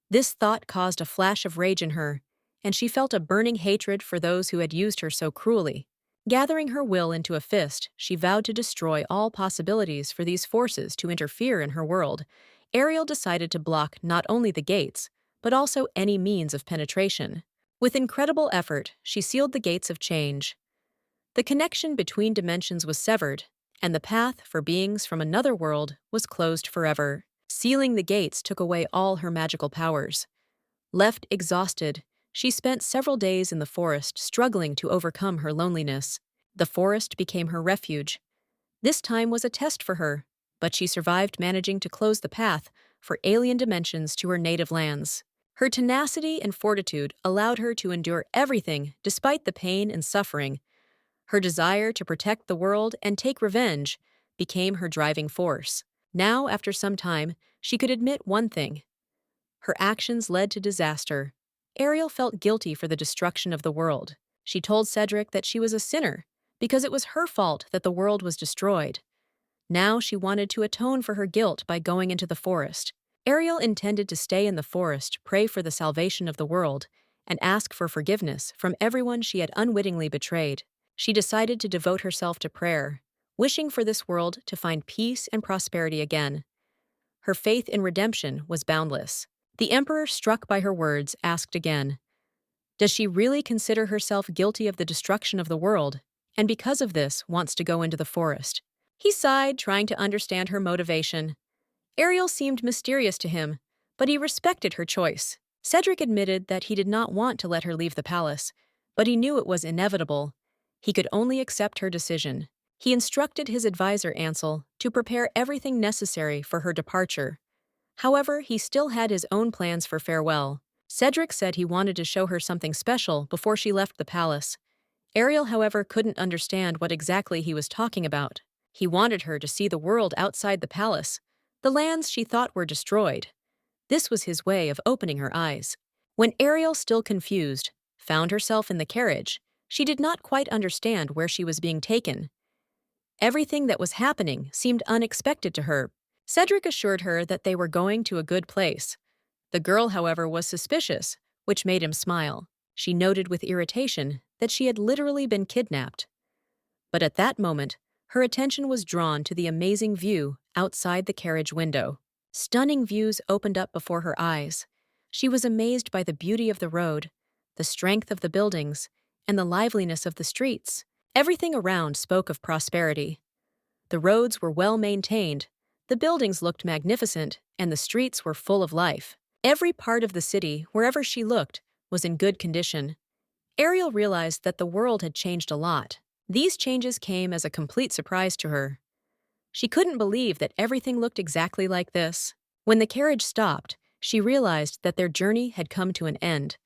This thought caused a flash of rage in her, and she felt a burning hatred for those who had used her so cruelly. Gathering her will into a fist, she vowed to destroy all possibilities for these forces to interfere in her world. Ariel decided to block not only the gates, but also any means of penetration. With incredible effort, she sealed the gates of change. The connection between dimensions was severed, and the path for beings from another world was closed forever. Sealing the gates took away all her magical powers. Left exhausted, she spent several days in the forest struggling to overcome her loneliness. The forest became her refuge. This time was a test for her, but she survived, managing to close the path for alien dimensions to her native lands. Her tenacity and fortitude allowed her to endure everything despite the pain and suffering. Her desire to protect the world and take revenge became her driving force. Now, after some time, she could admit one thing. Her actions led to disaster. Ariel felt guilty for the destruction of the world. She told Cedric that she was a sinner because it was her fault that the world was destroyed. Now she wanted to atone for her guilt by going into the forest. Ariel intended to stay in the forest, pray for the salvation of the world, and ask for forgiveness from everyone she had unwittingly betrayed. She decided to devote herself to prayer, wishing for this world to find peace and prosperity again. Her faith in redemption was boundless. The Emperor, struck by her words, asked again, does she really consider herself guilty of the destruction of the world, and because of this wants to go into the forest? He sighed, trying to understand her motivation. Ariel seemed mysterious to him, but he respected her choice. Cedric admitted that he did not want to let her leave the palace, but he knew it was inevitable. He could only accept her decision. He instructed his advisor Ansel to prepare everything necessary for her departure. However, he still had his own plans for farewell. Cedric said he wanted to show her something special before she left the palace. Ariel, however, couldn't understand what exactly he was talking about. He wanted her to see the world outside the palace, the lands she thought were destroyed. This was his way of opening her eyes. When Ariel, still confused, found herself in the carriage, she did not quite understand where she was being taken. Everything that was happening seemed unexpected to her. Cedric assured her that they were going to a good place. The girl, however, was suspicious, which made him smile. She noted with irritation that she had literally been kidnapped. But at that moment, her attention was drawn to the amazing view outside the carriage window. Stunning views opened up before her eyes. She was amazed by the beauty of the road, the strength of the buildings, and the liveliness of the streets. Everything around spoke of prosperity. The roads were well maintained, the buildings looked magnificent, and the streets were full of life. Every part of the city, wherever she looked, was in good condition. Ariel realized that the world had changed a lot. These changes came as a complete surprise to her. She couldn't believe that everything looked exactly like this. When the carriage stopped, she realized that their journey had come to an end.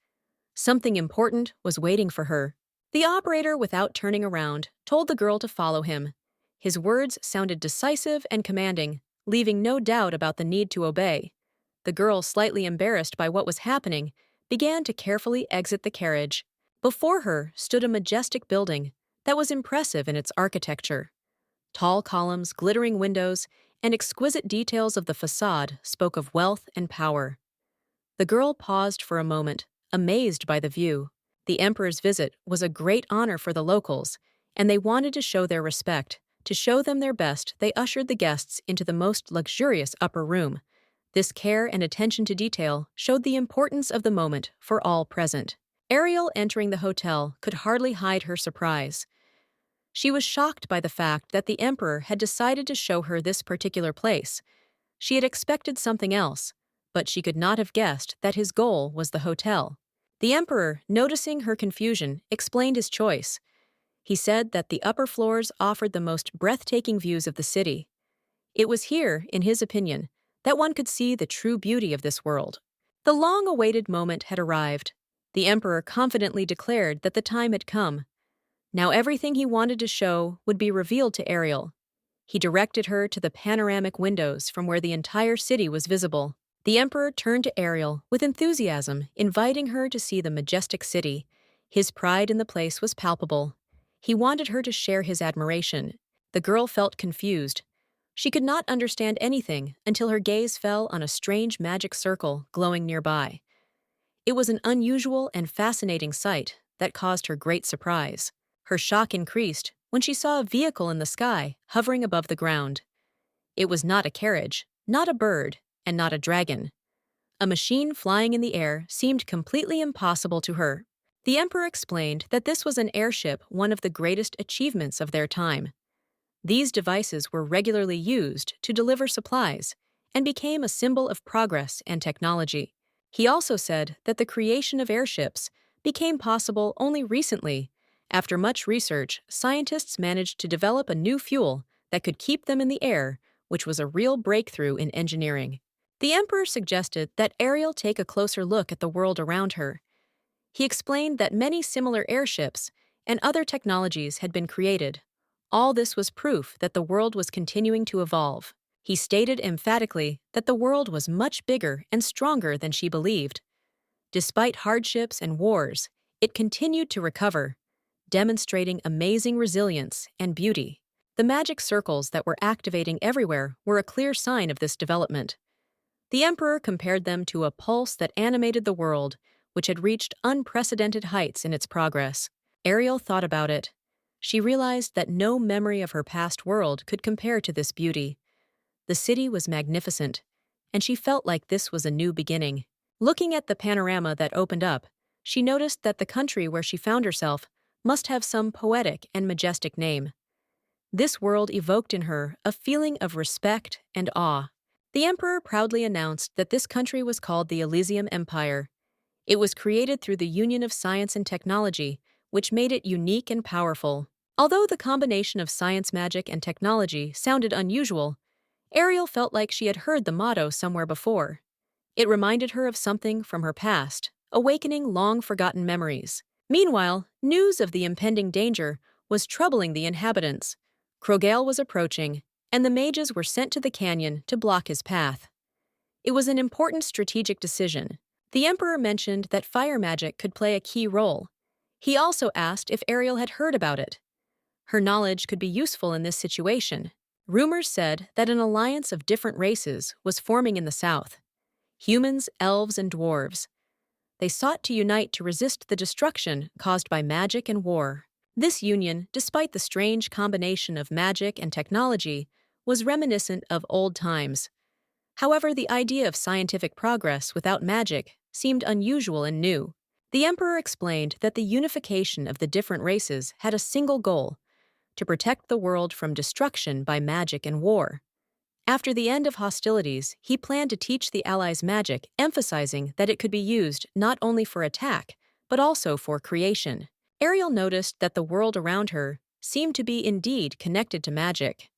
Something important was waiting for her. The operator, without turning around, told the girl to follow him. His words sounded decisive and commanding, leaving no doubt about the need to obey. The girl, slightly embarrassed by what was happening, began to carefully exit the carriage. Before her stood a majestic building that was impressive in its architecture. Tall columns, glittering windows, and exquisite details of the facade spoke of wealth and power. The girl paused for a moment, amazed by the view. The Emperor's visit was a great honor for the locals, and they wanted to show their respect. To show them their best, they ushered the guests into the most luxurious upper room. This care and attention to detail showed the importance of the moment for all present. Ariel, entering the hotel, could hardly hide her surprise. She was shocked by the fact that the Emperor had decided to show her this particular place. She had expected something else, but she could not have guessed that his goal was the hotel. The Emperor, noticing her confusion, explained his choice. He said that the upper floors offered the most breathtaking views of the city. It was here, in his opinion, that one could see the true beauty of this world. The long-awaited moment had arrived. The Emperor confidently declared that the time had come. Now everything he wanted to show would be revealed to Ariel. He directed her to the panoramic windows from where the entire city was visible. The Emperor turned to Ariel with enthusiasm, inviting her to see the majestic city. His pride in the place was palpable. He wanted her to share his admiration. The girl felt confused. She could not understand anything until her gaze fell on a strange magic circle glowing nearby. It was an unusual and fascinating sight that caused her great surprise. Her shock increased when she saw a vehicle in the sky hovering above the ground. It was not a carriage, not a bird, and not a dragon. A machine flying in the air seemed completely impossible to her. The emperor explained that this was an airship, one of the greatest achievements of their time. These devices were regularly used to deliver supplies and became a symbol of progress and technology. He also said that the creation of airships became possible only recently. After much research, scientists managed to develop a new fuel that could keep them in the air, which was a real breakthrough in engineering. The emperor suggested that Ariel take a closer look at the world around her. He explained that many similar airships and other technologies had been created. All this was proof that the world was continuing to evolve. He stated emphatically that the world was much bigger and stronger than she believed. Despite hardships and wars, it continued to recover, demonstrating amazing resilience and beauty. The magic circles that were activating everywhere were a clear sign of this development. The emperor compared them to a pulse that animated the world, which had reached unprecedented heights in its progress. Ariel thought about it. She realized that no memory of her past world could compare to this beauty. The city was magnificent, and she felt like this was a new beginning. Looking at the panorama that opened up, she noticed that the country where she found herself must have some poetic and majestic name. This world evoked in her a feeling of respect and awe. The emperor proudly announced that this country was called the Elysium Empire. It was created through the union of science and technology, which made it unique and powerful. Although the combination of science, magic, and technology sounded unusual, Ariel felt like she had heard the motto somewhere before. It reminded her of something from her past, awakening long-forgotten memories. Meanwhile, news of the impending danger was troubling the inhabitants. Krogale was approaching, and the mages were sent to the canyon to block his path. It was an important strategic decision. The emperor mentioned that fire magic could play a key role. He also asked if Ariel had heard about it. Her knowledge could be useful in this situation. Rumors said that an alliance of different races was forming in the south. Humans, elves, and dwarves. They sought to unite to resist the destruction caused by magic and war. This union, despite the strange combination of magic and technology, was reminiscent of old times. However, the idea of scientific progress without magic seemed unusual and new. The emperor explained that the unification of the different races had a single goal: to protect the world from destruction by magic and war. After the end of hostilities, he planned to teach the allies magic, emphasizing that it could be used not only for attack, but also for creation. Ariel noticed that the world around her seemed to be indeed connected to magic.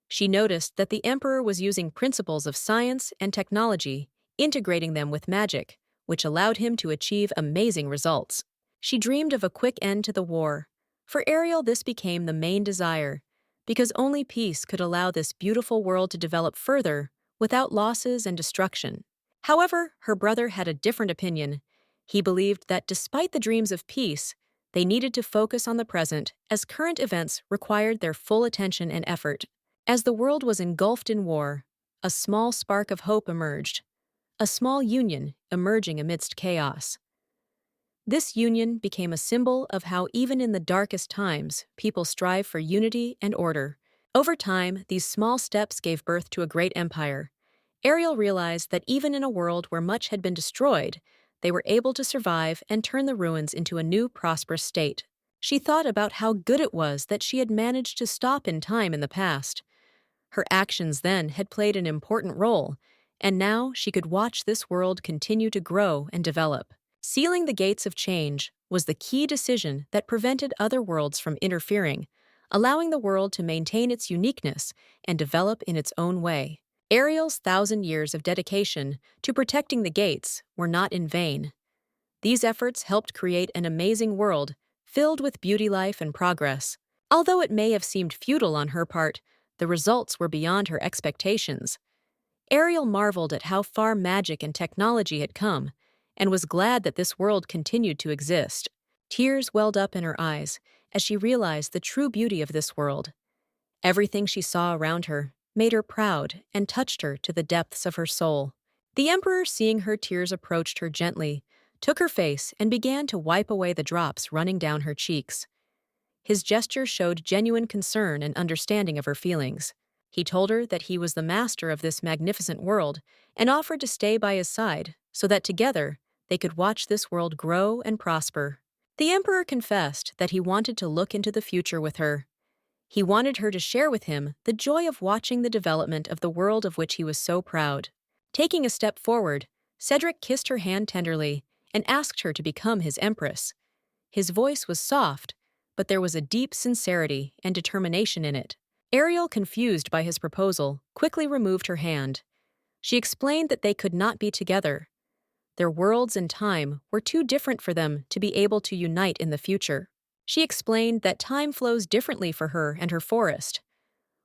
She noticed that the emperor was using principles of science and technology, integrating them with magic, which allowed him to achieve amazing results. She dreamed of a quick end to the war. For Ariel, this became the main desire, because only peace could allow this beautiful world to develop further without losses and destruction. However, her brother had a different opinion. He believed that despite the dreams of peace, they needed to focus on the present, as current events required their full attention and effort. As the world was engulfed in war, a small spark of hope emerged, a small union emerging amidst chaos. This union became a symbol of how even in the darkest times, people strive for unity and order. Over time, these small steps gave birth to a great empire. Ariel realized that even in a world where much had been destroyed, they were able to survive and turn the ruins into a new prosperous state. She thought about how good it was that she had managed to stop in time in the past. Her actions then had played an important role, and now she could watch this world continue to grow and develop. Sealing the gates of change was the key decision that prevented other worlds from interfering, allowing the world to maintain its uniqueness and develop in its own way. Ariel's 1,000 years of dedication to protecting the gates were not in vain. These efforts helped create an amazing world filled with beauty, life, and progress. Although it may have seemed futile on her part, the results were beyond her expectations. Ariel marveled at how far magic and technology had come, and was glad that this world continued to exist. Tears welled up in her eyes as she realized the true beauty of this world. Everything she saw around her, made her proud and touched her to the depths of her soul. The emperor, seeing her tears, approached her gently, took her face, and began to wipe away the drops running down her cheeks. His gesture showed genuine concern and understanding of her feelings. He told her that he was the master of this magnificent world and offered to stay by his side so that together they could watch this world grow and prosper. The emperor confessed that he wanted to look into the future with her. He wanted her to share with him the joy of watching the development of the world of which he was so proud. Taking a step forward, Cedric kissed her hand tenderly and asked her to become his empress. His voice was soft, but there was a deep sincerity and determination in it. Ariel, confused by his proposal, quickly removed her hand. She explained that they could not be together. Their worlds and time were too different for them to be able to unite in the future. She explained that time flows differently for her and her forest.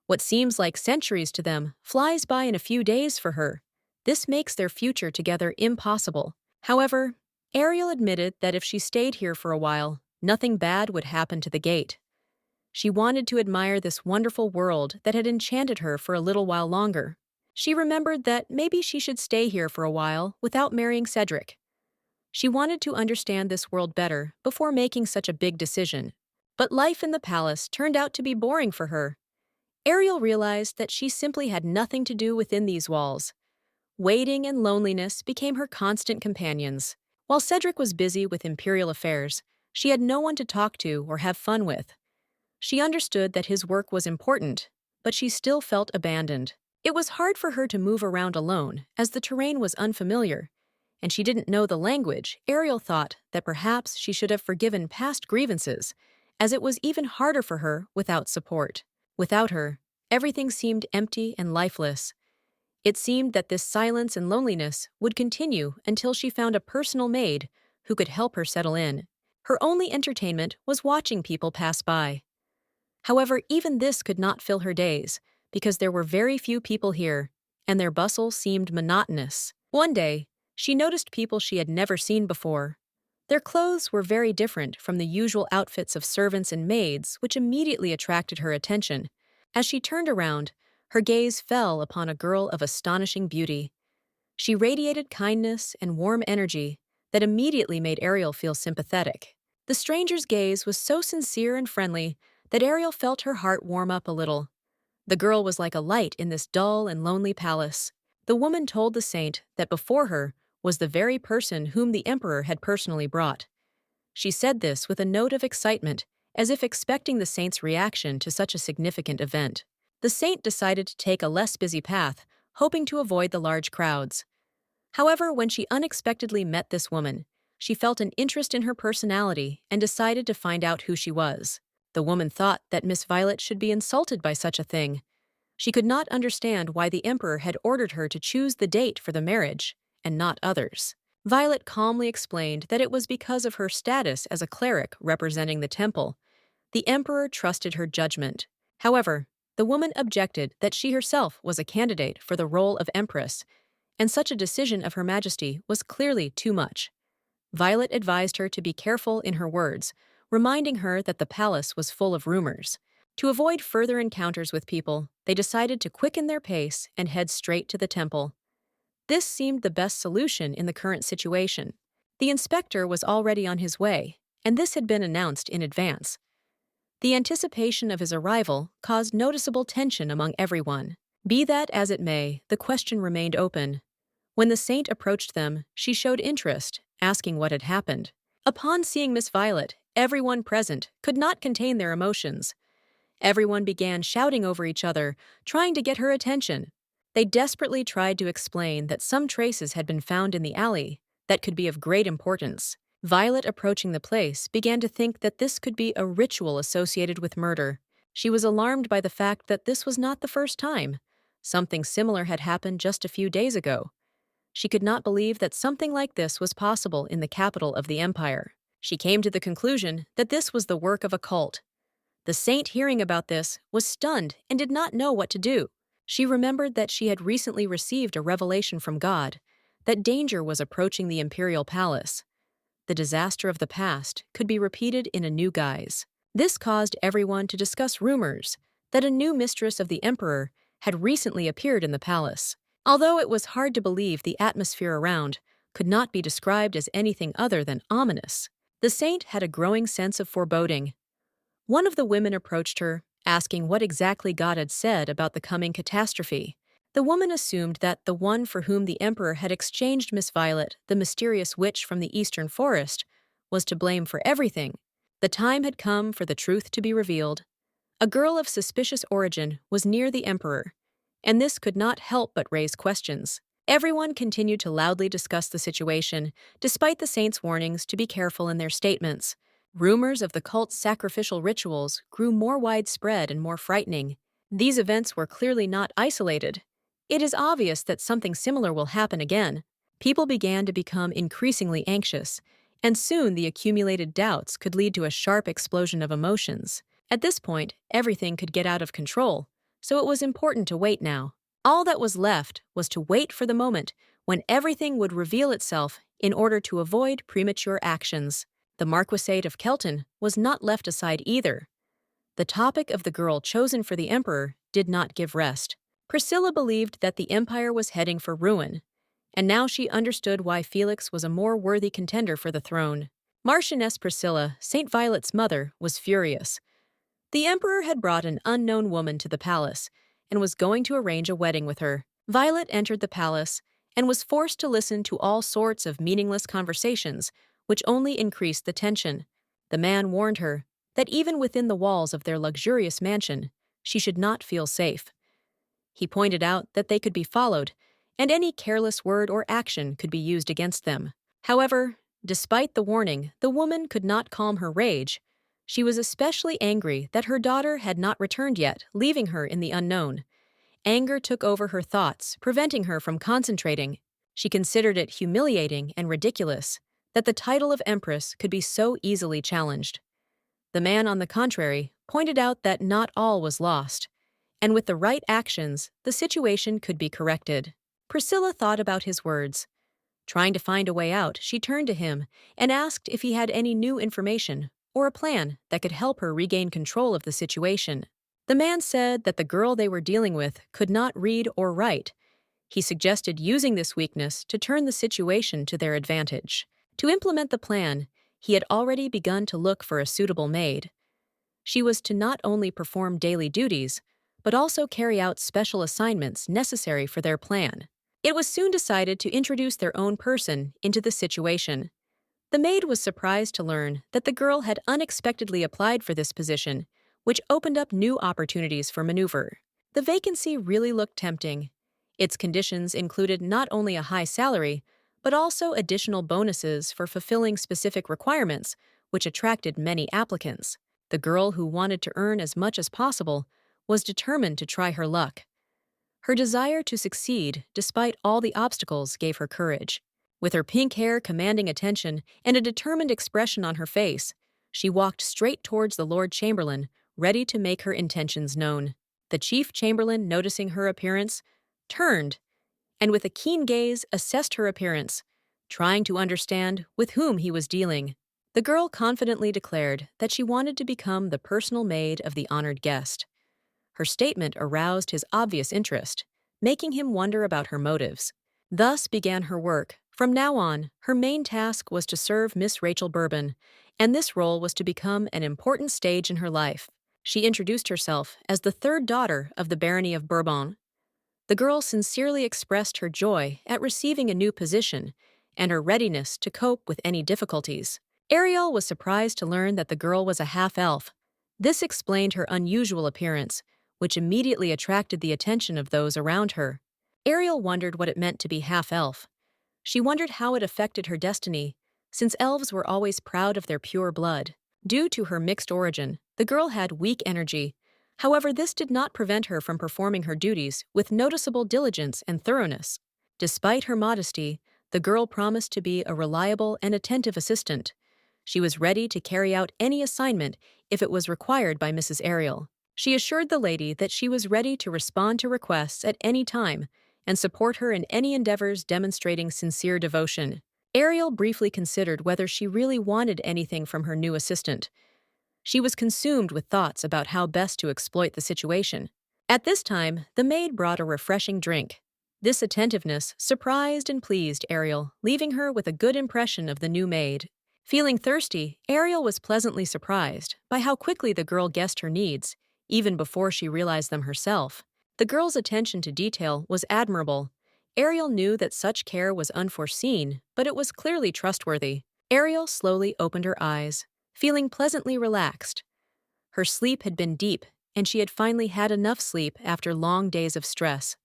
What seems like centuries to them flies by in a few days for her. This makes their future together impossible. However, Ariel admitted that if she stayed here for a while, nothing bad would happen to the gate. She wanted to admire this wonderful world that had enchanted her for a little while longer. She remembered that maybe she should stay here for a while without marrying Cedric. She wanted to understand this world better before making such a big decision. But life in the palace turned out to be boring for her. Ariel realized that she simply had nothing to do within these walls. Waiting and loneliness became her constant companions. While Cedric was busy with imperial affairs, she had no one to talk to or have fun with. She understood that his work was important, but she still felt abandoned. It was hard for her to move around alone, as the terrain was unfamiliar, and she didn't know the language. Ariel thought that perhaps she should have forgiven past grievances, as it was even harder for her without support. Without her, everything seemed empty and lifeless. It seemed that this silence and loneliness would continue until she found a personal maid who could help her settle in. Her only entertainment was watching people pass by. However, even this could not fill her days, because there were very few people here, and their bustle seemed monotonous. One day, she noticed people she had never seen before. Their clothes were very different from the usual outfits of servants and maids, which immediately attracted her attention. As she turned around, her gaze fell upon a girl of astonishing beauty. She radiated kindness and warm energy that immediately made Ariel feel sympathetic. The stranger's gaze was so sincere and friendly that Ariel felt her heart warm up a little. The girl was like a light in this dull and lonely palace. The woman told the saint that before her was the very person whom the emperor had personally brought. She said this with a note of excitement, as if expecting the saint's reaction to such a significant event. The saint decided to take a less busy path, hoping to avoid the large crowds. However, when she unexpectedly met this woman, she felt an interest in her personality and decided to find out who she was. The woman thought that Miss Violet should be insulted by such a thing. She could not understand why the emperor had ordered her to choose the date for the marriage, and not others. Violet calmly explained that it was because of her status as a cleric representing the temple. The emperor trusted her judgment. However, the woman objected that she herself was a candidate for the role of empress, and such a decision of Her Majesty was clearly too much. Violet advised her to be careful in her words, reminding her that the palace was full of rumors. To avoid further encounters with people, they decided to quicken their pace and head straight to the temple. This seemed the best solution in the current situation. The inspector was already on his way, and this had been announced in advance. The anticipation of his arrival caused noticeable tension among everyone. Be that as it may, the question remained open. When the saint approached them, she showed interest, asking what had happened. Upon seeing Miss Violet, everyone present could not contain their emotions. Everyone began shouting over each other, trying to get her attention. They desperately tried to explain that some traces had been found in the alley that could be of great importance. Violet, approaching the place, began to think that this could be a ritual associated with murder. She was alarmed by the fact that this was not the first time. Something similar had happened just a few days ago. She could not believe that something like this was possible in the capital of the empire. She came to the conclusion that this was the work of a cult. The saint, hearing about this, was stunned and did not know what to do. She remembered that she had recently received a revelation from God, that danger was approaching the imperial palace. The disaster of the past could be repeated in a new guise. This caused everyone to discuss rumors that a new mistress of the emperor had recently appeared in the palace. Although it was hard to believe, the atmosphere around could not be described as anything other than ominous. The saint had a growing sense of foreboding. One of the women approached her, asking what exactly God had said about the coming catastrophe. The woman assumed that the one for whom the emperor had exchanged Miss Violet, the mysterious witch from the eastern forest, was to blame for everything. The time had come for the truth to be revealed. A girl of suspicious origin was near the emperor, and this could not help but raise questions. Everyone continued to loudly discuss the situation, despite the saint's warnings to be careful in their statements. Rumors of the cult's sacrificial rituals grew more widespread and more frightening. These events were clearly not isolated. It is obvious that something similar will happen again. People began to become increasingly anxious, and soon the accumulated doubts could lead to a sharp explosion of emotions. At this point, everything could get out of control, so it was important to wait now. All that was left was to wait for the moment when everything would reveal itself in order to avoid premature actions. The Marquisate of Kelton was not left aside either. The topic of the girl chosen for the emperor did not give rest. Priscilla believed that the empire was heading for ruin, and now she understood why Felix was a more worthy contender for the throne. Marchioness Priscilla, St. Violet's mother, was furious. The emperor had brought an unknown woman to the palace and was going to arrange a wedding with her. Violet entered the palace and was forced to listen to all sorts of meaningless conversations, which only increased the tension. The man warned her that even within the walls of their luxurious mansion, she should not feel safe. He pointed out that they could be followed, and any careless word or action could be used against them. However, despite the warning, the woman could not calm her rage. She was especially angry that her daughter had not returned yet, leaving her in the unknown. Anger took over her thoughts, preventing her from concentrating. She considered it humiliating and ridiculous that the title of empress could be so easily challenged. The man, on the contrary, pointed out that not all was lost, and with the right actions, the situation could be corrected. Priscilla thought about his words. Trying to find a way out, she turned to him and asked if he had any new information or a plan that could help her regain control of the situation. The man said that the girl they were dealing with could not read or write. He suggested using this weakness to turn the situation to their advantage. To implement the plan, he had already begun to look for a suitable maid. She was to not only perform daily duties, but also carry out special assignments necessary for their plan. It was soon decided to introduce their own person into the situation. The maid was surprised to learn that the girl had unexpectedly applied for this position, which opened up new opportunities for maneuver. The vacancy really looked tempting. Its conditions included not only a high salary, but also additional bonuses for fulfilling specific requirements, which attracted many applicants. The girl, who wanted to earn as much as possible, was determined to try her luck. Her desire to succeed, despite all the obstacles, gave her courage. With her pink hair commanding attention and a determined expression on her face, she walked straight towards the Lord Chamberlain, ready to make her intentions known. The Chief Chamberlain, noticing her appearance, turned and with a keen gaze assessed her appearance, trying to understand with whom he was dealing. The girl confidently declared that she wanted to become the personal maid of the honored guest. Her statement aroused his obvious interest, making him wonder about her motives. Thus began her work. From now on, her main task was to serve Miss Rachel Bourbon, and this role was to become an important stage in her life. She introduced herself as the third daughter of the Barony of Bourbon. The girl sincerely expressed her joy at receiving a new position and her readiness to cope with any difficulties. Ariel was surprised to learn that the girl was a half-elf. This explained her unusual appearance, which immediately attracted the attention of those around her. Ariel wondered what it meant to be half-elf. She wondered how it affected her destiny, since elves were always proud of their pure blood. Due to her mixed origin, the girl had weak energy. However, this did not prevent her from performing her duties with noticeable diligence and thoroughness. Despite her modesty, the girl promised to be a reliable and attentive assistant. She was ready to carry out any assignment if it was required by Mrs. Ariel. She assured the lady that she was ready to respond to requests at any time and support her in any endeavors demonstrating sincere devotion. Ariel briefly considered whether she really wanted anything from her new assistant. She was consumed with thoughts about how best to exploit the situation. At this time, the maid brought a refreshing drink. This attentiveness surprised and pleased Ariel, leaving her with a good impression of the new maid. Feeling thirsty, Ariel was pleasantly surprised by how quickly the girl guessed her needs, even before she realized them herself. The girl's attention to detail was admirable. Ariel knew that such care was unforeseen, but it was clearly trustworthy. Ariel slowly opened her eyes, feeling pleasantly relaxed. Her sleep had been deep, and she had finally had enough sleep after long days of stress.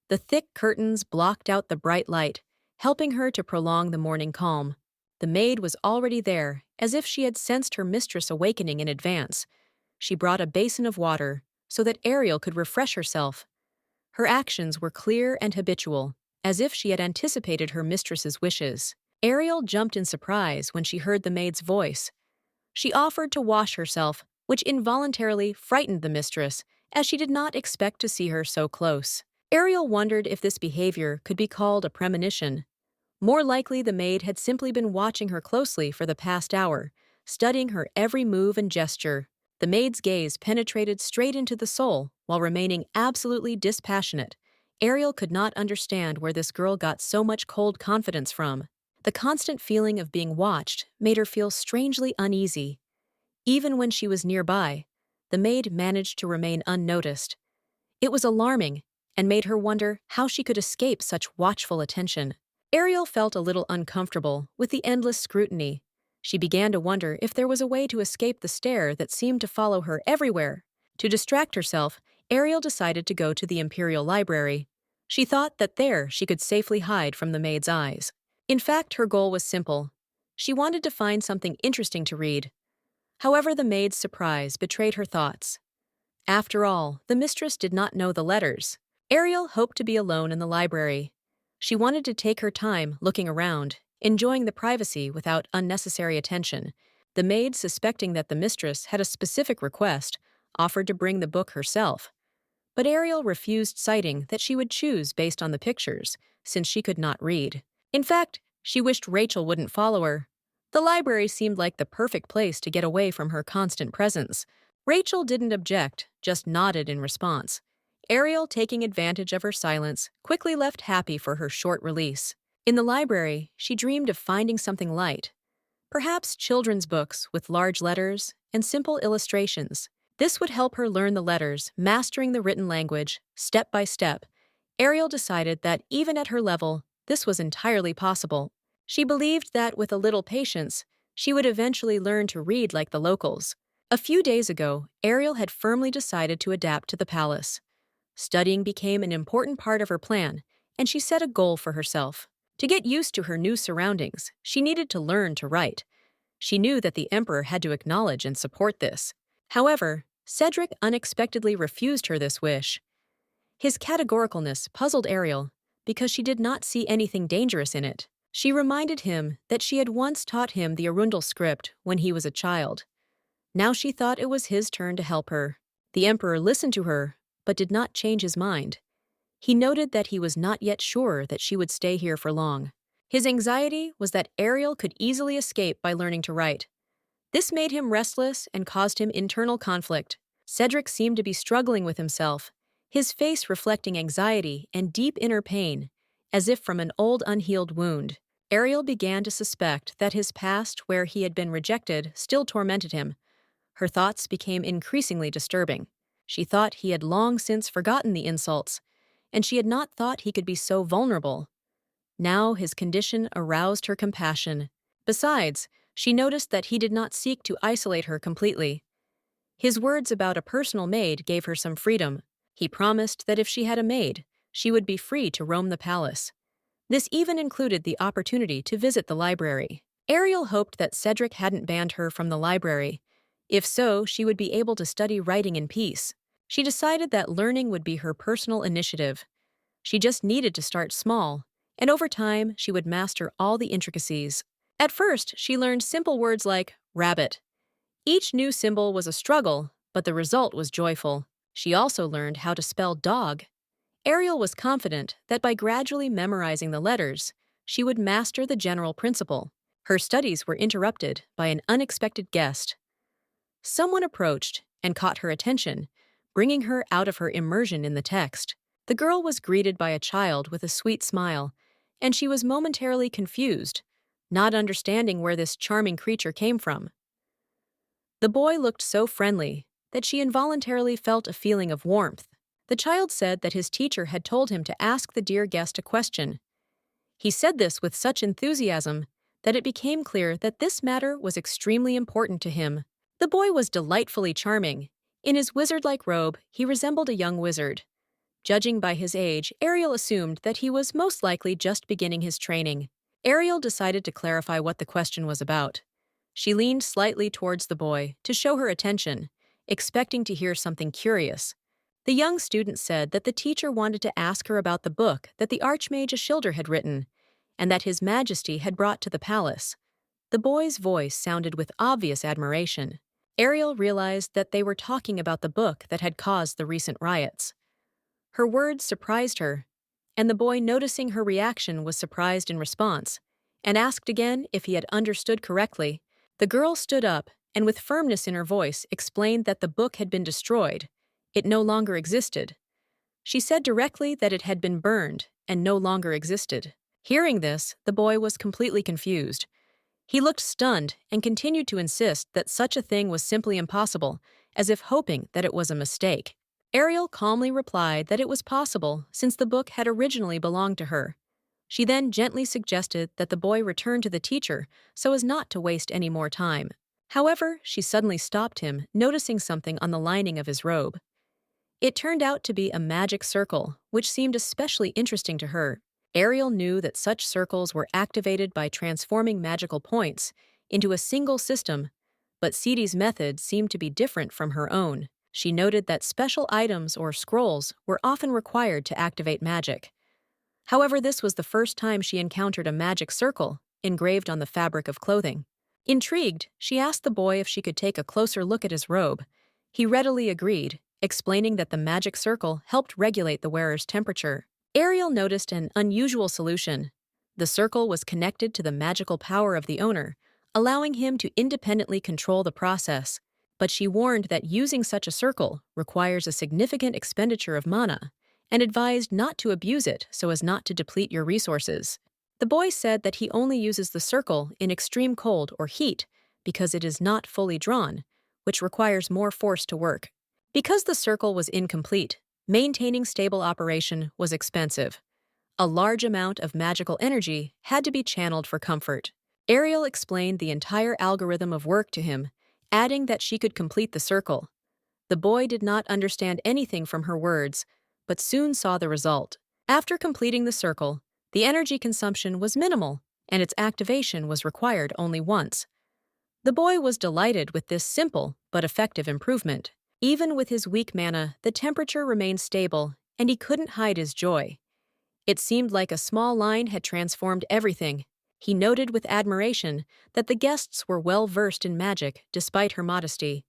The thick curtains blocked out the bright light, helping her to prolong the morning calm. The maid was already there, as if she had sensed her mistress awakening in advance. She brought a basin of water so that Ariel could refresh herself. Her actions were clear and habitual, as if she had anticipated her mistress's wishes. Ariel jumped in surprise when she heard the maid's voice. She offered to wash herself, which involuntarily frightened the mistress, as she did not expect to see her so close. Ariel wondered if this behavior could be called a premonition. More likely, the maid had simply been watching her closely for the past hour, studying her every move and gesture. The maid's gaze penetrated straight into the soul while remaining absolutely dispassionate. Ariel could not understand where this girl got so much cold confidence from. The constant feeling of being watched made her feel strangely uneasy. Even when she was nearby, the maid managed to remain unnoticed. It was alarming and made her wonder how she could escape such watchful attention. Ariel felt a little uncomfortable with the endless scrutiny. She began to wonder if there was a way to escape the stare that seemed to follow her everywhere. To distract herself, Ariel decided to go to the Imperial Library. She thought that there she could safely hide from the maid's eyes. In fact, her goal was simple. She wanted to find something interesting to read. However, the maid's surprise betrayed her thoughts. After all, the mistress did not know the letters. Ariel hoped to be alone in the library. She wanted to take her time looking around, enjoying the privacy without unnecessary attention. The maid, suspecting that the mistress had a specific request, offered to bring the book herself. But Ariel refused, citing that she would choose based on the pictures, since she could not read. In fact, she wished Rachel wouldn't follow her. The library seemed like the perfect place to get away from her constant presence. Rachel didn't object, just nodded in response. Ariel, taking advantage of her silence, quickly left happy for her short release. In the library, she dreamed of finding something light. Perhaps children's books with large letters and simple illustrations. This would help her learn the letters, mastering the written language, step by step. Ariel decided that even at her level, this was entirely possible. She believed that with a little patience, she would eventually learn to read like the locals. A few days ago, Ariel had firmly decided to adapt to the palace. Studying became an important part of her plan, and she set a goal for herself. To get used to her new surroundings, she needed to learn to write. She knew that the emperor had to acknowledge and support this. However, Cedric unexpectedly refused her this wish. His categoricalness puzzled Ariel because she did not see anything dangerous in it. She reminded him that she had once taught him the Arundel script when he was a child. Now she thought it was his turn to help her. The emperor listened to her, but did not change his mind. He noted that he was not yet sure that she would stay here for long. His anxiety was that Ariel could easily escape by learning to write. This made him restless and caused him internal conflict. Cedric seemed to be struggling with himself, his face reflecting anxiety and deep inner pain, as if from an old unhealed wound. Ariel began to suspect that his past, where he had been rejected, still tormented him. Her thoughts became increasingly disturbing. She thought he had long since forgotten the insults, and she had not thought he could be so vulnerable. Now his condition aroused her compassion. Besides, she noticed that he did not seek to isolate her completely. His words about a personal maid gave her some freedom. He promised that if she had a maid, she would be free to roam the palace. This even included the opportunity to visit the library. Ariel hoped that Cedric hadn't banned her from the library. If so, she would be able to study writing in peace. She decided that learning would be her personal initiative. She just needed to start small, and over time, she would master all the intricacies. At first, she learned simple words like rabbit. Each new symbol was a struggle, but the result was joyful. She also learned how to spell dog. Ariel was confident that by gradually memorizing the letters, she would master the general principle. Her studies were interrupted by an unexpected guest. Someone approached and caught her attention, bringing her out of her immersion in the text. The girl was greeted by a child with a sweet smile, and she was momentarily confused, not understanding where this charming creature came from. The boy looked so friendly that she involuntarily felt a feeling of warmth. The child said that his teacher had told him to ask the dear guest a question. He said this with such enthusiasm that it became clear that this matter was extremely important to him. The boy was delightfully charming. In his wizard-like robe, he resembled a young wizard. Judging by his age, Ariel assumed that he was most likely just beginning his training. Ariel decided to clarify what the question was about. She leaned slightly towards the boy to show her attention, expecting to hear something curious. The young student said that the teacher wanted to ask her about the book that the Archmage Ashildr had written, and that His Majesty had brought to the palace. The boy's voice sounded with obvious admiration. Ariel realized that they were talking about the book that had caused the recent riots. Her words surprised her, and the boy, noticing her reaction, was surprised in response, and asked again if he had understood correctly. The girl stood up and, with firmness in her voice, explained that the book had been destroyed. It no longer existed. She said directly that it had been burned and no longer existed. Hearing this, the boy was completely confused. He looked stunned and continued to insist that such a thing was simply impossible, as if hoping that it was a mistake. Ariel calmly replied that it was possible since the book had originally belonged to her. She then gently suggested that the boy return to the teacher so as not to waste any more time. However, she suddenly stopped him, noticing something on the lining of his robe. It turned out to be a magic circle, which seemed especially interesting to her. Ariel knew that such circles were activated by transforming magical points into a single system, but Sidi's method seemed to be different from her own. She noted that special items or scrolls were often required to activate magic. However, this was the first time she encountered a magic circle engraved on the fabric of clothing. Intrigued, she asked the boy if she could take a closer look at his robe. He readily agreed, explaining that the magic circle helped regulate the wearer's temperature. Ariel noticed an unusual solution. The circle was connected to the magical power of the owner, allowing him to independently control the process. But she warned that using such a circle requires a significant expenditure of mana, and advised not to abuse it so as not to deplete your resources. The boy said that he only uses the circle in extreme cold or heat because it is not fully drawn, which requires more force to work. Because the circle was incomplete, maintaining stable operation was expensive. A large amount of magical energy had to be channeled for comfort. Ariel explained the entire algorithm of work to him, adding that she could complete the circle. The boy did not understand anything from her words, but soon saw the result. After completing the circle, the energy consumption was minimal, and its activation was required only once. The boy was delighted with this simple but effective improvement. Even with his weak mana, the temperature remained stable, and he couldn't hide his joy. It seemed like a small line had transformed everything. He noted with admiration that the guests were well versed in magic despite her modesty.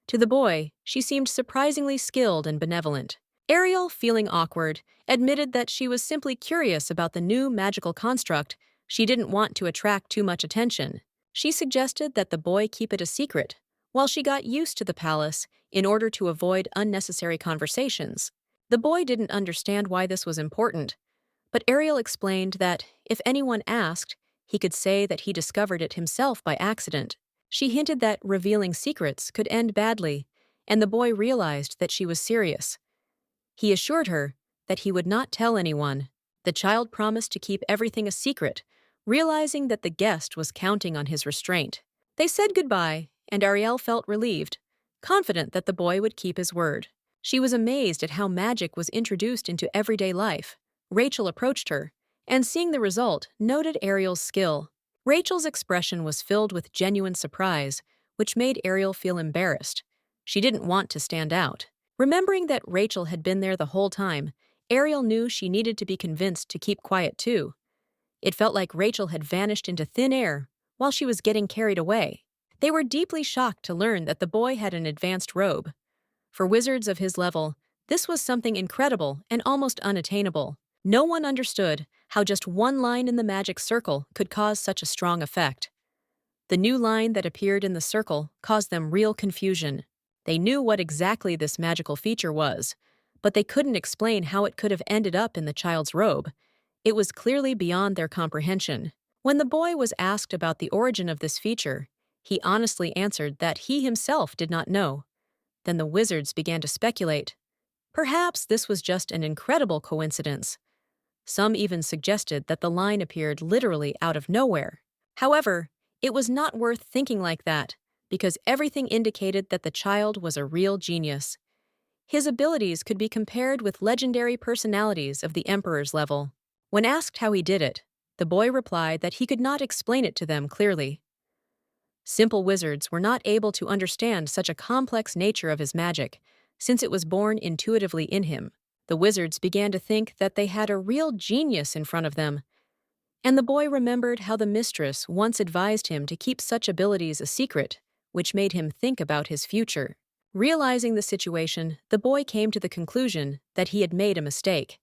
To the boy, she seemed surprisingly skilled and benevolent. Ariel, feeling awkward, admitted that she was simply curious about the new magical construct. She didn't want to attract too much attention. She suggested that the boy keep it a secret while she got used to the palace in order to avoid unnecessary conversations. The boy didn't understand why this was important, but Ariel explained that if anyone asked, he could say that he discovered it himself by accident. She hinted that revealing secrets could end badly, and the boy realized that she was serious. He assured her that he would not tell anyone. The child promised to keep everything a secret, realizing that the guest was counting on his restraint. They said goodbye, and Ariel felt relieved, confident that the boy would keep his word. She was amazed at how magic was introduced into everyday life. Rachel approached her, and seeing the result, noted Ariel's skill. Rachel's expression was filled with genuine surprise, which made Ariel feel embarrassed. She didn't want to stand out. Remembering that Rachel had been there the whole time, Ariel knew she needed to be convinced to keep quiet too. It felt like Rachel had vanished into thin air while she was getting carried away. They were deeply shocked to learn that the boy had an advanced robe. For wizards of his level, this was something incredible and almost unattainable. No one understood how just one line in the magic circle could cause such a strong effect. The new line that appeared in the circle caused them real confusion. They knew what exactly this magical feature was, but they couldn't explain how it could have ended up in the child's robe. It was clearly beyond their comprehension. When the boy was asked about the origin of this feature, he honestly answered that he himself did not know. Then the wizards began to speculate. Perhaps this was just an incredible coincidence. Some even suggested that the line appeared literally out of nowhere. However, it was not worth thinking like that, because everything indicated that the child was a real genius. His abilities could be compared with legendary personalities of the emperor's level. When asked how he did it, the boy replied that he could not explain it to them clearly. Simple wizards were not able to understand such a complex nature of his magic, since it was born intuitively in him. The wizards began to think that they had a real genius in front of them, and the boy remembered how the mistress once advised him to keep such abilities a secret, which made him think about his future. Realizing the situation, the boy came to the conclusion that he had made a mistake.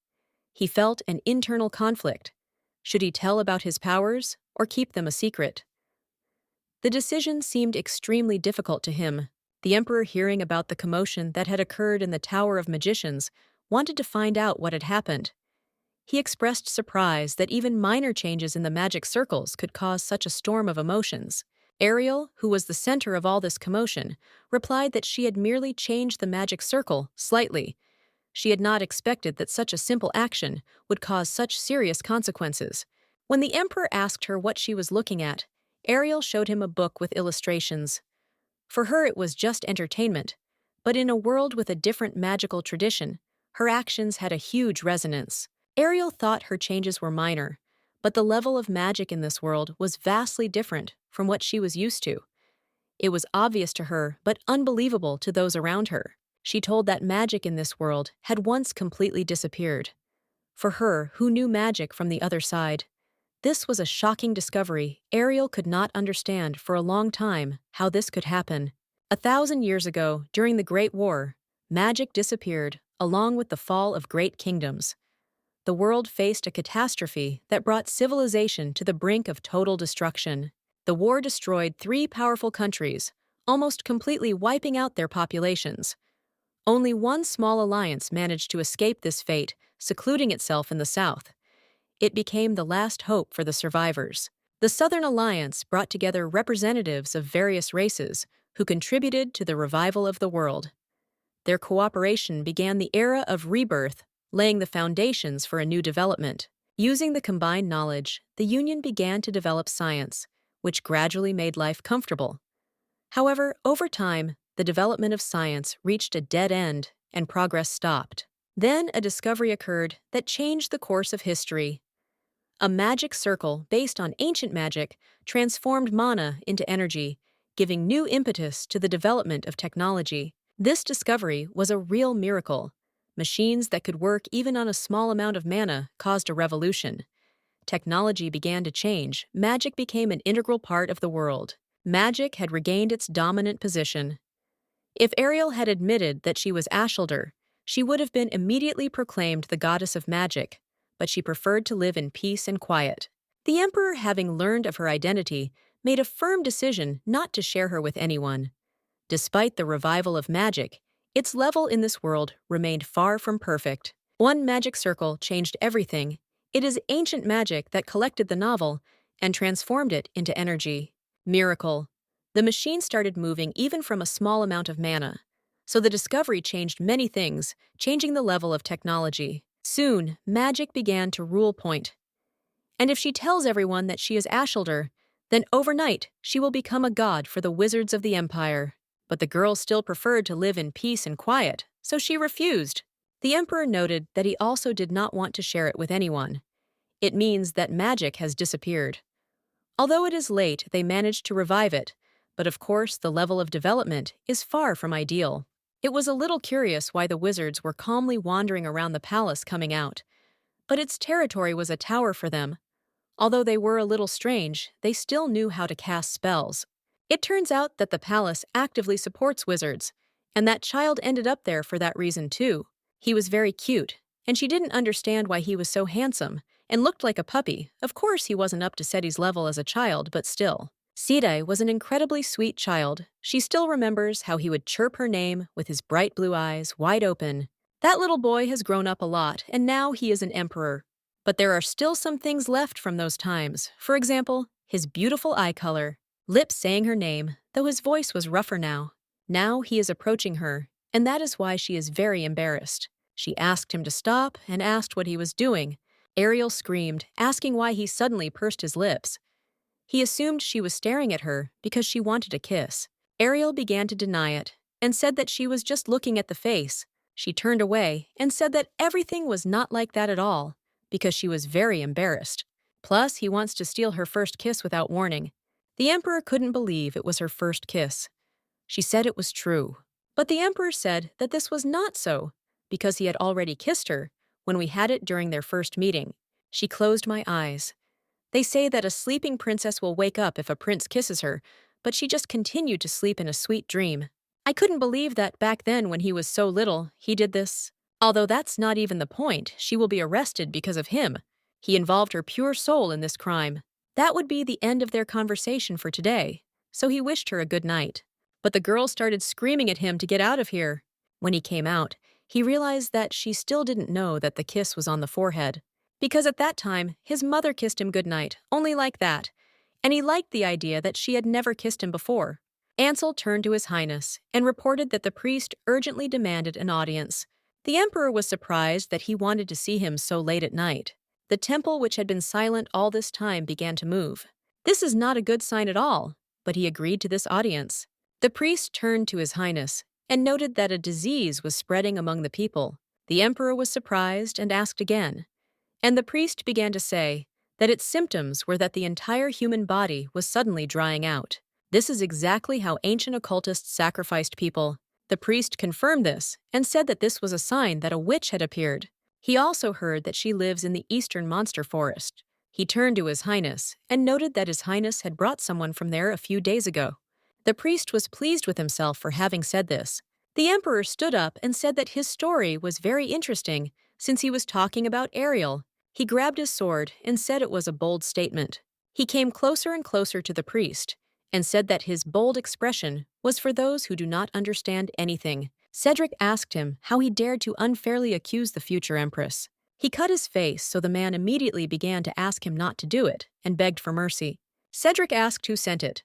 He felt an internal conflict. Should he tell about his powers or keep them a secret? The decision seemed extremely difficult to him. The emperor, hearing about the commotion that had occurred in the Tower of Magicians, wanted to find out what had happened. He expressed surprise that even minor changes in the magic circles could cause such a storm of emotions. Ariel, who was the center of all this commotion, replied that she had merely changed the magic circle slightly. She had not expected that such a simple action would cause such serious consequences. When the emperor asked her what she was looking at, Ariel showed him a book with illustrations. For her it was just entertainment, but in a world with a different magical tradition, her actions had a huge resonance. Ariel thought her changes were minor, but the level of magic in this world was vastly different from what she was used to. It was obvious to her, but unbelievable to those around her. She told that magic in this world had once completely disappeared. For her, who knew magic from the other side, this was a shocking discovery. Ariel could not understand for a long time how this could happen. 1,000 years ago, during the Great War, magic disappeared, along with the fall of great kingdoms. The world faced a catastrophe that brought civilization to the brink of total destruction. The war destroyed 3 powerful countries, almost completely wiping out their populations. Only one small alliance managed to escape this fate, secluding itself in the south. It became the last hope for the survivors. The Southern Alliance brought together representatives of various races who contributed to the revival of the world. Their cooperation began the era of rebirth, laying the foundations for a new development. Using the combined knowledge, the Union began to develop science, which gradually made life comfortable. However, over time, the development of science reached a dead end and progress stopped. Then a discovery occurred that changed the course of history. A magic circle based on ancient magic transformed mana into energy, giving new impetus to the development of technology. This discovery was a real miracle. Machines that could work even on a small amount of mana caused a revolution. Technology began to change. Magic became an integral part of the world. Magic had regained its dominant position. If Ariel had admitted that she was Ashildr, she would have been immediately proclaimed the goddess of magic, but she preferred to live in peace and quiet. The emperor, having learned of her identity, made a firm decision not to share her with anyone. Despite the revival of magic, its level in this world remained far from perfect. One magic circle changed everything. It is ancient magic that collected the novel and transformed it into energy. Miracle. The machine started moving even from a small amount of mana. So the discovery changed many things, changing the level of technology. Soon, magic began to rule Point. And if she tells everyone that she is Ashildr, then overnight she will become a god for the wizards of the empire. But the girl still preferred to live in peace and quiet, so she refused. The emperor noted that he also did not want to share it with anyone. It means that magic has disappeared. Although it is late, they managed to revive it, but of course the level of development is far from ideal. It was a little curious why the wizards were calmly wandering around the palace coming out, but its territory was a tower for them. Although they were a little strange, they still knew how to cast spells. It turns out that the palace actively supports wizards, and that child ended up there for that reason too. He was very cute, and she didn't understand why he was so handsome and looked like a puppy. Of course he wasn't up to Seti's level as a child, but still. Sidai was an incredibly sweet child. She still remembers how he would chirp her name with his bright blue eyes wide open. That little boy has grown up a lot, and now he is an emperor. But there are still some things left from those times. For example, his beautiful eye color, lips saying her name, though his voice was rougher now. Now he is approaching her, and that is why she is very embarrassed. She asked him to stop and asked what he was doing. Ariel screamed, asking why he suddenly pursed his lips. He assumed she was staring at her because she wanted a kiss. Ariel began to deny it and said that she was just looking at the face. She turned away and said that everything was not like that at all because she was very embarrassed. Plus, he wants to steal her first kiss without warning. The emperor couldn't believe it was her first kiss. She said it was true. But the emperor said that this was not so because he had already kissed her when we had it during their first meeting. She closed my eyes. They say that a sleeping princess will wake up if a prince kisses her, but she just continued to sleep in a sweet dream. I couldn't believe that back then when he was so little, he did this. Although that's not even the point, she will be arrested because of him. He involved her pure soul in this crime. That would be the end of their conversation for today, so he wished her a good night. But the girl started screaming at him to get out of here. When he came out, he realized that she still didn't know that the kiss was on the forehead. Because at that time, his mother kissed him goodnight, only like that, and he liked the idea that she had never kissed him before. Ansel turned to His Highness and reported that the priest urgently demanded an audience. The emperor was surprised that he wanted to see him so late at night. The temple, which had been silent all this time, began to move. This is not a good sign at all, but he agreed to this audience. The priest turned to His Highness and noted that a disease was spreading among the people. The emperor was surprised and asked again. And the priest began to say that its symptoms were that the entire human body was suddenly drying out. This is exactly how ancient occultists sacrificed people. The priest confirmed this and said that this was a sign that a witch had appeared. He also heard that she lives in the eastern monster forest. He turned to His Highness and noted that His Highness had brought someone from there a few days ago. The priest was pleased with himself for having said this. The emperor stood up and said that his story was very interesting since he was talking about Ariel. He grabbed his sword and said it was a bold statement. He came closer and closer to the priest and said that his bold expression was for those who do not understand anything. Cedric asked him how he dared to unfairly accuse the future empress. He cut his face, so the man immediately began to ask him not to do it and begged for mercy. Cedric asked who sent it.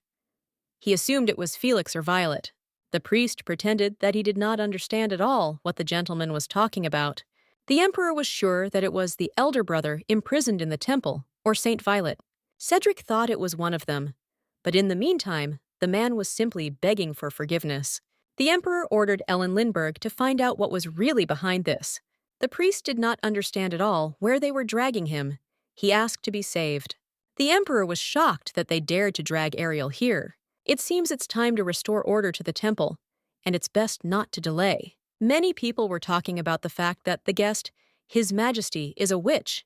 He assumed it was Felix or Violet. The priest pretended that he did not understand at all what the gentleman was talking about. The emperor was sure that it was the elder brother imprisoned in the temple, or Saint Violet. Cedric thought it was one of them. But in the meantime, the man was simply begging for forgiveness. The emperor ordered Ellen Lindbergh to find out what was really behind this. The priest did not understand at all where they were dragging him. He asked to be saved. The emperor was shocked that they dared to drag Ariel here. It seems it's time to restore order to the temple, and it's best not to delay. Many people were talking about the fact that the guest, His Majesty, is a witch.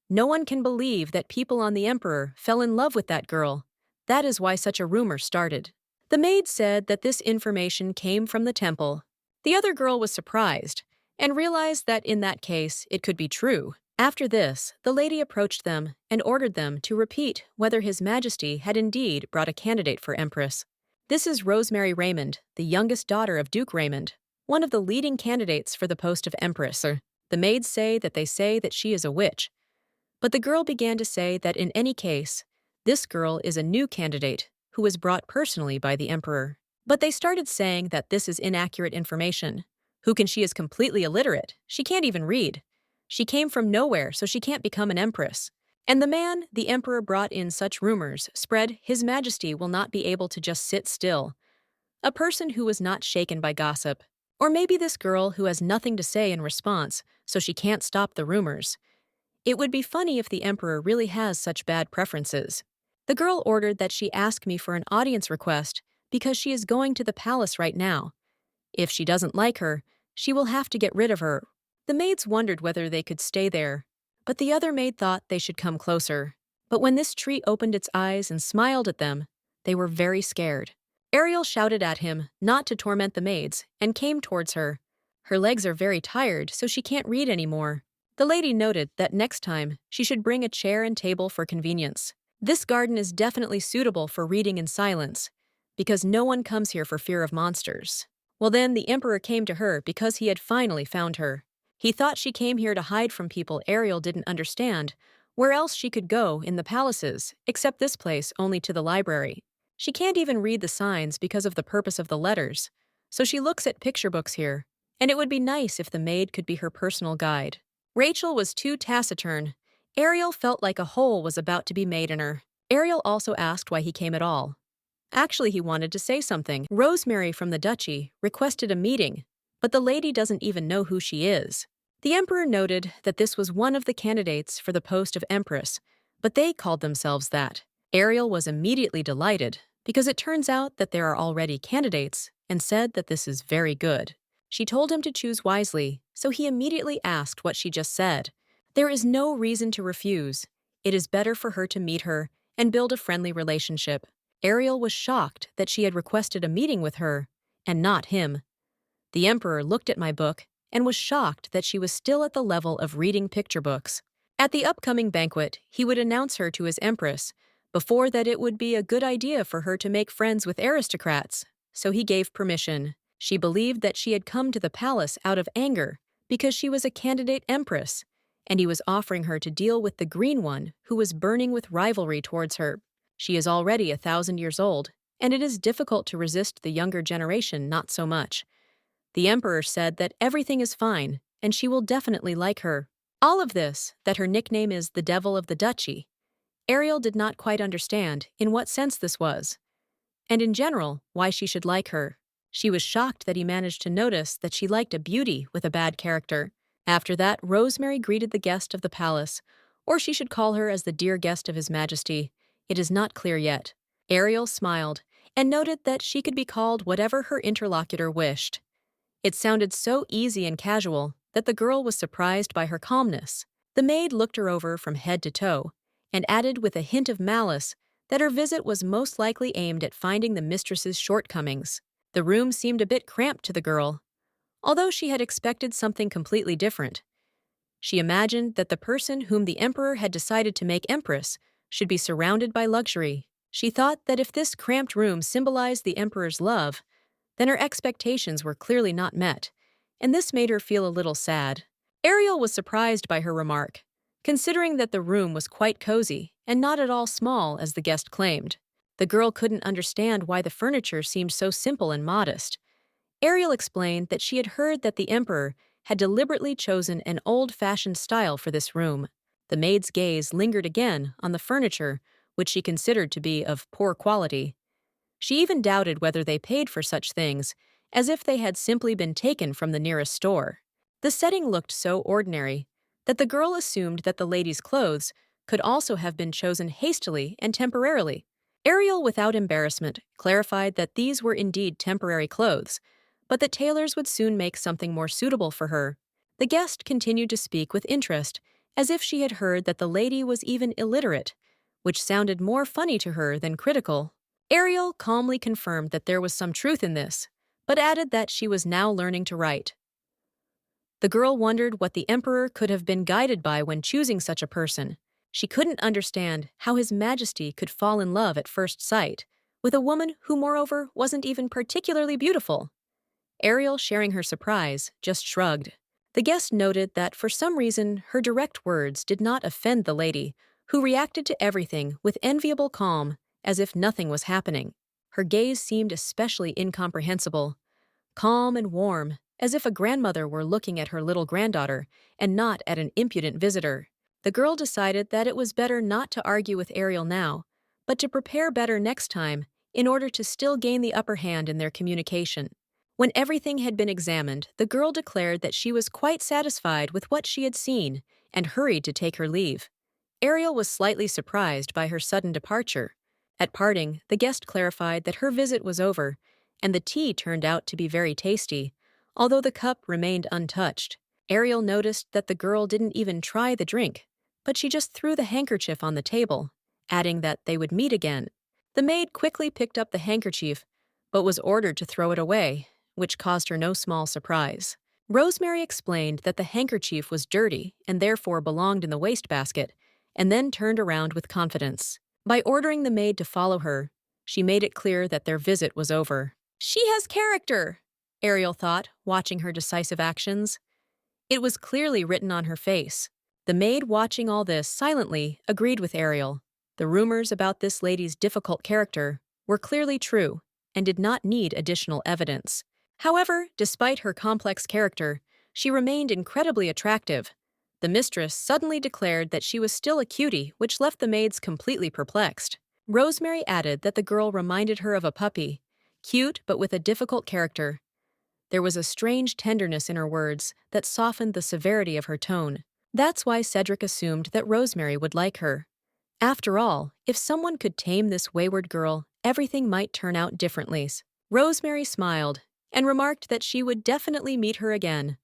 No one can believe that people on the emperor fell in love with that girl. That is why such a rumor started. The maid said that this information came from the temple. The other girl was surprised and realized that in that case it could be true. After this, the lady approached them and ordered them to repeat whether His Majesty had indeed brought a candidate for empress. This is Rosemary Raymond, the youngest daughter of Duke Raymond, one of the leading candidates for the post of empress. The maids say that she is a witch. But the girl began to say that in any case, this girl is a new candidate who was brought personally by the emperor. But they started saying that this is inaccurate information. She is completely illiterate. She can't even read. She came from nowhere, so she can't become an empress. And the man the emperor brought in such rumors spread His Majesty will not be able to just sit still. A person who was not shaken by gossip. Or maybe this girl who has nothing to say in response, so she can't stop the rumors. It would be funny if the emperor really has such bad preferences. The girl ordered that she ask me for an audience request because she is going to the palace right now. If she doesn't like her, she will have to get rid of her. The maids wondered whether they could stay there, but the other maid thought they should come closer. But when this tree opened its eyes and smiled at them, they were very scared. Ariel shouted at him not to torment the maids and came towards her. Her legs are very tired, so she can't read anymore. The lady noted that next time she should bring a chair and table for convenience. This garden is definitely suitable for reading in silence, because no one comes here for fear of monsters. Well, then the emperor came to her because he had finally found her. He thought she came here to hide from people Ariel didn't understand. Where else she could go in the palaces, except this place only to the library. She can't even read the signs because of the purpose of the letters, so she looks at picture books here, and it would be nice if the maid could be her personal guide. Rachel was too taciturn. Ariel felt like a hole was about to be made in her. Ariel also asked why he came at all. Actually, he wanted to say something. Rosemary from the duchy requested a meeting, but the lady doesn't even know who she is. The emperor noted that this was one of the candidates for the post of empress, but they called themselves that. Ariel was immediately delighted because it turns out that there are already candidates and said that this is very good. She told him to choose wisely, so he immediately asked what she just said. There is no reason to refuse. It is better for her to meet her and build a friendly relationship. Ariel was shocked that she had requested a meeting with her, and not him. The emperor looked at my book and was shocked that she was still at the level of reading picture books. At the upcoming banquet, he would announce her to his empress, before that it would be a good idea for her to make friends with aristocrats, so he gave permission. She believed that she had come to the palace out of anger because she was a candidate empress, and he was offering her to deal with the green one who was burning with rivalry towards her. She is already 1,000 years old, and it is difficult to resist the younger generation not so much. The emperor said that everything is fine, and she will definitely like her. All of this, that her nickname is the Devil of the Duchy. Ariel did not quite understand in what sense this was, and in general, why she should like her. She was shocked that he managed to notice that she liked a beauty with a bad character. After that, Rosemary greeted the guest of the palace, or she should call her as the dear guest of His Majesty. It is not clear yet. Ariel smiled and noted that she could be called whatever her interlocutor wished. It sounded so easy and casual that the girl was surprised by her calmness. The maid looked her over from head to toe and added with a hint of malice that her visit was most likely aimed at finding the mistress's shortcomings. The room seemed a bit cramped to the girl, although she had expected something completely different. She imagined that the person whom the emperor had decided to make empress should be surrounded by luxury. She thought that if this cramped room symbolized the emperor's love, then her expectations were clearly not met, and this made her feel a little sad. Ariel was surprised by her remark, considering that the room was quite cozy and not at all small as the guest claimed. The girl couldn't understand why the furniture seemed so simple and modest. Ariel explained that she had heard that the emperor had deliberately chosen an old-fashioned style for this room. The maid's gaze lingered again on the furniture, which she considered to be of poor quality. She even doubted whether they paid for such things, as if they had simply been taken from the nearest store. The setting looked so ordinary that the girl assumed that the lady's clothes could also have been chosen hastily and temporarily. Ariel, without embarrassment, clarified that these were indeed temporary clothes, but that tailors would soon make something more suitable for her. The guest continued to speak with interest, as if she had heard that the lady was even illiterate, which sounded more funny to her than critical. Ariel calmly confirmed that there was some truth in this, but added that she was now learning to write. The girl wondered what the emperor could have been guided by when choosing such a person. She couldn't understand how His Majesty could fall in love at first sight with a woman who, moreover, wasn't even particularly beautiful. Ariel, sharing her surprise, just shrugged. The guest noted that for some reason her direct words did not offend the lady, who reacted to everything with enviable calm, as if nothing was happening. Her gaze seemed especially incomprehensible, calm and warm, as if a grandmother were looking at her little granddaughter and not at an impudent visitor. The girl decided that it was better not to argue with Ariel now, but to prepare better next time in order to still gain the upper hand in their communication. When everything had been examined, the girl declared that she was quite satisfied with what she had seen and hurried to take her leave. Ariel was slightly surprised by her sudden departure. At parting, the guest clarified that her visit was over, and the tea turned out to be very tasty, although the cup remained untouched. Ariel noticed that the girl didn't even try the drink, but she just threw the handkerchief on the table, adding that they would meet again. The maid quickly picked up the handkerchief, but was ordered to throw it away, which caused her no small surprise. Rosemary explained that the handkerchief was dirty and therefore belonged in the wastebasket, and then turned around with confidence. By ordering the maid to follow her, she made it clear that their visit was over. She has character, Ariel thought, watching her decisive actions. It was clearly written on her face. The maid, watching all this silently, agreed with Ariel. The rumors about this lady's difficult character were clearly true and did not need additional evidence. However, despite her complex character, she remained incredibly attractive. The mistress suddenly declared that she was still a cutie, which left the maids completely perplexed. Rosemary added that the girl reminded her of a puppy, cute but with a difficult character. There was a strange tenderness in her words that softened the severity of her tone. That's why Cedric assumed that Rosemary would like her. After all, if someone could tame this wayward girl, everything might turn out differently. Rosemary smiled and remarked that she would definitely meet her again.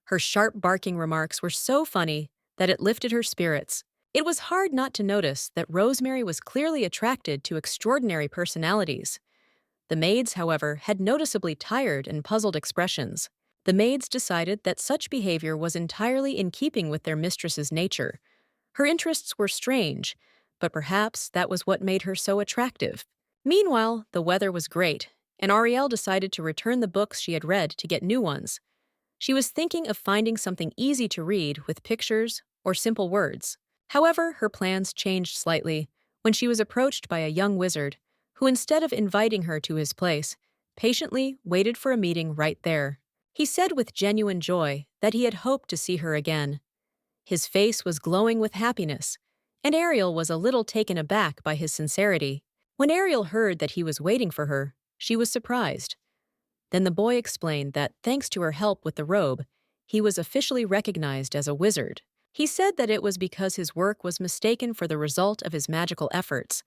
Her sharp barking remarks were so funny that it lifted her spirits. It was hard not to notice that Rosemary was clearly attracted to extraordinary personalities. The maids, however, had noticeably tired and puzzled expressions. The maids decided that such behavior was entirely in keeping with their mistress's nature. Her interests were strange, but perhaps that was what made her so attractive. Meanwhile, the weather was great, and Ariel decided to return the books she had read to get new ones. She was thinking of finding something easy to read with pictures or simple words. However, her plans changed slightly when she was approached by a young wizard who, instead of inviting her to his place, patiently waited for a meeting right there. He said with genuine joy that he had hoped to see her again. His face was glowing with happiness, and Ariel was a little taken aback by his sincerity. When Ariel heard that he was waiting for her, she was surprised. Then the boy explained that, thanks to her help with the robe, he was officially recognized as a wizard. He said that it was because his work was mistaken for the result of his magical efforts.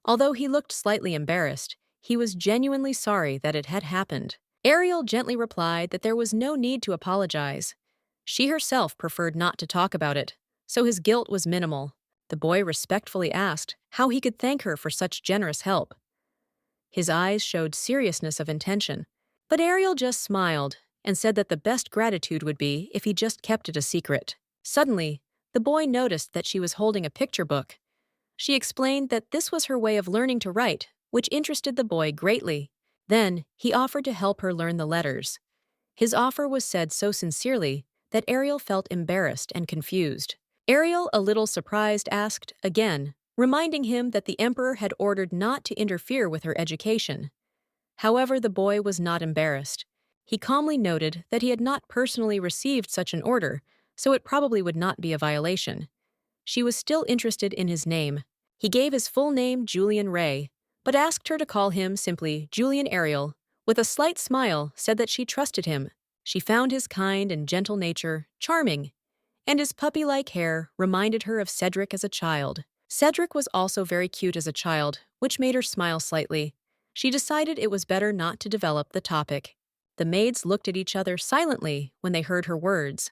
Although he looked slightly embarrassed, he was genuinely sorry that it had happened. Ariel gently replied that there was no need to apologize. She herself preferred not to talk about it, so his guilt was minimal. The boy respectfully asked how he could thank her for such generous help. His eyes showed seriousness of intention, but Ariel just smiled and said that the best gratitude would be if he just kept it a secret. Suddenly, the boy noticed that she was holding a picture book. She explained that this was her way of learning to write, which interested the boy greatly. Then, he offered to help her learn the letters. His offer was said so sincerely that Ariel felt embarrassed and confused. Ariel, a little surprised, asked again, reminding him that the emperor had ordered not to interfere with her education. However, the boy was not embarrassed. He calmly noted that he had not personally received such an order, so it probably would not be a violation. She was still interested in his name. He gave his full name, Julian Ray, but asked her to call him simply Julian Ariel. With a slight smile, said that she trusted him. She found his kind and gentle nature charming, and his puppy-like hair reminded her of Cedric as a child. Cedric was also very cute as a child, which made her smile slightly. She decided it was better not to develop the topic. The maids looked at each other silently when they heard her words.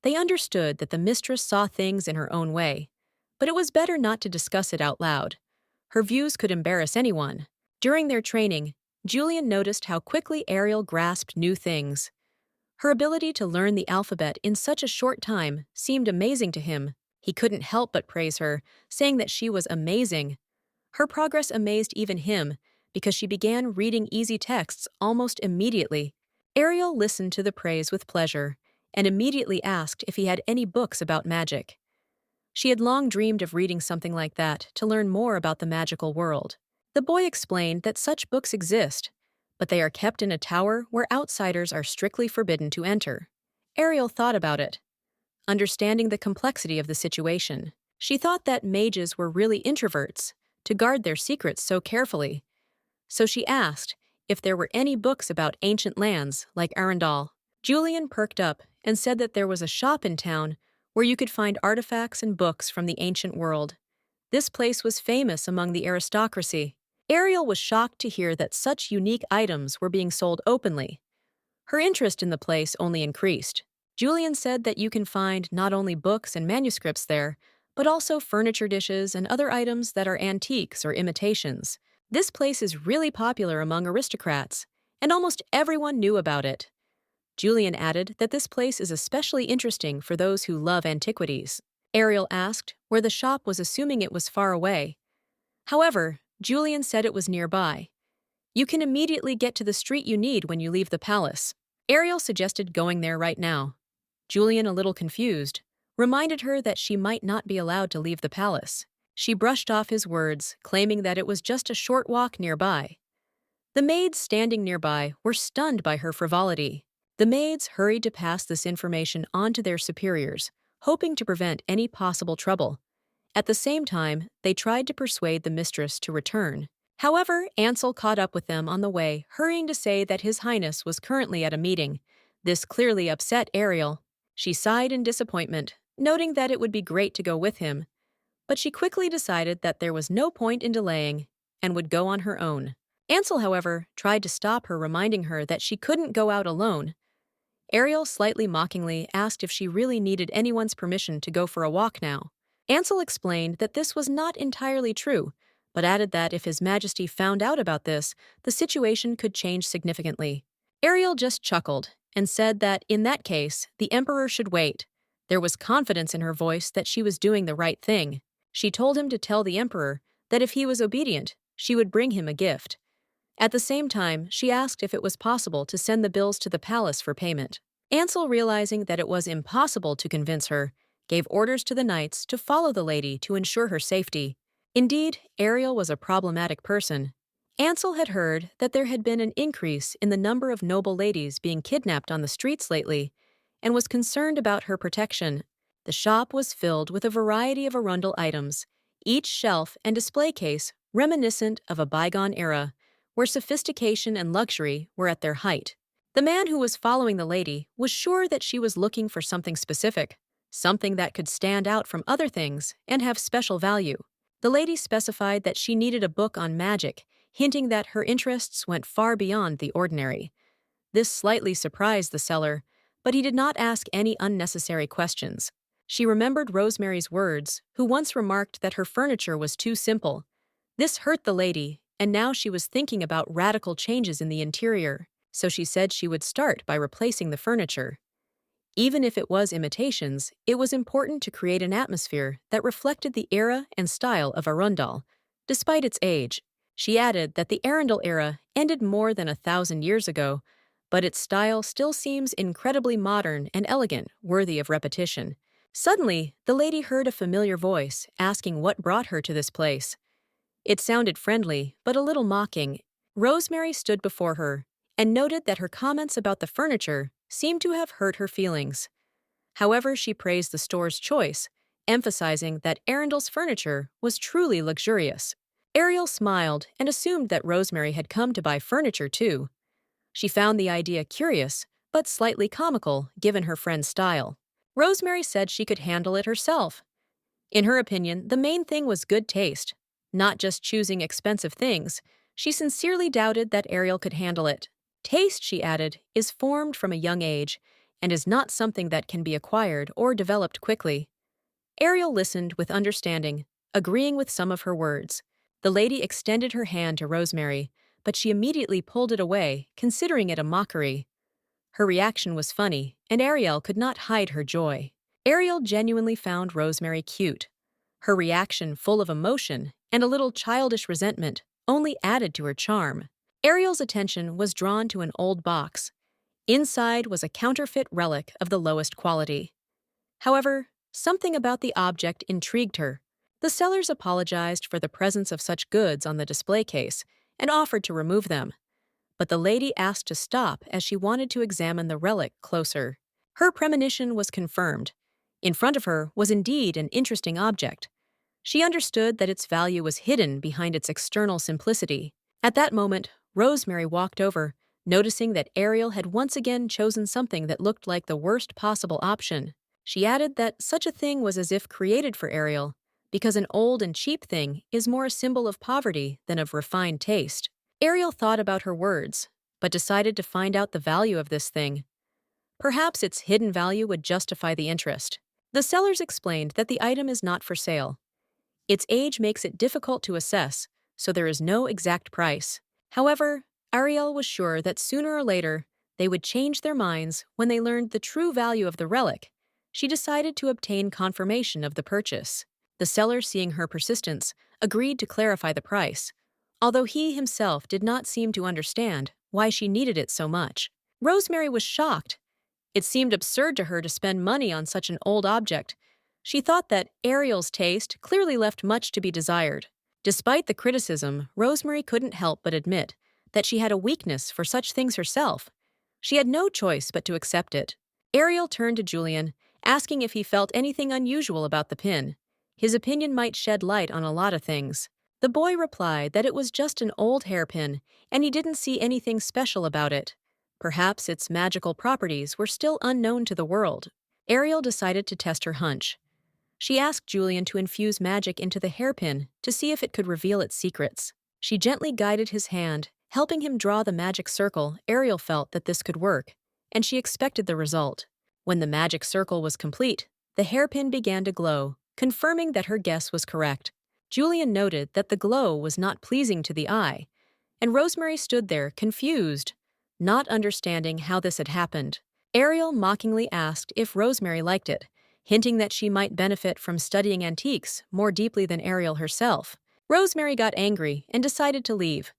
They understood that the mistress saw things in her own way, but it was better not to discuss it out loud. Her views could embarrass anyone. During their training, Julian noticed how quickly Ariel grasped new things. Her ability to learn the alphabet in such a short time seemed amazing to him. He couldn't help but praise her, saying that she was amazing. Her progress amazed even him, because she began reading easy texts almost immediately. Ariel listened to the praise with pleasure, and immediately asked if he had any books about magic. She had long dreamed of reading something like that to learn more about the magical world. The boy explained that such books exist, but they are kept in a tower where outsiders are strictly forbidden to enter. Ariel thought about it, understanding the complexity of the situation. She thought that mages were really introverts, to guard their secrets so carefully. So she asked if there were any books about ancient lands like Arendelle. Julian perked up and said that there was a shop in town where you could find artifacts and books from the ancient world. This place was famous among the aristocracy. Ariel was shocked to hear that such unique items were being sold openly. Her interest in the place only increased. Julian said that you can find not only books and manuscripts there, but also furniture dishes and other items that are antiques or imitations. This place is really popular among aristocrats, and almost everyone knew about it. Julian added that this place is especially interesting for those who love antiquities. Ariel asked where the shop was, assuming it was far away. However, Julian said it was nearby. You can immediately get to the street you need when you leave the palace. Ariel suggested going there right now. Julian, a little confused, reminded her that she might not be allowed to leave the palace. She brushed off his words, claiming that it was just a short walk nearby. The maids standing nearby were stunned by her frivolity. The maids hurried to pass this information on to their superiors, hoping to prevent any possible trouble. At the same time, they tried to persuade the mistress to return. However, Ansel caught up with them on the way, hurrying to say that His Highness was currently at a meeting. This clearly upset Ariel. She sighed in disappointment, noting that it would be great to go with him. But she quickly decided that there was no point in delaying and would go on her own. Ansel, however, tried to stop her, reminding her that she couldn't go out alone. Ariel slightly mockingly asked if she really needed anyone's permission to go for a walk now. Ansel explained that this was not entirely true, but added that if His Majesty found out about this, the situation could change significantly. Ariel just chuckled and said that, in that case, the Emperor should wait. There was confidence in her voice that she was doing the right thing. She told him to tell the Emperor that if he was obedient, she would bring him a gift. At the same time, she asked if it was possible to send the bills to the palace for payment. Ansel, realizing that it was impossible to convince her, gave orders to the knights to follow the lady to ensure her safety. Indeed, Ariel was a problematic person. Ansel had heard that there had been an increase in the number of noble ladies being kidnapped on the streets lately, and was concerned about her protection. The shop was filled with a variety of Arundel items, each shelf and display case reminiscent of a bygone era, where sophistication and luxury were at their height. The man who was following the lady was sure that she was looking for something specific, something that could stand out from other things and have special value. The lady specified that she needed a book on magic, hinting that her interests went far beyond the ordinary. This slightly surprised the seller, but he did not ask any unnecessary questions. She remembered Rosemary's words, who once remarked that her furniture was too simple. This hurt the lady, and now she was thinking about radical changes in the interior, so she said she would start by replacing the furniture. Even if it was imitations, it was important to create an atmosphere that reflected the era and style of Arundel, despite its age. She added that the Arundel era ended more than 1,000 years ago, but its style still seems incredibly modern and elegant, worthy of repetition. Suddenly, the lady heard a familiar voice, asking what brought her to this place. It sounded friendly, but a little mocking. Rosemary stood before her and noted that her comments about the furniture seemed to have hurt her feelings. However, she praised the store's choice, emphasizing that Arendel's furniture was truly luxurious. Ariel smiled and assumed that Rosemary had come to buy furniture too. She found the idea curious, but slightly comical given her friend's style. Rosemary said she could handle it herself. In her opinion, the main thing was good taste, not just choosing expensive things. She sincerely doubted that Ariel could handle it. Taste, she added, is formed from a young age and is not something that can be acquired or developed quickly. Ariel listened with understanding, agreeing with some of her words. The lady extended her hand to Rosemary, but she immediately pulled it away, considering it a mockery. Her reaction was funny, and Ariel could not hide her joy. Ariel genuinely found Rosemary cute. Her reaction, full of emotion and a little childish resentment, only added to her charm. Ariel's attention was drawn to an old box. Inside was a counterfeit relic of the lowest quality. However, something about the object intrigued her. The sellers apologized for the presence of such goods on the display case and offered to remove them. But the lady asked to stop as she wanted to examine the relic closer. Her premonition was confirmed. In front of her was indeed an interesting object. She understood that its value was hidden behind its external simplicity. At that moment, Rosemary walked over, noticing that Ariel had once again chosen something that looked like the worst possible option. She added that such a thing was as if created for Ariel, because an old and cheap thing is more a symbol of poverty than of refined taste. Ariel thought about her words, but decided to find out the value of this thing. Perhaps its hidden value would justify the interest. The sellers explained that the item is not for sale. Its age makes it difficult to assess, so there is no exact price. However, Ariel was sure that sooner or later they would change their minds when they learned the true value of the relic. She decided to obtain confirmation of the purchase. The seller, seeing her persistence, agreed to clarify the price, although he himself did not seem to understand why she needed it so much. Rosemary was shocked. It seemed absurd to her to spend money on such an old object. She thought that Ariel's taste clearly left much to be desired. Despite the criticism, Rosemary couldn't help but admit that she had a weakness for such things herself. She had no choice but to accept it. Ariel turned to Julian, asking if he felt anything unusual about the pin. His opinion might shed light on a lot of things. The boy replied that it was just an old hairpin, and he didn't see anything special about it. Perhaps its magical properties were still unknown to the world. Ariel decided to test her hunch. She asked Julian to infuse magic into the hairpin to see if it could reveal its secrets. She gently guided his hand, helping him draw the magic circle. Ariel felt that this could work, and she expected the result. When the magic circle was complete, the hairpin began to glow, confirming that her guess was correct. Julian noted that the glow was not pleasing to the eye, and Rosemary stood there confused, not understanding how this had happened. Ariel mockingly asked if Rosemary liked it, hinting that she might benefit from studying antiques more deeply than Ariel herself. Rosemary got angry and decided to leave.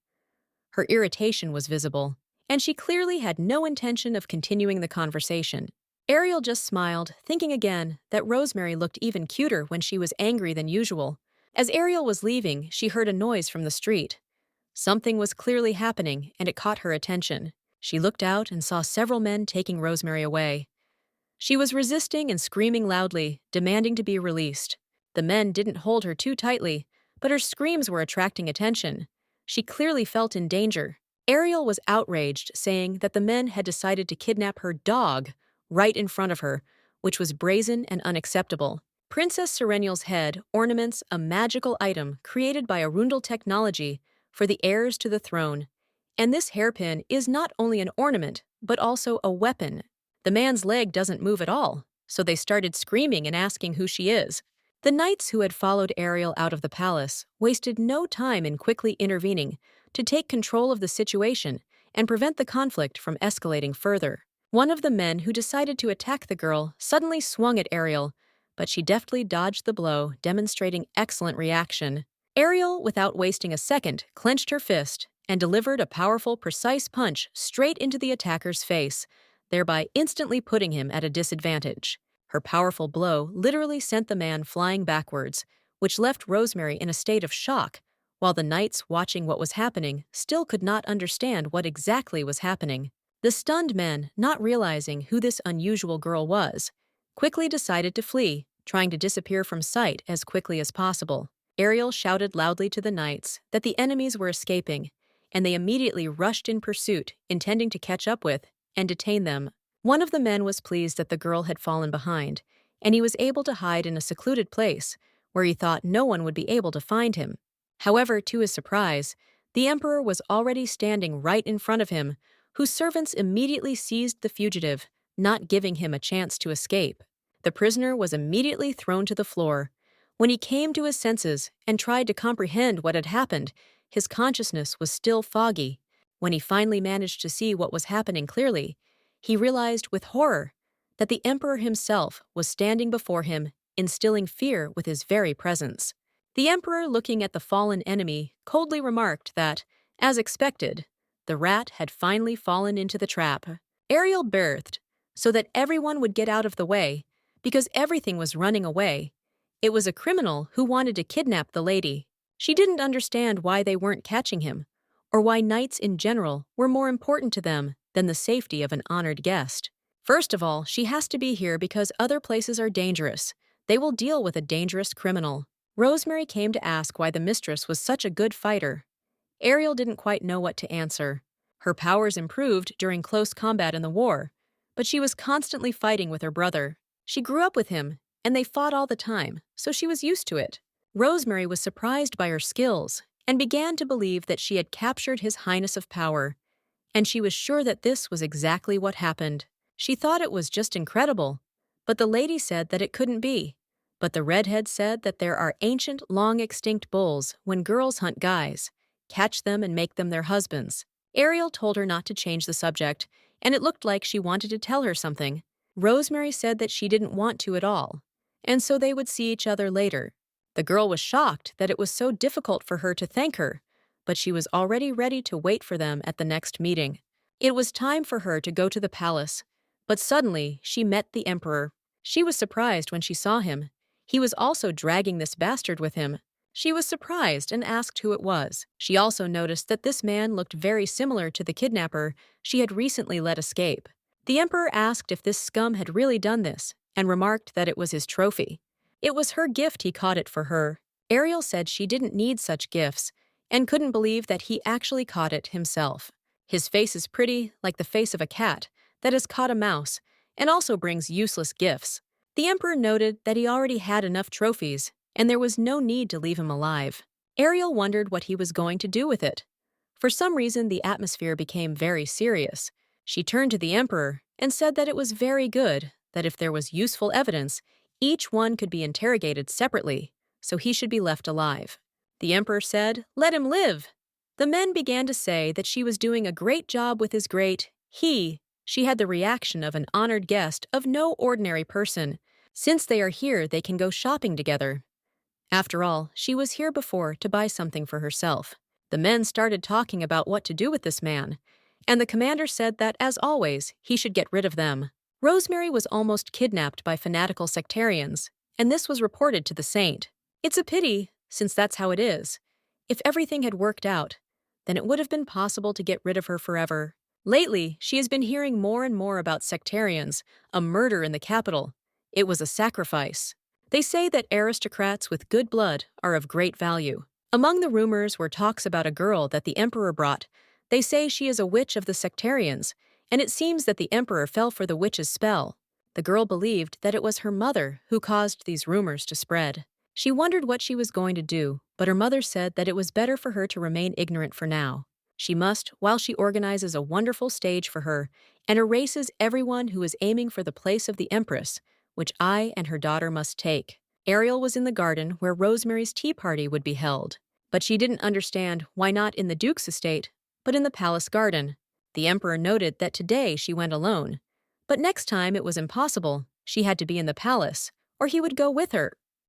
Her irritation was visible, and she clearly had no intention of continuing the conversation. Ariel just smiled, thinking again that Rosemary looked even cuter when she was angry than usual. As Ariel was leaving, she heard a noise from the street. Something was clearly happening, and it caught her attention. She looked out and saw several men taking Rosemary away. She was resisting and screaming loudly, demanding to be released. The men didn't hold her too tightly, but her screams were attracting attention. She clearly felt in danger. Ariel was outraged, saying that the men had decided to kidnap her dog right in front of her, which was brazen and unacceptable. Princess Serenial's head ornaments a magical item created by Arundel technology for the heirs to the throne, and this hairpin is not only an ornament, but also a weapon. The man's leg doesn't move at all, so they started screaming and asking who she is. The knights who had followed Ariel out of the palace wasted no time in quickly intervening to take control of the situation and prevent the conflict from escalating further. One of the men who decided to attack the girl suddenly swung at Ariel, but she deftly dodged the blow, demonstrating excellent reaction. Ariel, without wasting a second, clenched her fist and delivered a powerful, precise punch straight into the attacker's face, thereby instantly putting him at a disadvantage. Her powerful blow literally sent the man flying backwards, which left Rosemary in a state of shock, while the knights watching what was happening still could not understand what exactly was happening. The stunned men, not realizing who this unusual girl was, quickly decided to flee, trying to disappear from sight as quickly as possible. Ariel shouted loudly to the knights that the enemies were escaping, and they immediately rushed in pursuit, intending to catch up with and detain them. One of the men was pleased that the girl had fallen behind, and he was able to hide in a secluded place where he thought no one would be able to find him. However, to his surprise, the emperor was already standing right in front of him, whose servants immediately seized the fugitive, not giving him a chance to escape. The prisoner was immediately thrown to the floor. When he came to his senses and tried to comprehend what had happened, his consciousness was still foggy. When he finally managed to see what was happening clearly, he realized with horror that the emperor himself was standing before him, instilling fear with his very presence. The emperor, looking at the fallen enemy, coldly remarked that, as expected, the rat had finally fallen into the trap. Ariel birthed so that everyone would get out of the way, because everything was running away. It was a criminal who wanted to kidnap the lady. She didn't understand why they weren't catching him, or why knights in general were more important to them than the safety of an honored guest. First of all, she has to be here because other places are dangerous. They will deal with a dangerous criminal. Rosemary came to ask why the mistress was such a good fighter. Ariel didn't quite know what to answer. Her powers improved during close combat in the war, but she was constantly fighting with her brother. She grew up with him, and they fought all the time, so she was used to it. Rosemary was surprised by her skills and began to believe that she had captured His Highness of Power, and she was sure that this was exactly what happened. She thought it was just incredible, but the lady said that it couldn't be. But the redhead said that there are ancient, long-extinct bulls when girls hunt guys, catch them and make them their husbands. Ariel told her not to change the subject, and it looked like she wanted to tell her something. Rosemary said that she didn't want to at all, and so they would see each other later. The girl was shocked that it was so difficult for her to thank her, but she was already ready to wait for them at the next meeting. It was time for her to go to the palace, but suddenly she met the emperor. She was surprised when she saw him. He was also dragging this bastard with him. She was surprised and asked who it was. She also noticed that this man looked very similar to the kidnapper she had recently let escape. The emperor asked if this scum had really done this, and remarked that it was his trophy. It was her gift he caught it for her. Ariel said she didn't need such gifts, and couldn't believe that he actually caught it himself. His face is pretty, like the face of a cat that has caught a mouse, and also brings useless gifts. The emperor noted that he already had enough trophies, and there was no need to leave him alive. Ariel wondered what he was going to do with it. For some reason, the atmosphere became very serious. She turned to the emperor and said that it was very good, that if there was useful evidence, each one could be interrogated separately, so he should be left alive. The emperor said, "Let him live." The men began to say that she was doing a great job with his great he. She had the reaction of an honored guest of no ordinary person. Since they are here, they can go shopping together. After all, she was here before to buy something for herself. The men started talking about what to do with this man, and the commander said that, as always, he should get rid of them. Rosemary was almost kidnapped by fanatical sectarians, and this was reported to the saint. It's a pity, since that's how it is. If everything had worked out, then it would have been possible to get rid of her forever. Lately, she has been hearing more and more about sectarians, a murder in the capital. It was a sacrifice. They say that aristocrats with good blood are of great value. Among the rumors were talks about a girl that the emperor brought. They say she is a witch of the sectarians, and it seems that the emperor fell for the witch's spell. The girl believed that it was her mother who caused these rumors to spread. She wondered what she was going to do, but her mother said that it was better for her to remain ignorant for now. She must, while she organizes a wonderful stage for her and erases everyone who is aiming for the place of the empress, which I and her daughter must take. Ariel was in the garden where Rosemary's tea party would be held, but she didn't understand why not in the duke's estate, but in the palace garden. The emperor noted that today she went alone, but next time it was impossible. She had to be in the palace, or he would go with her.